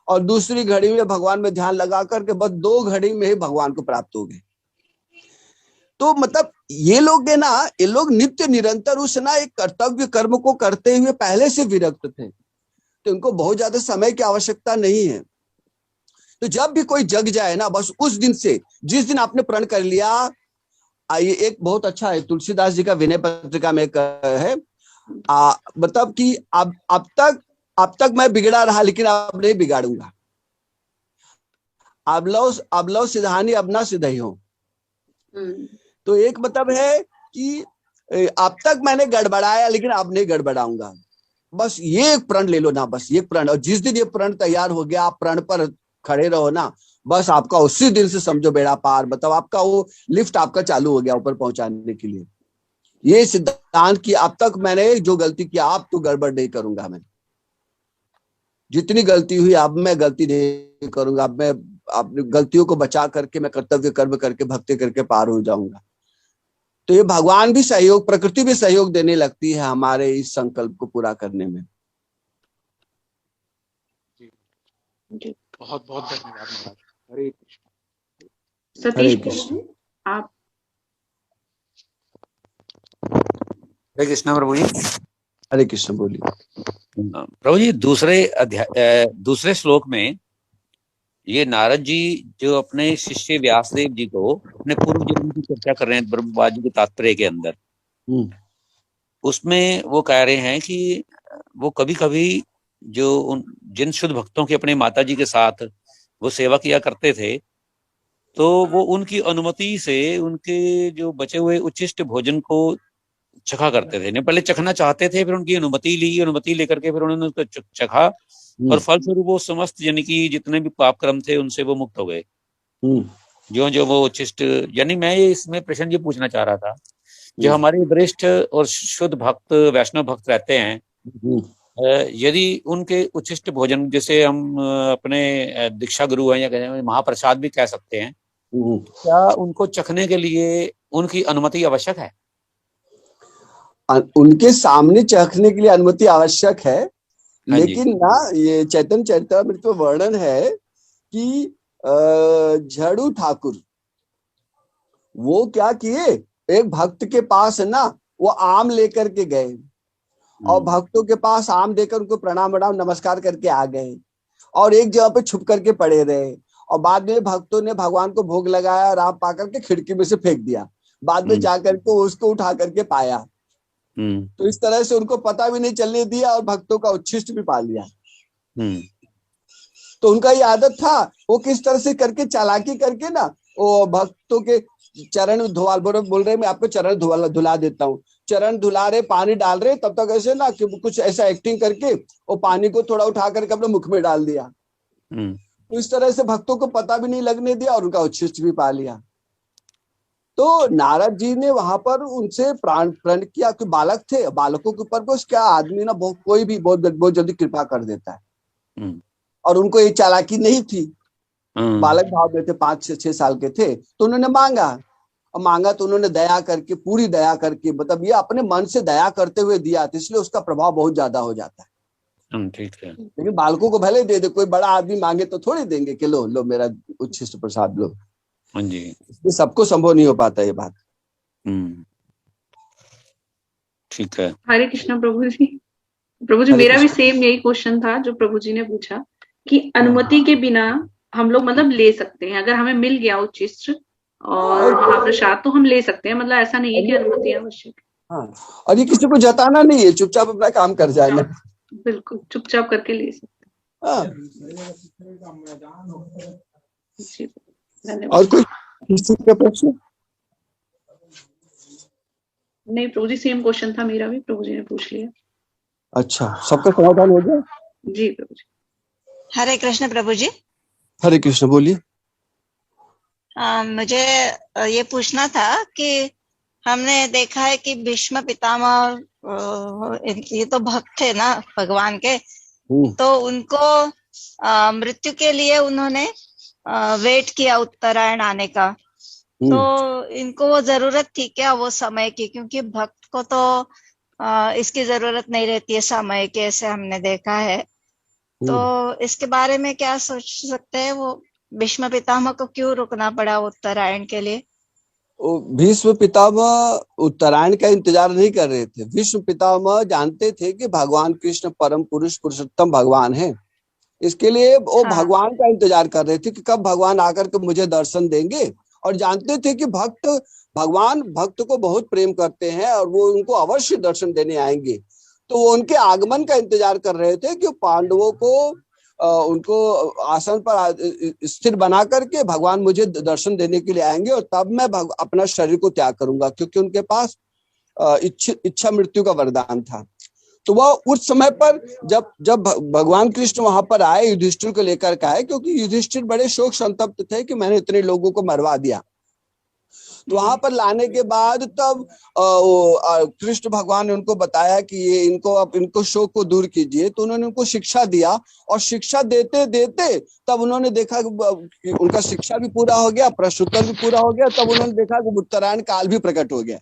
और दूसरी घड़ी में भगवान में ध्यान लगा करके बस 2 घड़ी में ही भगवान को प्राप्त हो गए। तो मतलब ये लोग है ना, ये लोग नित्य निरंतर उस ना एक कर्तव्य कर्म को करते हुए पहले से विरक्त थे, तो इनको बहुत ज्यादा समय की आवश्यकता नहीं है। तो जब भी कोई जग जाए ना, बस उस दिन से, जिस दिन आपने प्रण कर लिया, ये एक बहुत अच्छा है, तुलसीदास जी का विनय पत्रिका में एक है, मतलब कि अब तक मैं बिगड़ा रहा लेकिन अब नहीं बिगाड़ूंगा, अब लो सिधानी अब ना सिधई हो। तो एक मतलब है कि अब तक मैंने गड़बड़ाया लेकिन अब नहीं गड़बड़ाऊंगा। बस ये एक प्रण ले लो ना, बस ये प्रण, और जिस दिन ये प्रण तैयार हो गया, आप प्रण पर खड़े रहो ना, बस आपका उसी दिन से समझो बेड़ा पार। बताओ, आपका वो लिफ्ट आपका चालू हो गया ऊपर पहुंचाने के लिए। ये सिद्धांत की अब तक मैंने जो गलती किया, आप तो गड़बड़ नहीं करूंगा, मैं जितनी गलती हुई अब मैं गलती नहीं करूंगा, अब मैं अपनी गलतियों को बचा करके मैं कर्तव्य कर्म करके भक्ति करके पार हो जाऊंगा। तो ये भगवान भी सहयोग, प्रकृति भी सहयोग देने लगती है हमारे इस संकल्प को पूरा करने में। बहुत बहुत धन्यवाद महाराज। हरे कृष्ण। सतीश प्रभु आप। हरे कृष्ण प्रभु जी। हरे कृष्ण बोलिए। प्रभु जी, दूसरे श्लोक में ये नारद जी जो अपने शिष्य व्यासदेव जी को अपने पूर्व जन्म की चर्चा कर रहे हैं ब्रह्मवाद जी के तात्पर्य के अंदर, उसमें वो कह रहे हैं कि वो कभी कभी जो जिन शुद्ध भक्तों के अपने माता जी के साथ वो सेवा किया करते थे, तो वो उनकी अनुमति से उनके जो बचे हुए उच्छिष्ट भोजन को चखा करते थे। नहीं, पहले चखना चाहते थे, फिर उनकी अनुमति ली, अनुमति लेकर के फिर उन्होंने उसको चखा, और फलस्वरूप वो समस्त यानी कि जितने भी पाप कर्म थे उनसे वो मुक्त हो गए। जो वो उच्छिष्ट, यानी मैं ये इसमें प्रश्न ये पूछना चाह रहा था, जो हमारे वरिष्ठ और शुद्ध भक्त वैष्णव भक्त रहते हैं, यदि उनके उच्छिष्ट भोजन, जैसे हम अपने दीक्षा गुरु हैं या कहते हैं महाप्रसाद भी कह सकते हैं, क्या उनको चखने के लिए उनकी अनुमति आवश्यक है? उनके सामने चखने के लिए अनुमति आवश्यक है, हाँ जी। लेकिन ना ये चैतन्य चरितामृत में वर्णन है कि झड़ू ठाकुर वो क्या किए, एक भक्त के पास है ना वो आम लेकर के गए और भक्तों के पास आम देकर उनको प्रणाम प्रणाम नमस्कार करके आ गए और एक जगह पे छुप करके पड़े रहे और बाद में भक्तों ने भगवान को भोग लगाया और आम पा करके खिड़की में से फेंक दिया, बाद में जाकर के उसको उठा करके पाया। तो इस तरह से उनको पता भी नहीं चलने दिया और भक्तों का उच्छिष्ट भी पा लिया। तो उनका ये आदत था, वो किस तरह से करके चालाकी करके ना वो भक्तों के चरण धुला, बोल रहे मैं आपको चरण धुला देता हूँ, चरण धुला रहे, पानी डाल रहे, तब तक ऐसे ना कि कुछ ऐसा एक्टिंग करके वो पानी को थोड़ा उठा करके अपने मुख में डाल दिया। तो इस तरह से भक्तों को पता भी नहीं लगने दिया और उनका उच्छिष्ट भी पा लिया। तो नारद जी ने वहां पर उनसे प्रण किया कि बालक थे, बालकों के ऊपर बस क्या आदमी ना कोई भी बहुत जल्दी कृपा कर देता है और उनको ये चालाकी नहीं थी, बालक भाव में थे, 5-6 साल के थे। तो उन्होंने मांगा तो उन्होंने दया करके, पूरी दया करके, मतलब ये अपने मन से दया करते हुए दिया, तो इसलिए उसका प्रभाव बहुत ज्यादा हो जाता है। ठीक है। लेकिन बालकों को भले दे दे, कोई बड़ा आदमी मांगे तो थोड़ी देंगे कि लो मेरा उच्छिष्ट प्रसाद लो। हाँ जी। ये सबको संभव नहीं हो पाता ये बात। ठीक है। हरे कृष्णा प्रभु जी। प्रभु जी मेरा भी सेम यही क्वेश्चन था जो प्रभु जी ने पूछा कि अनुमति के बिना हम लोग मतलब ले सकते हैं, अगर हमें मिल गया उच्छिष्ट और महाप्रसाद तो हम ले सकते हैं, मतलब ऐसा नहीं है कि अनुमति आवश्यक है। हाँ, और ये किसी को जताना नहीं है, चुपचाप अपना काम कर जाना। बिल्कुल चुपचाप करके ले सकते हैं। हाँ। धन्यवाद। और कोई किसी का प्रश्न? नहीं प्रभु जी, सेम क्वेश्चन था मेरा भी, प्रभु जी ने पूछ लिया। अच्छा, सबका समाधान हो गया? जी प्रभु जी। हरे कृष्ण प्रभु जी। हरे कृष्ण, बोलिए। मुझे ये पूछना था कि हमने देखा है कि भीष्म पितामह ये तो भक्त थे ना भगवान के, तो उनको मृत्यु के लिए उन्होंने वेट किया उत्तरायण आने का, तो इनको वो जरूरत थी क्या वो समय की? क्योंकि भक्त को तो इसकी जरूरत नहीं रहती है समय की, ऐसे हमने देखा है। तो इसके बारे में क्या सोच सकते हैं, वो भीष्म पितामह को क्यों रुकना पड़ा उत्तरायण के लिए? भीष्म पितामह उत्तरायण का इंतजार नहीं कर रहे थे। भीष्म पितामह जानते थे कि भगवान कृष्ण परम पुरुष पुरुषोत्तम भगवान है, इसके लिए वो भगवान का इंतजार कर रहे थे कि कब भगवान आकर के मुझे दर्शन देंगे, और जानते थे कि भगवान भक्त को बहुत प्रेम करते हैं और वो उनको अवश्य दर्शन देने आएंगे। तो वो उनके आगमन का इंतजार कर रहे थे कि पांडवों को उनको आसन पर स्थिर बना करके भगवान मुझे दर्शन देने के लिए आएंगे और तब मैं अपना शरीर को त्याग करूंगा, क्योंकि उनके पास इच्छा मृत्यु का वरदान था। तो वह उस समय पर जब भगवान कृष्ण वहां पर आए, युधिष्ठिर को लेकर के आए, क्योंकि युधिष्ठिर बड़े शोक संतप्त थे कि मैंने इतने लोगों को मरवा दिया। तो वहां पर लाने के बाद तब कृष्ण भगवान ने उनको बताया कि ये इनको शोक को दूर कीजिए। तो उन्होंने उनको शिक्षा दिया और शिक्षा देते देते तब उन्होंने देखा कि उनका शिक्षा भी पूरा हो गया, प्रश्नोत्तर भी पूरा हो गया। तब उन्होंने देखा कि उत्तरायण काल भी प्रकट हो गया।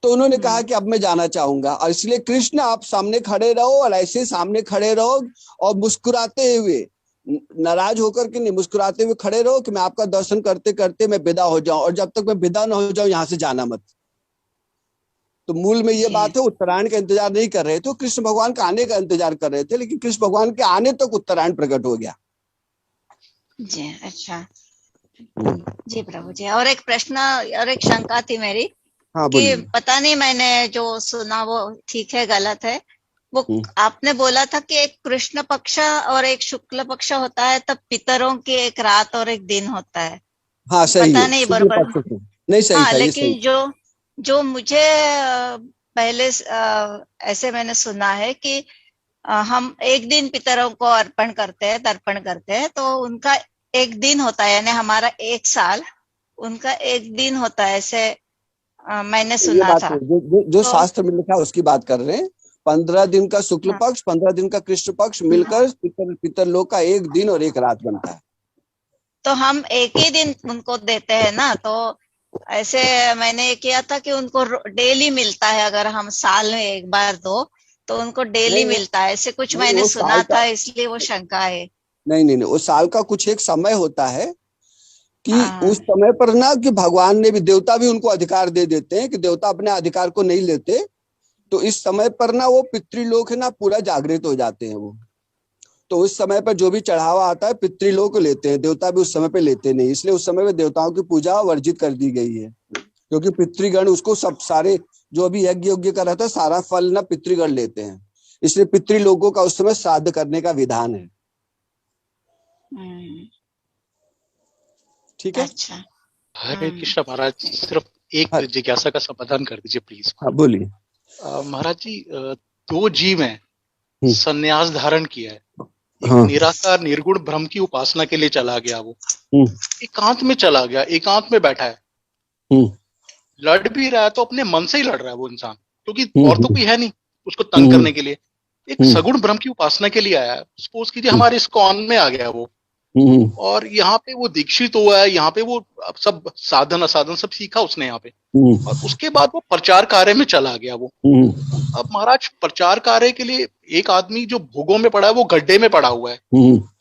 तो उन्होंने कहा कि अब मैं जाना चाहूंगा, और इसलिए कृष्ण आप सामने खड़े रहो और ऐसे सामने खड़े रहो और मुस्कुराते हुए, नाराज होकर के नहीं, मुस्कुराते हुए खड़े रहो कि मैं आपका दर्शन करते करते मैं विदा हो जाऊं, और जब तक मैं विदा ना हो जाऊं यहाँ से जाना मत। तो मूल में ये बात है, उत्तरायण का इंतजार नहीं कर रहे थे, कृष्ण भगवान के आने का इंतजार कर रहे थे, लेकिन कृष्ण भगवान के आने तक उत्तरायण प्रकट हो गया। जी अच्छा जी प्रभु जी। और एक प्रश्न और एक शंका थी मेरी। हाँ, कि पता नहीं मैंने जो सुना वो ठीक है गलत है, वो आपने बोला था कि एक कृष्ण पक्ष और एक शुक्ल पक्ष होता है, तब पितरों की एक रात और एक दिन होता है। हाँ सही पता है, नहीं बरोबर नहीं सही था, लेकिन जो मुझे पहले ऐसे मैंने सुना है कि हम एक दिन पितरों को अर्पण करते हैं, तर्पण करते हैं, तो उनका एक दिन होता है, यानी हमारा एक साल उनका एक दिन होता है, ऐसे मैंने सुना था। जो शास्त्र में लिखा उसकी बात कर रहे हैं। 15 दिन का शुक्ल पक्ष, 15 दिन का कृष्ण पक्ष मिलकर पितर लोग का एक दिन और एक रात बनता है। तो हम एक ही दिन उनको देते हैं ना, तो ऐसे मैंने किया था कि उनको डेली मिलता है, अगर हम साल में एक बार दो तो उनको डेली नहीं, मिलता है, ऐसे कुछ नहीं, मैंने वो सुना साल का था, इसलिए वो शंका है। नहीं, नहीं, नहीं, वो साल का कुछ एक समय होता है कि हाँ उस समय पर ना कि भगवान ने भी, देवता भी उनको अधिकार दे देते हैं कि देवता अपने अधिकार को नहीं लेते, तो इस समय पर ना वो पितृलोक है ना पूरा जागृत हो जाते हैं वो। तो उस समय पर जो भी चढ़ावा आता है पितृलोक लेते हैं, देवता भी उस समय पे लेते नहीं, इसलिए उस समय में देवताओं की पूजा वर्जित कर दी गई है, क्योंकि पितृगण उसको सब सारे जो भी यज्ञ योग्य का रहता है सारा फल ना पितृगण लेते हैं, इसलिए पितृलोकों का उस समय श्राद्ध करने का विधान है। ठीक है। अच्छा। हरे कृष्ण महाराज, सिर्फ एक हाँ। जिज्ञासा का समाधान कर दीजिए प्लीज। हाँ, बोलिए। महाराज जी, दो जीव हैं, संन्यास धारण किया है, एक हाँ। निराकार निर्गुण ब्रह्म की उपासना के लिए चला गया, वो हम्म। एकांत में चला गया, एकांत में बैठा है, लड़ भी रहा है तो अपने मन से ही लड़ रहा है वो इंसान, क्योंकि और तो कोई है नहीं उसको तंग करने के लिए, एक सगुण ब्रह्म की उपासना के लिए आया है। सपोज कीजिए हमारे इस्कॉन में आ गया वो, और यहाँ पे वो दीक्षित हुआ है, यहाँ पे वो सब साधन असाधन सब सीखा उसने यहाँ पे, और उसके बाद वो प्रचार कार्य में चला गया वो। अब महाराज, प्रचार कार्य के लिए एक आदमी जो भोगों में पड़ा है वो गड्ढे में पड़ा हुआ है,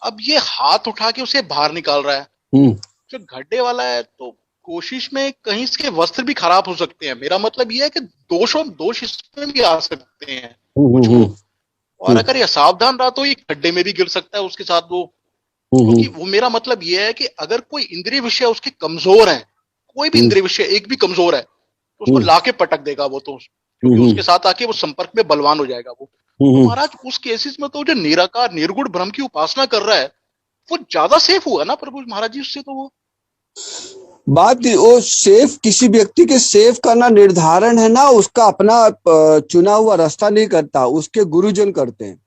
अब ये हाथ उठा के उसे बाहर निकाल रहा है, जो गड्ढे वाला है तो कोशिश में कहीं इसके वस्त्र भी खराब हो सकते हैं। मेरा मतलब ये है कि दोष इसमें भी आ सकते हैं कुछ को, और अगर ये सावधान रहा तो ये गड्ढे में भी गिर सकता है उसके साथ वो, क्योंकि वो मेरा मतलब ये है कि अगर कोई इंद्रिय विषय उसके कमजोर है, कोई भी इंद्रिय विषय एक भी कमजोर है तो उसको लाके पटक देगा वो, तो क्योंकि उसके साथ आके वो संपर्क में बलवान हो जाएगा वो। तो महाराज उस केसेस में तो जो निराकार निर्गुण ब्रह्म की उपासना कर रहा है वो ज्यादा सेफ हुआ ना प्रभु महाराज जी उससे। तो वो बात वो सेफ, किसी व्यक्ति के सेफ करना निर्धारण है ना, उसका अपना चुना हुआ रास्ता नहीं करता, उसके गुरुजन करते हैं।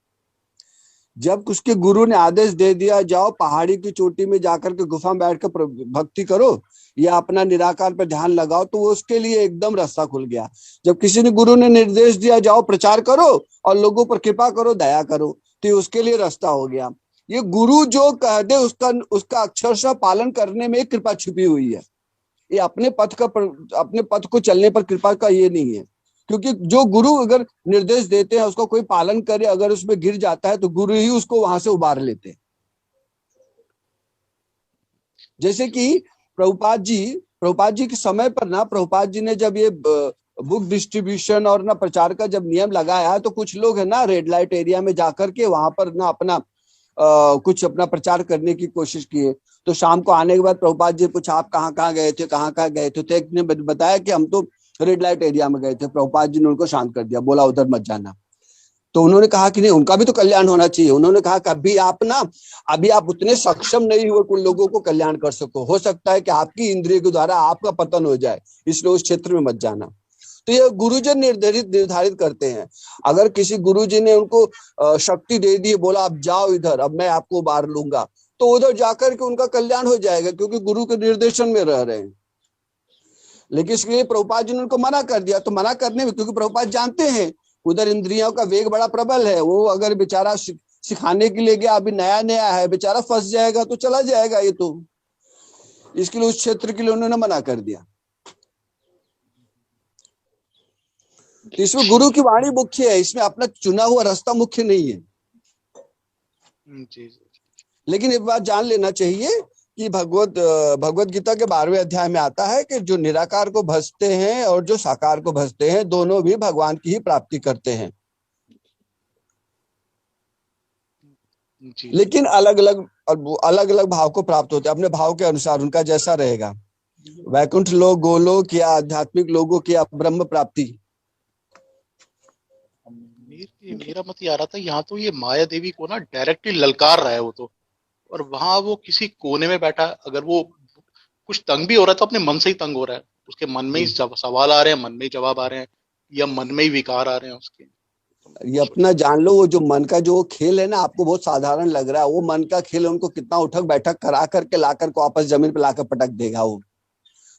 जब उसके गुरु ने आदेश दे दिया जाओ पहाड़ी की चोटी में जाकर के गुफा में बैठकर भक्ति करो या अपना निराकार पर ध्यान लगाओ, तो वो उसके लिए एकदम रास्ता खुल गया। जब किसी ने गुरु ने निर्देश दिया जाओ प्रचार करो और लोगों पर कृपा करो, दया करो, तो उसके लिए रास्ता हो गया। ये गुरु जो कह दे उसका अक्षरशः पालन करने में कृपा छुपी हुई है। ये अपने पथ को चलने पर कृपा का ये नहीं है, क्योंकि जो गुरु अगर निर्देश देते हैं उसका कोई पालन करे, अगर उसमें गिर जाता है तो गुरु ही उसको वहां से उबार लेते हैं। जैसे कि प्रभुपाद जी के समय पर ना, प्रभुपाद जी ने जब ये बुक डिस्ट्रीब्यूशन और ना प्रचार का जब नियम लगाया तो कुछ लोग है ना रेड लाइट एरिया में जाकर के वहां पर ना अपना कुछ अपना प्रचार करने की कोशिश किए। तो शाम को आने के बाद प्रभुपाद जी पूछा आप कहाँ गए थे, कहाँ गए थे? तो एक ने बताया कि हम तो रेड लाइट एरिया में गए थे। प्रभुपाद जी ने उनको शांत कर दिया, बोला उधर मत जाना। तो उन्होंने कहा कि नहीं, उनका भी तो कल्याण होना चाहिए। उन्होंने कहा कभी अभी आप उतने सक्षम नहीं हुए कुछ लोगों को कल्याण कर सको, हो सकता है कि आपकी इंद्रिय के द्वारा आपका पतन हो जाए, इसलिए उस क्षेत्र में मत जाना। तो ये गुरुजन निर्धारित करते हैं। अगर किसी गुरुजी ने उनको शक्ति दे दी, बोला आप जाओ इधर, अब मैं आपको उबार लूंगा, तो उधर जाकर के उनका कल्याण हो जाएगा, क्योंकि गुरु के निर्देशन में रह रहे हैं। लेकिन इसके लिए प्रभुपाद जी ने उनको मना कर दिया। तो मना करने में, क्योंकि प्रभुपाद जानते हैं उधर इंद्रियों का वेग बड़ा प्रबल है, वो अगर बेचारा सिखाने के लिए गया, अभी नया है, बेचारा फंस जाएगा तो चला जाएगा ये, तो इसके लिए उस क्षेत्र के लिए उन्होंने मना कर दिया। तो इसमें गुरु की वाणी मुख्य है, इसमें अपना चुना हुआ रास्ता मुख्य नहीं है। लेकिन एक बात जान लेना चाहिए कि भगवत गीता के 12वें अध्याय में आता है कि जो निराकार को भजते हैं और जो साकार को भजते हैं दोनों भी भगवान की ही प्राप्ति करते हैं। लेकिन अलग अलग भाव को प्राप्त होते हैं, अपने भाव के अनुसार उनका जैसा रहेगा। वैकुंठ लोक, गोलोक या आध्यात्मिक लोगों की ब्रह्म प्राप्ति। मेरा मत ये आ रहा था, यहाँ तो ये माया देवी को ना डायरेक्टली ललकार रहा है वो तो, और वहां वो किसी कोने में बैठा, अगर वो कुछ तंग भी हो रहा है तो अपने मन से ही तंग हो रहा है, उसके मन में ही सवाल आ रहे हैं, मन में ही जवाब आ रहे हैं, या मन में ही विकार आ रहे हैं उसके। ये अपना जान लो, वो जो मन का जो खेल है ना, आपको बहुत साधारण लग रहा है, वो मन का खेल उनको कितना उठक बैठक करा करके लाकर को वापस जमीन पे लाकर पटक देगा। वो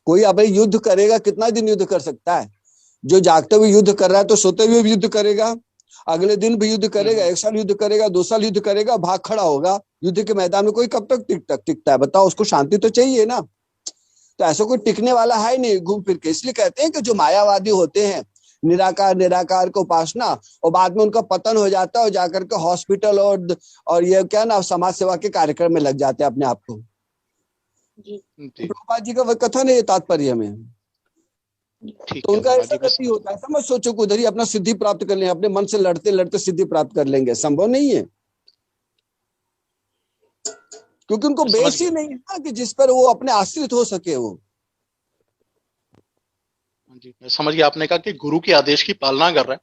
कोई अब युद्ध करेगा, कितना दिन युद्ध कर सकता है? जो जागते हुए युद्ध कर रहा है तो सोते हुए भी युद्ध करेगा, अगले दिन भी युद्ध करेगा, 1 साल युद्ध करेगा, 2 साल युद्ध करेगा, भाग खड़ा होगा। युद्ध के मैदान में कोई कब तक टिकता है बताओ? उसको शांति तो चाहिए ना। तो ऐसा कोई टिकने वाला है नहीं घूम फिर के। इसलिए कहते हैं कि जो मायावादी होते हैं, निराकार निराकार को उपासना, और बाद में उनका पतन हो जाता है और जाकर के हॉस्पिटल और ये क्या ना समाज सेवा के कार्यक्रम में लग जाते हैं अपने आप को। प्रभुपाद जी का वह कथन है ये तात्पर्य में। तो उनका ऐसा गति होता है, समझ सोचो कि उधर ही अपना सिद्धि प्राप्त कर लेंगे, अपने मन से लड़ते लड़ते सिद्धि प्राप्त कर लेंगे, संभव नहीं है, क्योंकि उनको बेस ही नहीं है ना कि जिस पर वो अपने आश्रित हो सके। वो जी, मैं समझ गया। आपने कहा कि गुरु के आदेश की पालना कर रहा है,